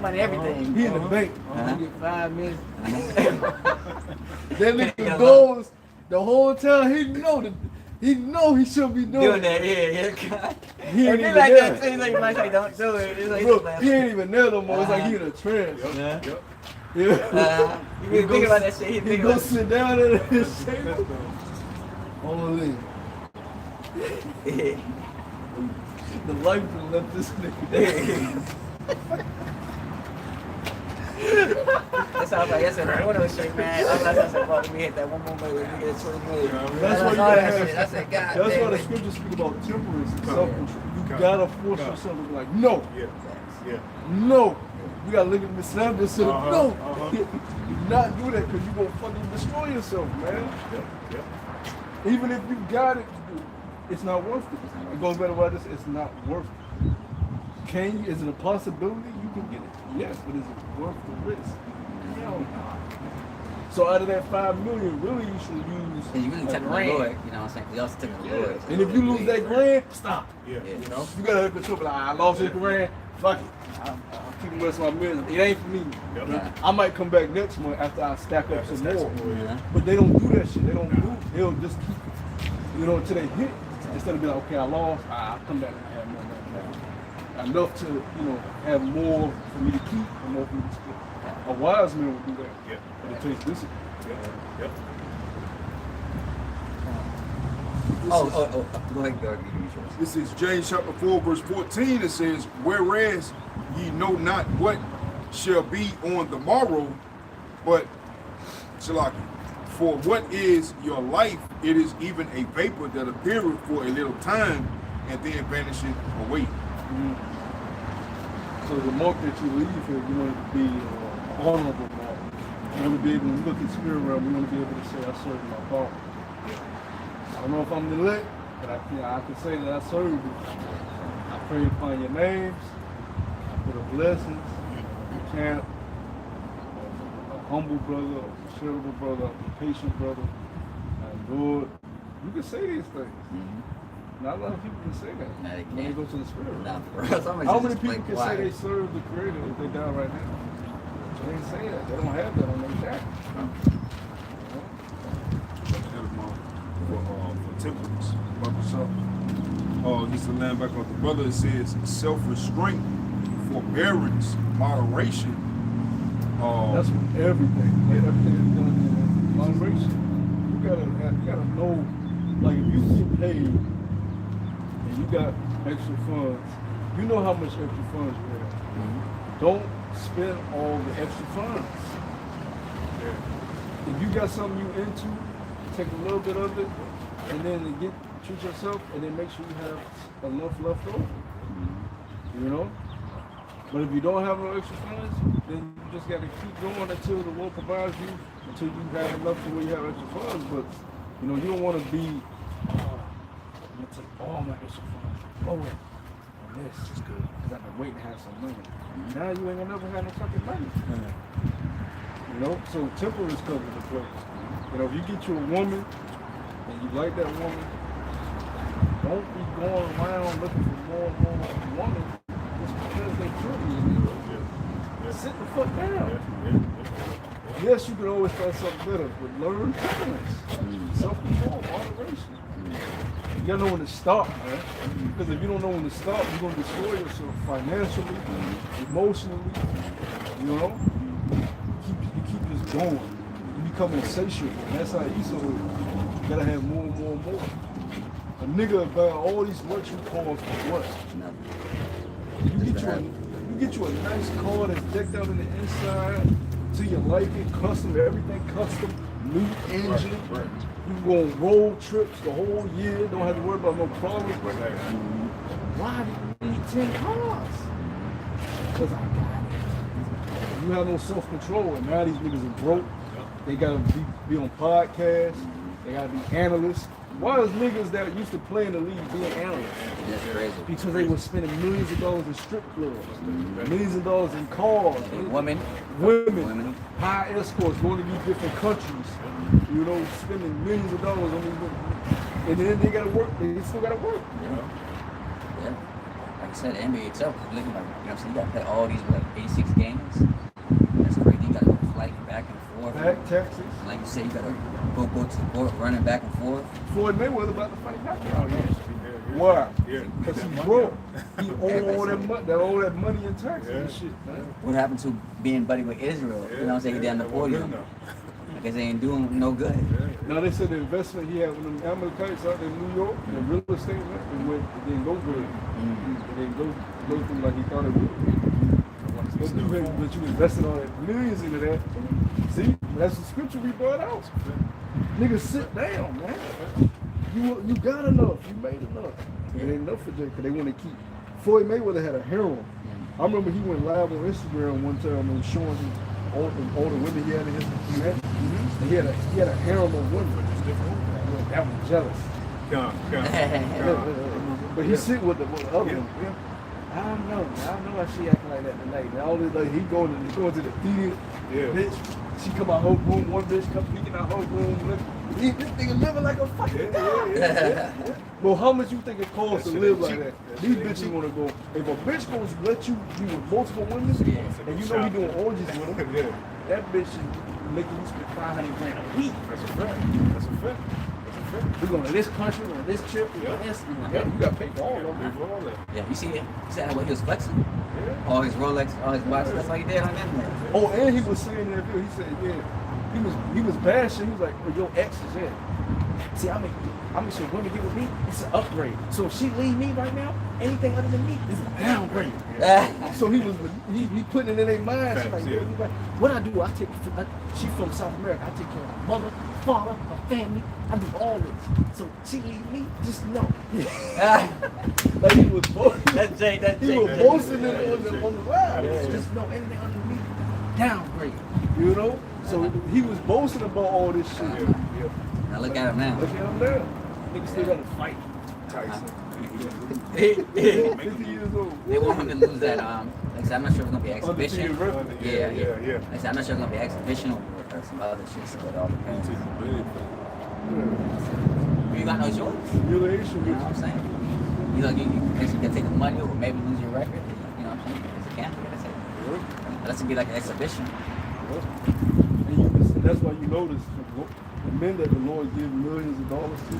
[SPEAKER 3] money, everything.
[SPEAKER 4] He in the bank.
[SPEAKER 3] Uh-huh.
[SPEAKER 4] He get 5 million.
[SPEAKER 3] Uh-huh.
[SPEAKER 4] That nigga goes the whole time. He know he shouldn't be doing
[SPEAKER 3] Doing
[SPEAKER 4] it.
[SPEAKER 3] that, yeah.
[SPEAKER 4] He ain't
[SPEAKER 3] It be
[SPEAKER 4] even
[SPEAKER 3] like
[SPEAKER 4] there.
[SPEAKER 3] that too. It's like you might say, don't do it. It's like,
[SPEAKER 4] Look, he ain't even there no more. It's like he in a trance.
[SPEAKER 3] Uh-huh.
[SPEAKER 4] Yeah.
[SPEAKER 3] You really think about that shit.
[SPEAKER 4] He
[SPEAKER 3] think
[SPEAKER 4] go
[SPEAKER 3] about
[SPEAKER 4] sit down at his table. Only
[SPEAKER 3] it.
[SPEAKER 4] the life that left this nigga there.
[SPEAKER 3] That's how I was like, yesterday, I went on straight, man. I said, fuck, me hit that one more million, we get 20 million.
[SPEAKER 4] That's why you
[SPEAKER 3] all
[SPEAKER 4] gotta
[SPEAKER 3] that
[SPEAKER 4] have.
[SPEAKER 3] shit. I said, God
[SPEAKER 4] That's
[SPEAKER 3] damn
[SPEAKER 4] why the
[SPEAKER 3] it.
[SPEAKER 4] scriptures speak about temperance and
[SPEAKER 2] Come
[SPEAKER 4] self-control. You
[SPEAKER 2] Come
[SPEAKER 4] gotta force
[SPEAKER 2] Come
[SPEAKER 4] yourself to be like, no,
[SPEAKER 2] Yeah.
[SPEAKER 4] no. You gotta look at Miss Sanders and say,
[SPEAKER 2] Uh-huh,
[SPEAKER 4] no.
[SPEAKER 2] uh-huh.
[SPEAKER 4] Do not do that because you're gonna fucking destroy yourself, man.
[SPEAKER 2] Yep.
[SPEAKER 4] Even if you got it, it's not worth it. It goes back to what I just said, it's not worth it. Can you, is it a possibility you can get it? Yes, but is it worth the risk? Hell no. So out of that 5 million, really you should use
[SPEAKER 3] And you really
[SPEAKER 4] a
[SPEAKER 3] took the
[SPEAKER 4] grand.
[SPEAKER 3] Lord, you know what I'm saying? We also took the Lord.
[SPEAKER 4] And if you lose that grand, stop.
[SPEAKER 2] Yeah.
[SPEAKER 3] Yeah.
[SPEAKER 4] You know, you gotta have control. Like, I lost this grand. Fuck it. I'll keep the rest of my million. It ain't for me.
[SPEAKER 2] Yep.
[SPEAKER 3] Yeah.
[SPEAKER 4] I might come back next month after I stack up some more.
[SPEAKER 3] Uh-huh.
[SPEAKER 4] But they don't do that shit. They don't do. They'll just keep, until they hit. Instead of being like, okay, I lost. I'll come back and have more. Enough to, have more for me to keep and more for me to split. A wise man would do that.
[SPEAKER 2] Yep.
[SPEAKER 4] But it takes discipline.
[SPEAKER 2] Yep.
[SPEAKER 3] Oh, go ahead, George. You do yours.
[SPEAKER 2] This is James chapter 4, verse 14. It says, whereas ye know not what shall be on the morrow, but Shalaki, for what is your life? It is even a vapor that appeareth for a little time and then vanisheth away.
[SPEAKER 4] So the mark that you leave here, you want it to be an honorable mark. You want to be able to look at spirit realm. You want to be able to say, I served my father. I don't know if I'm the elect, but I can say that I served you. I prayed upon your names. I put a blessings. You can't. A humble brother, a charitable brother, a patient brother. And Lord, you can say these things. Not a lot of people can say that.
[SPEAKER 3] Nah, they
[SPEAKER 4] When they
[SPEAKER 3] can't.
[SPEAKER 4] go to the spirit realm.
[SPEAKER 3] Nah, for real. Somebody
[SPEAKER 4] How
[SPEAKER 3] just
[SPEAKER 4] many
[SPEAKER 3] play
[SPEAKER 4] people can say
[SPEAKER 3] quiet.
[SPEAKER 4] they serve the Creator if they die right now? They ain't say that. They don't have that on their jacket.
[SPEAKER 2] For temperance, he's the land back of the brother. It says self-restraint, forbearance, moderation.
[SPEAKER 4] That's with everything. Like everything is done in moderation. You gotta know, like if you get paid and you got extra funds, you know how much extra funds you have. Don't spend all the extra funds. If you got something you into, take a little bit of it, and then treat yourself, and then make sure you have enough left over. But if you don't have no extra funds, then you just got to keep going until the Lord provides you, until you have enough to where you have extra funds. But you don't want to be. I'm gonna take all my extra funds, blow it on this, because I've been waiting to have some money. Now you ain't gonna never have no fucking money. So temperance comes into play. If you get you a woman and you like that woman, don't be going around looking for more and more women just because they pretty. Sit the fuck down. Yes, you can always find something better, but learn balance, self-control, moderation. You gotta know when to stop, man. Because if you don't know when to stop, you're gonna destroy yourself financially, emotionally. You know, you keep this going. You become insatiable. And that's how Esau is. You gotta have more and more and more. A nigga buy all these luxury cars for what? You get you a nice car that's decked out in the inside, so you like it, custom, everything custom, new engine.
[SPEAKER 2] Right.
[SPEAKER 4] You can go on road trips the whole year, don't have to worry about no problems. Why do you need 10 cars? Because I got it. You have no self-control, and now these niggas are broke. They gotta be on podcasts, they gotta be analysts. Why is niggas that used to play in the league being analysts?
[SPEAKER 3] That's crazy.
[SPEAKER 4] Because they were spending millions of dollars in strip clubs, millions of dollars in cars,
[SPEAKER 3] Women.
[SPEAKER 4] high escorts, going to these different countries, you know, spending millions of dollars on these women. And then they gotta work, they still gotta work.
[SPEAKER 3] Yeah. Like I said, the NBA itself is looking like, you know what I'm saying? You gotta play all these, 86 games. That's crazy. You gotta go flight back and forth.
[SPEAKER 4] Back Texas.
[SPEAKER 3] Like you said, you gotta go to the court, running back and forth.
[SPEAKER 4] Floyd Mayweather about to fight Pacquiao. Why? Because he broke. He owed all that money in taxes and shit, man.
[SPEAKER 3] What happened to being buddy with Israel? You know what I'm saying? He down the podium. I guess they ain't doing no good.
[SPEAKER 4] Now they said the investment he had with them Amalekites out in New York, the real estate, it didn't go good. It didn't go through like he thought it would. But you invested all that millions into that. See, that's the scripture we brought out. Niggas sit down, man. You got enough. You made enough. It ain't enough for Jay because they want to keep. Floyd Mayweather had a harem. I remember he went live on Instagram one time and showing all the women he had in his event. And he had a harem of women. That was jealous. But he sit with the other one. I don't know why she acting like that tonight. Now all this, like, he going to the theater, bitch. She come out her room, one bitch come peeking out her room. This nigga living like a fucking god. Well, how much you think it costs to live like that? These bitches want to go. If a bitch goes let you be with multiple women, and you know he doing orgies with them, that bitch is making you spend $500 a week.
[SPEAKER 2] That's a fact. That's a fact.
[SPEAKER 4] We're going to this country, we're on this trip, we're on this. You got to pay for all of them.
[SPEAKER 3] Yeah, you see it? You see how he was flexing? All his Rolex, all his watches, that's what he did on that.
[SPEAKER 4] Oh, and he was saying that he said, he was bashing. He was like, well, your ex is in. See, I mean, sure women get with me, it's an upgrade. So if she leave me right now, anything other than me is a downgrade. So he putting it in their mind. She's like, what I do, she from South America. I take care of her mother, father, her family. I do all this. So she leave me, just know. Like he was boasting. He was boasting on the ride. Just know anything under me, downgrade. You know? So he was boasting about all this shit.
[SPEAKER 3] Now look at him now.
[SPEAKER 4] Look at him now. Niggas still gotta fight.
[SPEAKER 2] Tyson.
[SPEAKER 4] 50 years old.
[SPEAKER 3] They want him to lose that. Like I said, I'm not sure if it's gonna be exhibition. Yeah. Like I said, I'm not sure it's gonna be exhibition or some other shit. So it all depends. You got no choice. You know what I'm saying? You can take the money or maybe lose your record. You know what I'm saying? Because you can't. That's it. Unless it be like an exhibition.
[SPEAKER 4] And that's why you notice the men that the Lord gives millions of dollars to,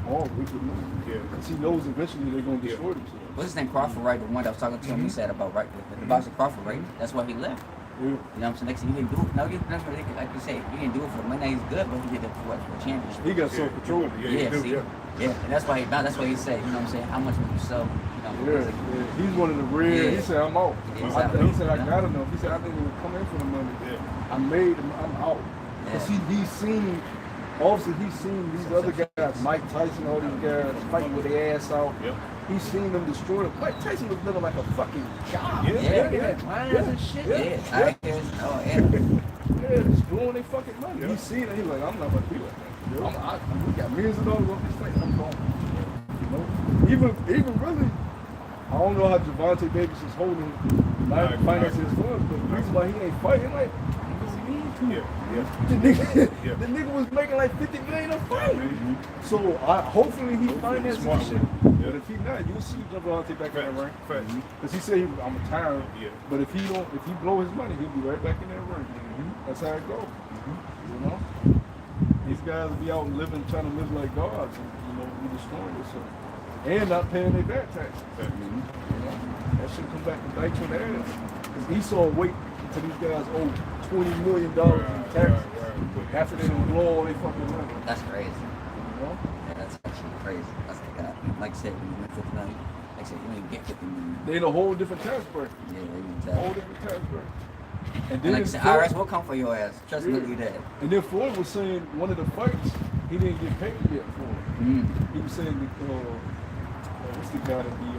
[SPEAKER 4] all wicked men. Because he knows eventually they're going to destroy themselves.
[SPEAKER 3] What's his name? Crawford, right? The one that was talking to him, he said about the boxer Crawford, right? That's why he left. You know what I'm saying? Next thing you didn't do it. No, like you say, you didn't do it for the money. He's good, but he did it for a championship.
[SPEAKER 4] He got self-control.
[SPEAKER 3] And that's why he said, you know what I'm saying? How much would you sell?
[SPEAKER 4] He's one of the red. He said, I'm out.
[SPEAKER 3] Exactly.
[SPEAKER 4] He said, I got enough. He said, I didn't even come in for the money. I made him. I'm out. Because he's seen, obviously he's seen these other guys, Mike Tyson, all these guys fighting with their ass out. He's seen them destroy them. Mike Tyson was living like a fucking god. Lines and shit. Just blowing their fucking money. He's seen it. He's like, I'm not going to be like that. We got millions of dollars on this thing. I'm going. You know? Even really, I don't know how Javante Davis is holding finances for us, but the reason why he ain't fighting, like, too.
[SPEAKER 2] Yeah.
[SPEAKER 4] The nigga,
[SPEAKER 2] Yeah.
[SPEAKER 4] the nigga was making like 50 million a fight.
[SPEAKER 2] Mhm.
[SPEAKER 4] So hopefully he finances
[SPEAKER 2] smart
[SPEAKER 4] the shit.
[SPEAKER 2] with it. Yeah.
[SPEAKER 4] But if he not, you'll see Javante back in that ring.
[SPEAKER 2] Facts.
[SPEAKER 4] Because he said I'm retiring.
[SPEAKER 2] Yeah.
[SPEAKER 4] But if he blow his money, he'll be right back in that ring. That's how it goes. You know? These guys will be out living, trying to live like gods, and be destroying themselves. And not paying their back taxes. You know? That should come back and bite you in the ass. Because Esau wait until these guys owe $20 million in taxes. After they don't blow all their fucking money.
[SPEAKER 3] That's crazy.
[SPEAKER 4] You know?
[SPEAKER 3] Yeah, that's actually crazy. That's like I said, when you win 50 million, like I said, you don't even get 50 million.
[SPEAKER 4] They in a whole different tax bracket.
[SPEAKER 3] Yeah, they even
[SPEAKER 4] A
[SPEAKER 3] tell.
[SPEAKER 4] whole different tax bracket. And
[SPEAKER 3] And like I said, IRS will come for your ass. Trust me, do that.
[SPEAKER 4] And then Floyd was saying one of the fights, he didn't get paid yet for it. He was saying that, what's the guy that be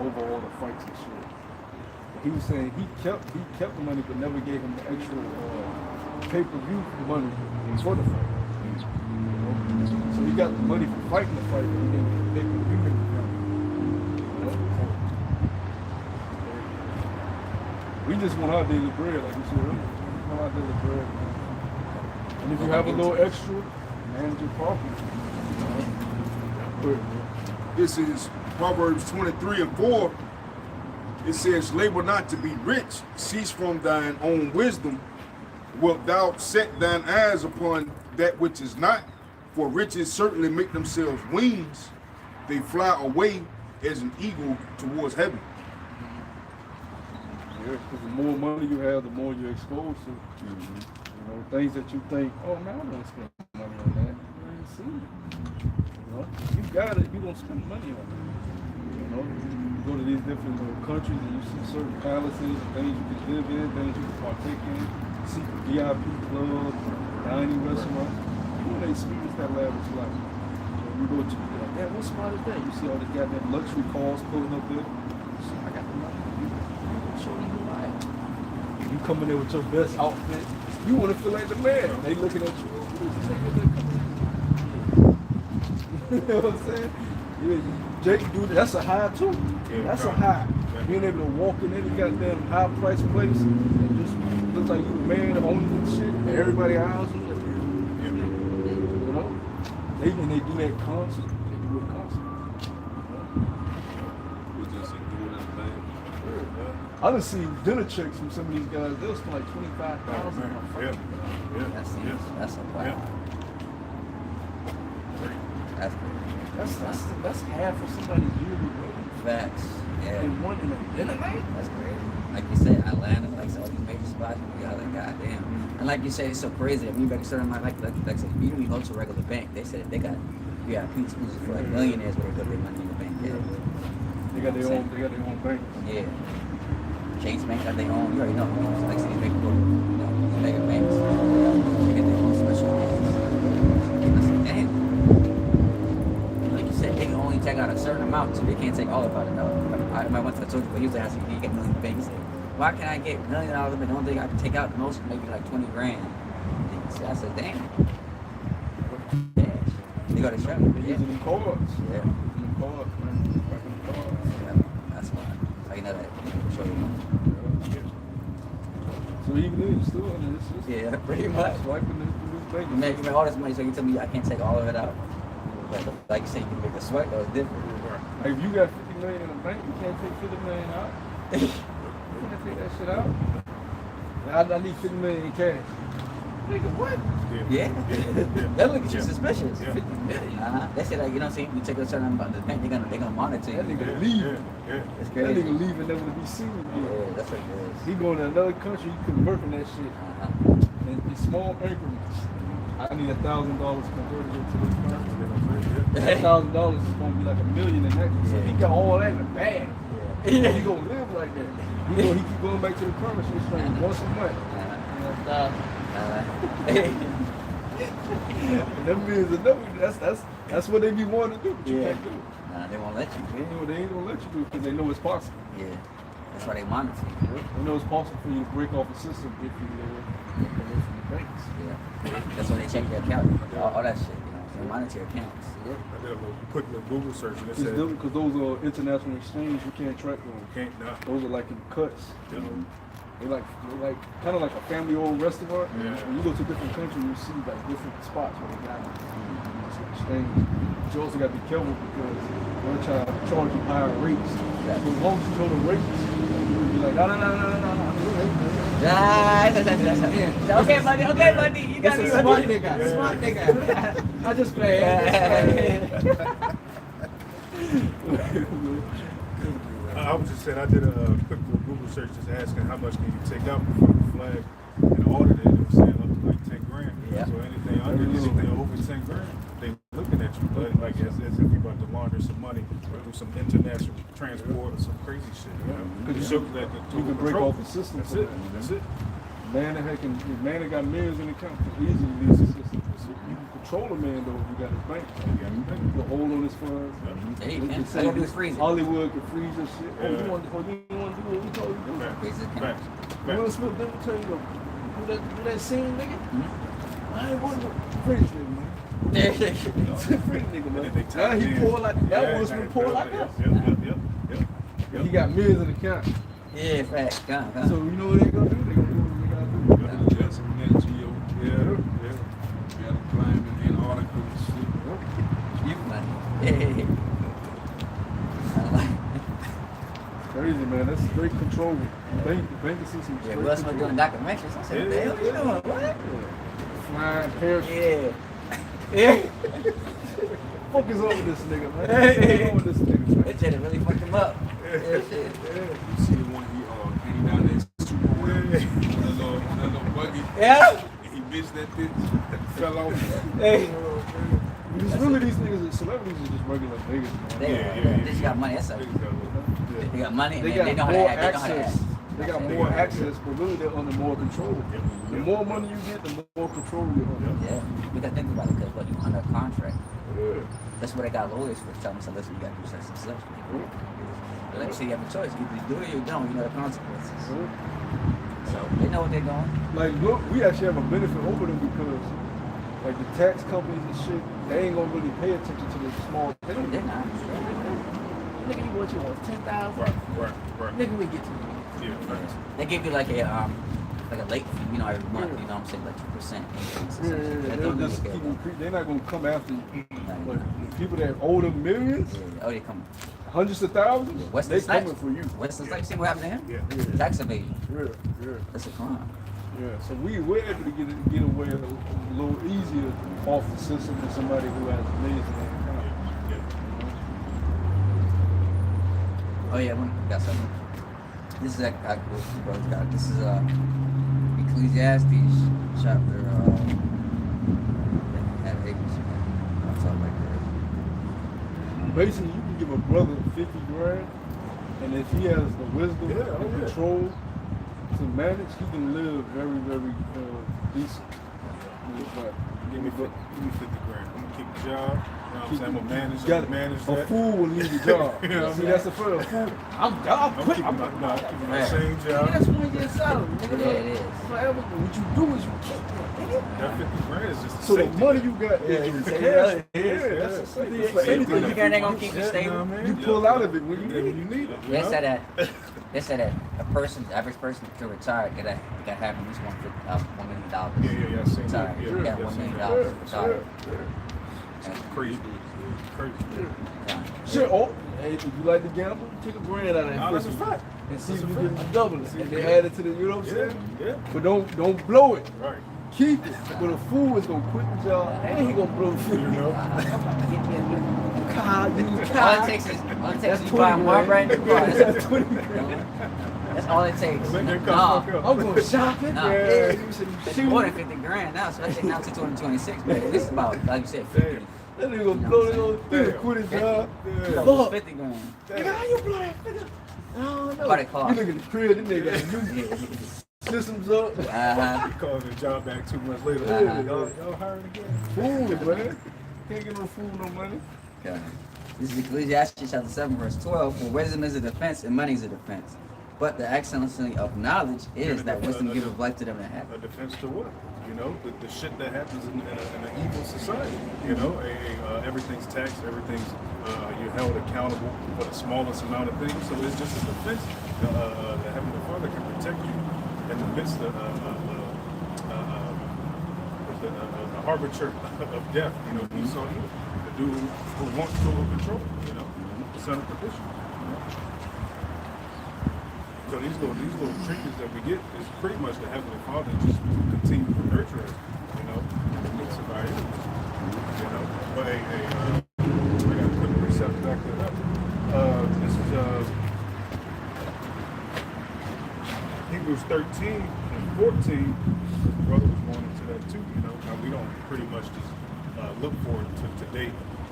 [SPEAKER 4] over all the fights and shit? He was saying he kept the money but never gave him the actual pay-per-view money for the fight. You know? So he got the money for fighting the fight, but he didn't get the pay-per-view money. You know? We just want our daily bread, like you said earlier. We want our daily bread, man. And if you have a little extra, manage your property.
[SPEAKER 2] This is Proverbs 23:4. It says, labor not to be rich, cease from thine own wisdom. Wilt thou set thine eyes upon that which is not? For riches certainly make themselves wings. They fly away as an eagle towards heaven.
[SPEAKER 4] Yeah, because the more money you have, the more you're exposed to. You know, things that you think, oh man, I'm gonna spend money on that. You ain't seen it. You know, you got it, you gonna spend money on it. You know, you go to these different countries and you see certain palaces, things you can live in, things you can partake in, see VIP clubs, dining restaurants. You know, they experience that lavish life. You go to, like, man, what spot is that? You see all the goddamn luxury cars pulling up there. So I got the money. Show you why. You come in there with your best outfit, you want to feel like the man. They looking at you. You know what I'm saying? Yeah, Jake do that. That's a high too.
[SPEAKER 2] Yeah,
[SPEAKER 4] That's a
[SPEAKER 2] probably.
[SPEAKER 4] high. Being able to walk in any goddamn high price place and just look like you the man owning this shit. And everybody eyes you. You know? They do that constantly. They do it constantly.
[SPEAKER 2] We just doing this thing.
[SPEAKER 4] I done seen dinner checks from some of these guys. They'll spend like $25,000 on a fight.
[SPEAKER 3] That's a wow. That's crazy.
[SPEAKER 4] That's half of somebody's yearly wage.
[SPEAKER 3] Facts. Yeah.
[SPEAKER 4] In one in a dinner night.
[SPEAKER 3] That's crazy. Like you said, Atlanta, like all these major spots, you got like goddamn. And like you said, it's so crazy. I mean, you got a certain amount, like I said, you don't even go to a regular bank. They said they got VIP exclusive for like millionaires where they put their money in the bank. Yeah.
[SPEAKER 4] They got their own bank.
[SPEAKER 3] Yeah. Chase Bank got their own. You already know. Like I said, they go to these mega banks. They get their own special banks. I said, damn. Like you said, they can only take out a certain amount, so they can't take all of it. No. I went to the told you, but he was asking me, you get $1 million banks. He said, why can't I get $1 million but the only thing I can take out the most maybe like 20 grand? So I said, damn. Yeah. They go to show.
[SPEAKER 4] They're
[SPEAKER 3] Yeah.
[SPEAKER 4] using them cards.
[SPEAKER 3] Yeah.
[SPEAKER 4] Using them cards, man. Backing them cards.
[SPEAKER 3] Yeah. That's why. So you know that. Show you.
[SPEAKER 4] So even then, still, I mean, it's
[SPEAKER 3] Yeah, pretty much.
[SPEAKER 4] swiping this bank.
[SPEAKER 3] You make all this money, so you tell me I can't take all of it out. But like you said, you can make a sweat, that was different.
[SPEAKER 4] Like if you got $50 million in the bank, you can't take $50 million out. You can't take that shit out. I need $50 million in cash. Nigga, what?
[SPEAKER 3] Yeah. They look at you suspicious.
[SPEAKER 2] Yeah.
[SPEAKER 4] $50 million.
[SPEAKER 3] They say like, you know what I'm saying? You take a certain amount of the bank, they're gonna monitor
[SPEAKER 4] That
[SPEAKER 3] you.
[SPEAKER 4] nigga leave.
[SPEAKER 3] It's
[SPEAKER 4] That
[SPEAKER 3] crazy.
[SPEAKER 4] nigga leaving never to be seen again.
[SPEAKER 3] Yeah, that's what it is.
[SPEAKER 4] He going to another country, he converting that shit in small increments. I need $1,000 converted into this currency. That $1,000 is gonna be like $1 million in that. So he got all that in the bag. He gonna live like that. He keep going back to the currency exchange once a month. And that means that's what they be wanting to do. But you can't do it.
[SPEAKER 3] Nah, they won't let you.
[SPEAKER 4] They ain't gonna let you do it because they know it's possible.
[SPEAKER 3] Yeah. That's why they monitor you.
[SPEAKER 4] They know it's possible for you to break off the system if you get away from the banks.
[SPEAKER 3] Yeah. That's why they check your account. All that shit, you know. They monitor your accounts.
[SPEAKER 2] I did a little put in the Google search and it
[SPEAKER 4] It's
[SPEAKER 2] said
[SPEAKER 4] different because those are international exchange. You can't track them.
[SPEAKER 2] can't not.
[SPEAKER 4] Those are like in cuts. You know, They like kind of like a family-owned restaurant.
[SPEAKER 2] Yeah.
[SPEAKER 4] When you go to different countries, you see like different spots where they got it's exchange. But you also got to be careful because they're trying to charge you higher rates. But as long as you know the rates, you'll be like, no.
[SPEAKER 3] Okay, buddy. You got
[SPEAKER 4] It's
[SPEAKER 3] me.
[SPEAKER 4] a smart nigga. Smart nigga. I just play.
[SPEAKER 2] I was just saying, I did a quick little Google search just asking how much can you take out before the flag and ordered it. It was saying up to like 10 grand.
[SPEAKER 3] Yeah.
[SPEAKER 2] So anything under, anything over 10 grand, they looking at you like as if you're about to launder some money or do some international transport or some crazy shit. You know,
[SPEAKER 4] Because
[SPEAKER 2] you
[SPEAKER 4] can break off the system.
[SPEAKER 2] That's it. That's it.
[SPEAKER 4] Man that got millions in the account can easily leave the system. You can control a man though if you got his bank. You can hold on his funds.
[SPEAKER 3] Yeah, you can. All you do is freeze it.
[SPEAKER 4] Hollywood can freeze your shit.
[SPEAKER 2] Yeah.
[SPEAKER 4] Oh, you want to do what we told you to do?
[SPEAKER 3] Freeze it.
[SPEAKER 2] Facts.
[SPEAKER 4] Will Smith didn't tell you to do that scene, nigga? I ain't want to freeze nigga, man. Freeze nigga, man. Now he pulled like that. Will Smith pulled like that.
[SPEAKER 2] Yep.
[SPEAKER 4] He got millions in the account.
[SPEAKER 3] Yeah, facts. Come.
[SPEAKER 4] So you know what they gonna do? They gonna do what they gotta do.
[SPEAKER 5] Just net to your
[SPEAKER 2] Yeah.
[SPEAKER 5] got to climb in articles and shit.
[SPEAKER 3] You money. Yeah.
[SPEAKER 4] Crazy, man. That's straight control. The bank system.
[SPEAKER 3] Yeah, Will Smith doing documentaries. I said, what the hell you doing? What?
[SPEAKER 4] Flying parachute.
[SPEAKER 3] Yeah.
[SPEAKER 4] Fuck is over this nigga, man?
[SPEAKER 3] Hey.
[SPEAKER 4] What's over with this nigga, man?
[SPEAKER 3] That shit really fucked him up. Yeah, shit.
[SPEAKER 5] You see the one he came down that super well, that little buggy.
[SPEAKER 3] Yeah.
[SPEAKER 5] And he missed that bitch, fell off.
[SPEAKER 3] Hey.
[SPEAKER 4] Because really these niggas, celebrities are just regular niggas, man.
[SPEAKER 3] They just got money. That's all. They got money and
[SPEAKER 4] They
[SPEAKER 3] they
[SPEAKER 4] got
[SPEAKER 3] know how to
[SPEAKER 4] more
[SPEAKER 3] act. They know how to
[SPEAKER 4] access.
[SPEAKER 3] act.
[SPEAKER 4] They got more access, but really they're under more control. The more money you get, the more control you're under.
[SPEAKER 3] Yeah. Because think about it, because what you under a contract.
[SPEAKER 4] Yeah.
[SPEAKER 3] That's what they got lawyers for telling us, listen, you got to do such and such. But like you say, you have a choice. Either you do it or you don't. You know the consequences. So they know what they're doing.
[SPEAKER 4] Like, look, we actually have a benefit over them because, like, the tax companies and shit, they ain't gonna really pay attention to the small things.
[SPEAKER 3] They're not. Nigga, you want 10,000?
[SPEAKER 2] Right.
[SPEAKER 3] Nigga, we get to you.
[SPEAKER 2] Yeah, facts.
[SPEAKER 3] They give you like a late fee, you know, every month. You know what I'm saying, like 2% increase. Or something. That
[SPEAKER 4] They'll
[SPEAKER 3] don't
[SPEAKER 4] just
[SPEAKER 3] really
[SPEAKER 4] keep
[SPEAKER 3] care.
[SPEAKER 4] they're not gonna come after you.
[SPEAKER 3] Like,
[SPEAKER 4] But the people that owe them millions,
[SPEAKER 3] oh, they come.
[SPEAKER 4] hundreds of thousands,
[SPEAKER 3] What's
[SPEAKER 4] they
[SPEAKER 3] the snipes?
[SPEAKER 4] coming for you.
[SPEAKER 3] What's the snipes? See what happened to him?
[SPEAKER 2] Yeah.
[SPEAKER 3] Tax evasion.
[SPEAKER 4] Yeah.
[SPEAKER 3] That's a crime.
[SPEAKER 4] Yeah, so we're able to get away a little easier off the system than somebody who has millions in their account.
[SPEAKER 3] Oh yeah, we got something. This is this is Ecclesiastes chapter at 8. Something like that.
[SPEAKER 4] Basically, you can give a brother 50 grand, and if he has the wisdom and control to manage, he can live very, very decent. But
[SPEAKER 2] Give me 50 grand. I'm gonna keep the job. You know what I'm saying? I'm gonna manage
[SPEAKER 4] a
[SPEAKER 2] that.
[SPEAKER 4] fool will leave the job.
[SPEAKER 2] You know what I'm
[SPEAKER 4] See, that's the first. A fool. I'm quit.
[SPEAKER 2] I'm keeping my same
[SPEAKER 4] Yeah,
[SPEAKER 2] job.
[SPEAKER 4] that's 1 year salary. Nigga.
[SPEAKER 3] Yeah, it is.
[SPEAKER 4] Forever. What you do is you keep that, nigga.
[SPEAKER 2] That 50 grand is just a
[SPEAKER 4] So the
[SPEAKER 2] safety
[SPEAKER 4] money
[SPEAKER 2] net.
[SPEAKER 4] you got is
[SPEAKER 3] Yeah,
[SPEAKER 4] cash.
[SPEAKER 3] yeah,
[SPEAKER 4] That's a safety. It's for
[SPEAKER 2] Safety
[SPEAKER 4] anything.
[SPEAKER 2] net.
[SPEAKER 3] You think they're gonna keep you
[SPEAKER 2] You know
[SPEAKER 3] stable?
[SPEAKER 2] what I mean?
[SPEAKER 4] You pull out of it when you
[SPEAKER 2] When
[SPEAKER 4] need
[SPEAKER 2] you
[SPEAKER 4] it.
[SPEAKER 2] need it. you
[SPEAKER 3] They
[SPEAKER 2] know?
[SPEAKER 3] said that average person to retire gotta have at least $1 million.
[SPEAKER 2] Yeah. I seen
[SPEAKER 3] Retire.
[SPEAKER 2] that.
[SPEAKER 3] You
[SPEAKER 2] Yeah,
[SPEAKER 3] got
[SPEAKER 2] yeah,
[SPEAKER 3] $1 million
[SPEAKER 2] yeah.
[SPEAKER 3] retire.
[SPEAKER 2] Crazy.
[SPEAKER 4] Shit, oh, hey, if you like to gamble, take $1 grand out of that.
[SPEAKER 2] No, that's a
[SPEAKER 4] first
[SPEAKER 2] fact.
[SPEAKER 4] and see
[SPEAKER 2] That's
[SPEAKER 4] if
[SPEAKER 2] a
[SPEAKER 4] you
[SPEAKER 2] fact.
[SPEAKER 4] can double it. And they add it to the, you know what I'm saying?
[SPEAKER 2] Yeah.
[SPEAKER 4] But don't blow it.
[SPEAKER 2] Right.
[SPEAKER 4] Keep it. But a fool is gonna quit the job and he gonna blow the food.
[SPEAKER 2] You know?
[SPEAKER 3] All it takes is
[SPEAKER 4] That's
[SPEAKER 3] you buy
[SPEAKER 4] 20
[SPEAKER 3] one
[SPEAKER 4] grand.
[SPEAKER 3] brand new car.
[SPEAKER 4] That's 20 grand.
[SPEAKER 3] That's all it takes.
[SPEAKER 2] Let that
[SPEAKER 3] Nah,
[SPEAKER 2] come fuck up.
[SPEAKER 4] I'm going shopping.
[SPEAKER 3] Nah.
[SPEAKER 4] Yeah, you should
[SPEAKER 3] it's
[SPEAKER 4] shoot.
[SPEAKER 3] more than 50 grand now, so I think now to 226, but this is about, like you said, 50.
[SPEAKER 4] That nigga gonna blow it. He gonna quit his job.
[SPEAKER 3] Fuck. 50 grand.
[SPEAKER 4] Nigga, how you blow that nigga? I don't know.
[SPEAKER 3] Buy the car.
[SPEAKER 4] You look at the crib, this nigga got new systems up.
[SPEAKER 2] He calls his job back 2 months later. Y'all hiring again?
[SPEAKER 4] Fool, man. Can't get no fool no money.
[SPEAKER 3] Okay. This is Ecclesiastes chapter 7, verse 12. For wisdom is a defense and money is a defense. But the excellency of knowledge is that wisdom giveth life to them that have
[SPEAKER 2] A
[SPEAKER 3] it.
[SPEAKER 2] defense to what? You know, the shit that happens in an evil society. You know, everything's taxed, everything's you're held accountable for the smallest amount of things. So it's just a defense. The Heavenly Father can protect you in the midst of the harbinger of death. You know, he saw you, the dude who wants total control. You know, the son of perdition. You know? So these little trinkets that we get is pretty much the Heavenly Father just continue to nurture us. You know, in the midst of our enemies. You know, but hey, I got a quick precept to back that up. This is Hebrews 13 and 14. His brother was going into that too. You know, how we don't pretty much just look forward to today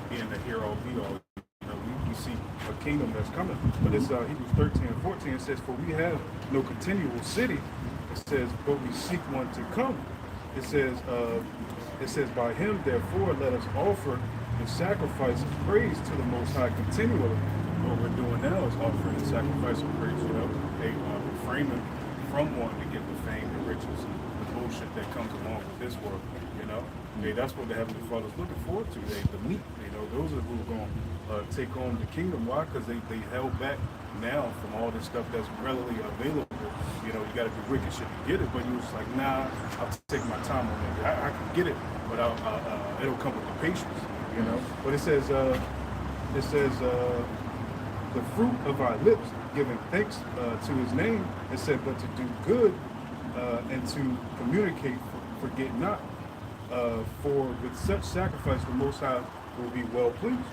[SPEAKER 2] being the hero be all. You know, we see a kingdom that's coming. But it's Hebrews 13 and 14. It says, "For we have no continual city." It says, "But we seek one to come." It says, "By him, therefore, let us offer the sacrifice of praise to the Most High continually." What we're doing now is offering the sacrifice of praise. You know, refraining from wanting to get the fame and riches and the bullshit that comes along with this world. You know, that's what the Heavenly Father's looking forward to. The meat. You know, those are who are going to take on the kingdom. Why? Because they held back now from all this stuff that's readily available. You know, you got to do wicked shit to get it, but you was like, nah, I'll take my time on it. I can get it, but it'll come with the patience. You know, but it says the fruit of our lips, giving thanks to His name. It said, but to do good and to communicate, forget not. For with such sacrifice, the Most High will be well pleased.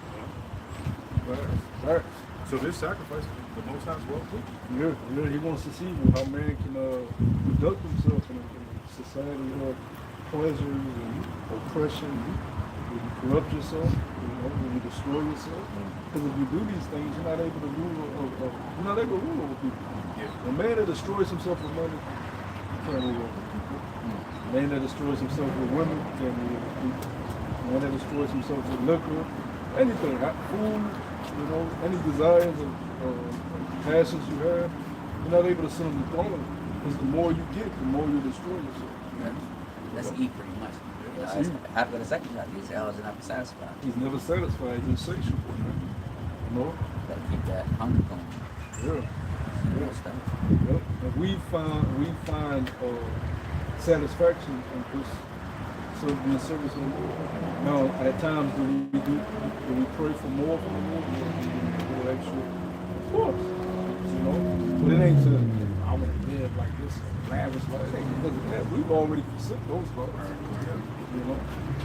[SPEAKER 4] Right.
[SPEAKER 2] So this sacrifice, the Most High is well pleased.
[SPEAKER 4] Yeah, he wants to see how man can conduct himself in a society of pleasures and oppression. When you corrupt yourself, when you destroy yourself. Because if you do these things, you're not able to rule over people.
[SPEAKER 2] Yeah.
[SPEAKER 4] A man that destroys himself with money, he can't rule over people. A man that destroys himself with women, he can't rule over people. A man that destroys himself with liquor, anything, food, any desires and passions you have, you're not able to sit on the throne. Because the more you get, the more you destroy yourself.
[SPEAKER 3] Let's eat pretty much. After the second shot, these hours are not satisfied.
[SPEAKER 4] He's never satisfied. He's insatiable, man.
[SPEAKER 3] Gotta keep that hunger going.
[SPEAKER 4] Yeah. And we find satisfaction in this being service of the Lord. Now, at times, do we pray for more from the Lord? For extra? Of course. But it ain't to, I want to live like this, lavish like that. We've already forsook those thoughts.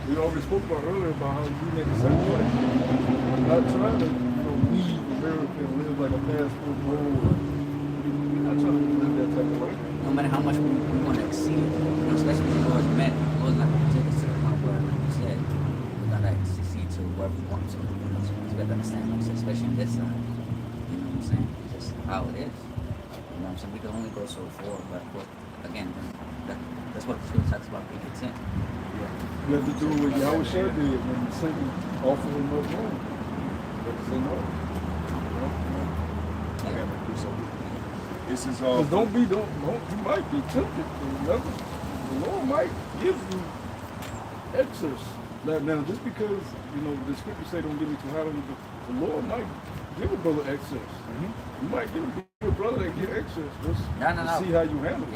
[SPEAKER 4] We already spoke about earlier about how we make the same way. I'm not trying to, leave America and live like a passport gold. I'm not trying to live that type of life.
[SPEAKER 3] No matter how much we want to exceed, especially with the Lord's men, the Lord's not going to take us to the point where, like you said, we're going to succeed to wherever we want to. So we got to understand, like I said, especially on this side. You know what I'm saying? It's just how it is. You know what I'm saying? We can only go so far, but of course, again, that's what the scripture talks about being content.
[SPEAKER 4] You have to do what Yahweh did when Satan offered him up wrong. You have to say no.
[SPEAKER 2] I got to do something. This is
[SPEAKER 4] don't you might be tempted to another. The Lord might give you excess. Now just because, the scripture say don't give me too high, the Lord might give a brother excess. Mm-hmm. You might give a brother that get excess just to see how you handle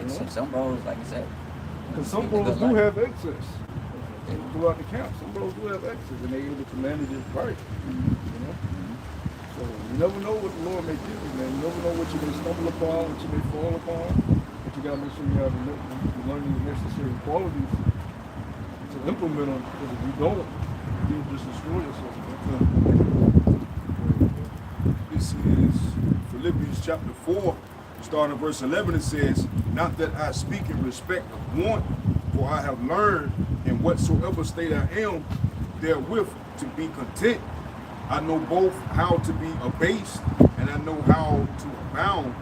[SPEAKER 4] it.
[SPEAKER 3] Some bros, like you said.
[SPEAKER 4] Because some bros do have excess throughout the camp. Some bros do have excess, and they're able to manage it right. So you never know what the Lord may give you, man. You never know what you may stumble upon, what you may fall upon. But you gotta make sure you have you learn the necessary qualities to implement them. Because if you don't, you'll just destroy yourself.
[SPEAKER 5] This is Philippians chapter 4. Starting at verse 11, it says, "Not that I speak in respect of want, for I have learned in whatsoever state I am, therewith to be content. I know both how to be abased, and I know how to abound.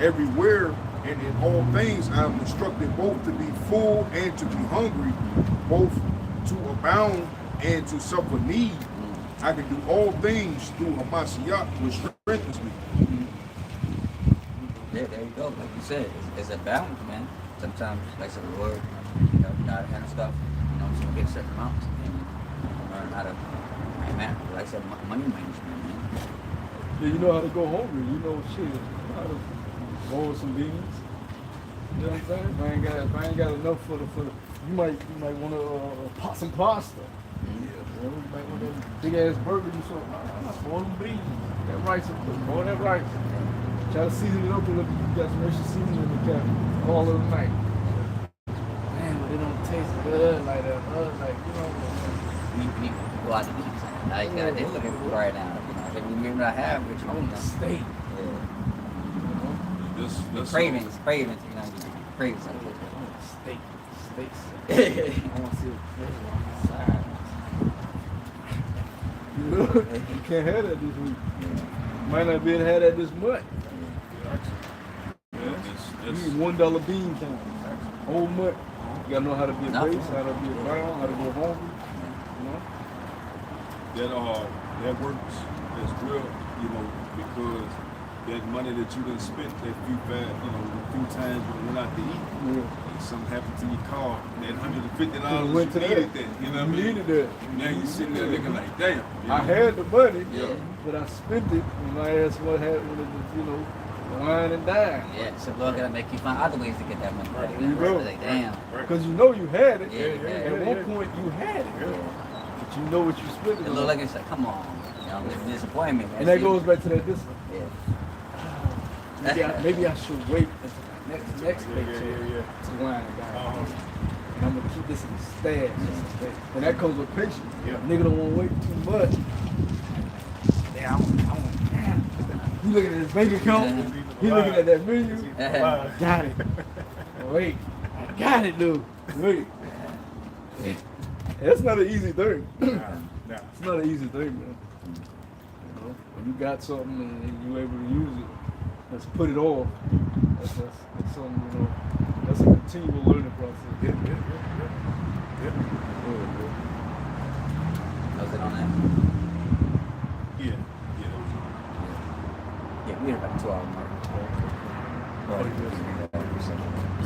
[SPEAKER 5] Everywhere and in all things I am instructed both to be full and to be hungry, both to abound and to suffer need. I can do all things through Hamashiach, which strengthens me."
[SPEAKER 3] Yeah, there you go. Like you said, it's a balance, man. Sometimes, like I said, the Lord, you know how to handle stuff. So you get certain amounts, and you learn how to, like I said, money management, man.
[SPEAKER 4] Yeah, you know how to go hungry. You know how to boil some beans. You know what I'm saying? If I ain't got enough for the, you might want to pot some pasta. You know, you might want that big ass burger. You so boil them beans, that rice, boil that rice. Try to season it up a little bit. You got some extra seasoning in the cabinet all of the night. Man, but it don't taste good like that. Like, you know.
[SPEAKER 3] We go out to eat. Like, they look at food right now. You know, they may not have, but you
[SPEAKER 4] I want
[SPEAKER 3] know.
[SPEAKER 4] a steak.
[SPEAKER 2] This
[SPEAKER 3] Cravings, you know, cravings.
[SPEAKER 4] I want steak. I want to see it side. You can't have that this week. Might not be able to have that this month. You need $1 bean count. Whole month. You gotta know how to be a base, how to be a brown, how to go hungry. You know?
[SPEAKER 5] That works as well, you know, because that money that you done spent that few times when you went out to eat, and something happened to your car, that $150
[SPEAKER 4] went to
[SPEAKER 5] you needed that. You know what I mean?
[SPEAKER 4] Needed that.
[SPEAKER 5] Now you sitting there looking like, damn. You
[SPEAKER 4] I
[SPEAKER 5] know?
[SPEAKER 4] had the money,
[SPEAKER 3] Yeah.
[SPEAKER 4] but I spent it when I asked what happened with it, you know, wine and dine.
[SPEAKER 3] Yeah, so Lord gotta make you find other ways to get that money.
[SPEAKER 5] Right.
[SPEAKER 4] There you go.
[SPEAKER 3] Like, damn.
[SPEAKER 4] Because you know you had it.
[SPEAKER 3] Yeah, yeah,
[SPEAKER 4] At one point you had it. But you know what you spent it
[SPEAKER 3] It
[SPEAKER 4] on.
[SPEAKER 3] look like it's like, come on. You know, it's disappointment. Man.
[SPEAKER 4] And that goes back to that discipline.
[SPEAKER 3] Yeah.
[SPEAKER 4] Maybe I should wait until my next paycheck to wine and dine. And I'm gonna keep this in the stash. And that comes with patience. Nigga don't want to wait too much. Damn, he looking at his bank account. He looking at that menu. Got it. Wait, I got it, dude. Wait. That's not an easy thing. It's not an easy thing, man. You know, when you got something and you able to use it, let's put it off. That's something, you know, that's a continual learning process.
[SPEAKER 5] Yeah.
[SPEAKER 3] Was it on that?
[SPEAKER 5] Yeah.
[SPEAKER 3] Yeah, we had about 2 hour mark.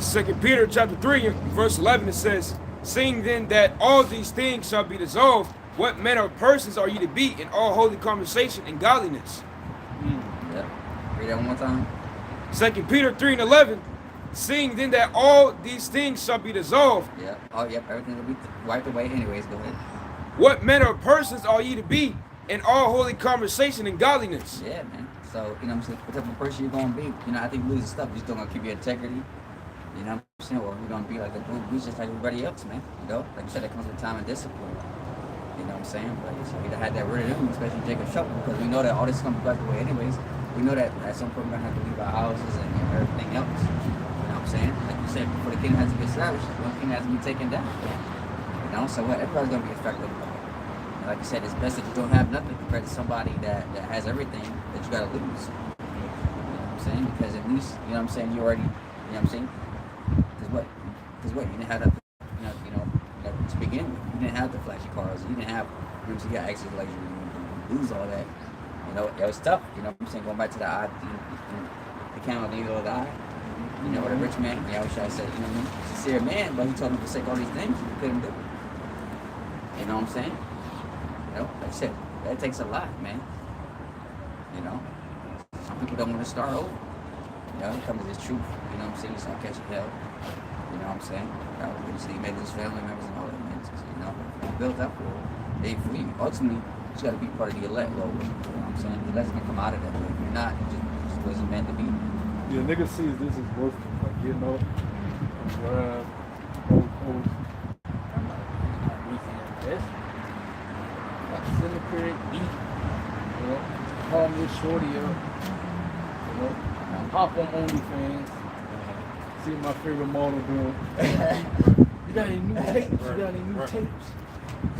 [SPEAKER 6] Second Peter chapter 3 verse 11 it says, seeing then that all these things shall be dissolved, what manner of persons are you to be in all holy conversation and godliness?
[SPEAKER 3] Yep. Read that one more time.
[SPEAKER 6] 2 Peter 3 and 11, seeing then that all these things shall be dissolved,
[SPEAKER 3] Yep. Oh, yep. Everything will be wiped away. Anyways, go ahead.
[SPEAKER 6] what manner of persons are ye to be in all holy conversation and godliness?
[SPEAKER 3] Yeah, man. So, you know what I'm saying? What type of person you're going to be? You know, I think losing stuff, you're still going to keep your integrity. You know what I'm saying? Or we're going to be like we just like everybody else, man. You know? Like you said, that comes with time and discipline. You know what I'm saying? But so we had that word in him, especially Jacob Shuttle, because we know that all this is going to be wiped away anyways. We know that at some point we're going to have to leave our houses and everything else. You know what I'm saying? Like you said, before the kingdom has to be established, the kingdom has to be taken down. You know? So what? Everybody's going to be affected by it. And like you said, it's best that you don't have nothing compared to somebody that has everything that you got to lose. You know what I'm saying? Because at least, you know what I'm saying, you already, you know what I'm saying? Because what? You didn't have that, you know, to begin with. You didn't have the flashy cars. You didn't have, you got access to luxury. You lose all that. You know, it was tough. You know what I'm saying? Going back to the eye, the camel needle of the eye. You know, what a rich man, you know, I said, you know what I mean? Sincere man, but he told him to forsake all these things. He couldn't do it. You know what I'm saying? You know, like I said, that takes a lot, man. You know, some people don't want to start over. You know, it comes to this truth. You know what I'm saying? You start catching hell. You know what I'm saying? Obviously, you made those family members and all that, man. You know, you built up for it. They free. Ultimately, you just got to be part of the elect, Lord. You know what I'm saying? The elect's going to come out of that way. If you're not, it just wasn't meant to be.
[SPEAKER 4] Yeah, niggas sees this as worth it. Like getting up, drive, hold. I'm not weekend this. Like sit in the crib, eat. You know, call me shorty up. You know, hop on OnlyFans. See what my favorite model doing. You got any new tapes? You got any new tapes?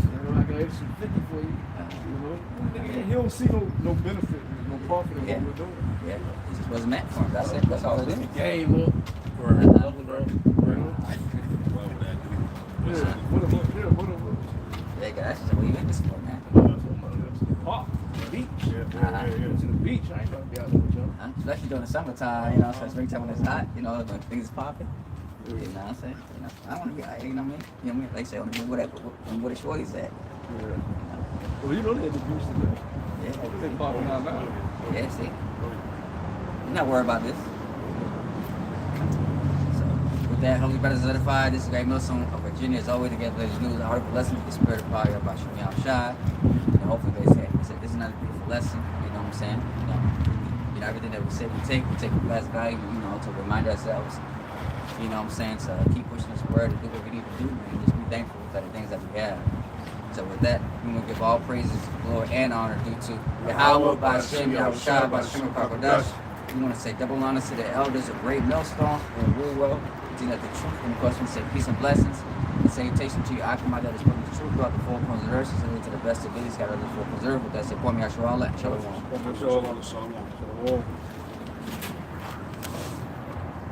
[SPEAKER 4] You know, I got extra 50 for you. You know, he don't see no benefit, no profit in what we're doing.
[SPEAKER 3] Yeah, it just wasn't meant for him. That's it. That's all it is.
[SPEAKER 4] Game up.
[SPEAKER 3] Yeah, that's just what you in this for, man.
[SPEAKER 4] Park, beach.
[SPEAKER 3] Uh-huh.
[SPEAKER 4] To the beach. I ain't gonna be out there with y'all.
[SPEAKER 3] Especially during the summertime, you know, so springtime when it's hot, you know, when things is popping. You know what I'm saying? You know, I want to get, you know what I mean? You know what I mean? Like I say, where the shorty's at.
[SPEAKER 4] Yeah. Well, you know they had the beach today.
[SPEAKER 3] Yeah.
[SPEAKER 4] They popping out now.
[SPEAKER 3] Yeah, see? You're not worried about this. So, with that, Holy Brothers Edified, this is Greg Milson of Virginia. As always, to get the latest news, article lesson with the spirit of power about Shumi Al-Shai. And hopefully they say, it's another beautiful lesson, you know what I'm saying? You know, everything that we say, we take the best value, you know, to remind ourselves, you know what I'm saying, to keep pushing this word and do what we need to do, man. Just be thankful for the things that we have. So with that, we want to give all praises, glory, and honor due to Yahweh, Ba'Shem, Yahushua, Ba'Shem, Kakodash. We want to say double honor to the elders of Great Millstone and Woolwell, teaching that the truth, and of course we say peace and blessings. And salutation to your Akamai that is putting the truth throughout the four corners of the earth, and to the best abilities, God, of the four preserve. With that, say, Kwame Yashua, Allah, and Shalom.
[SPEAKER 2] Shalom.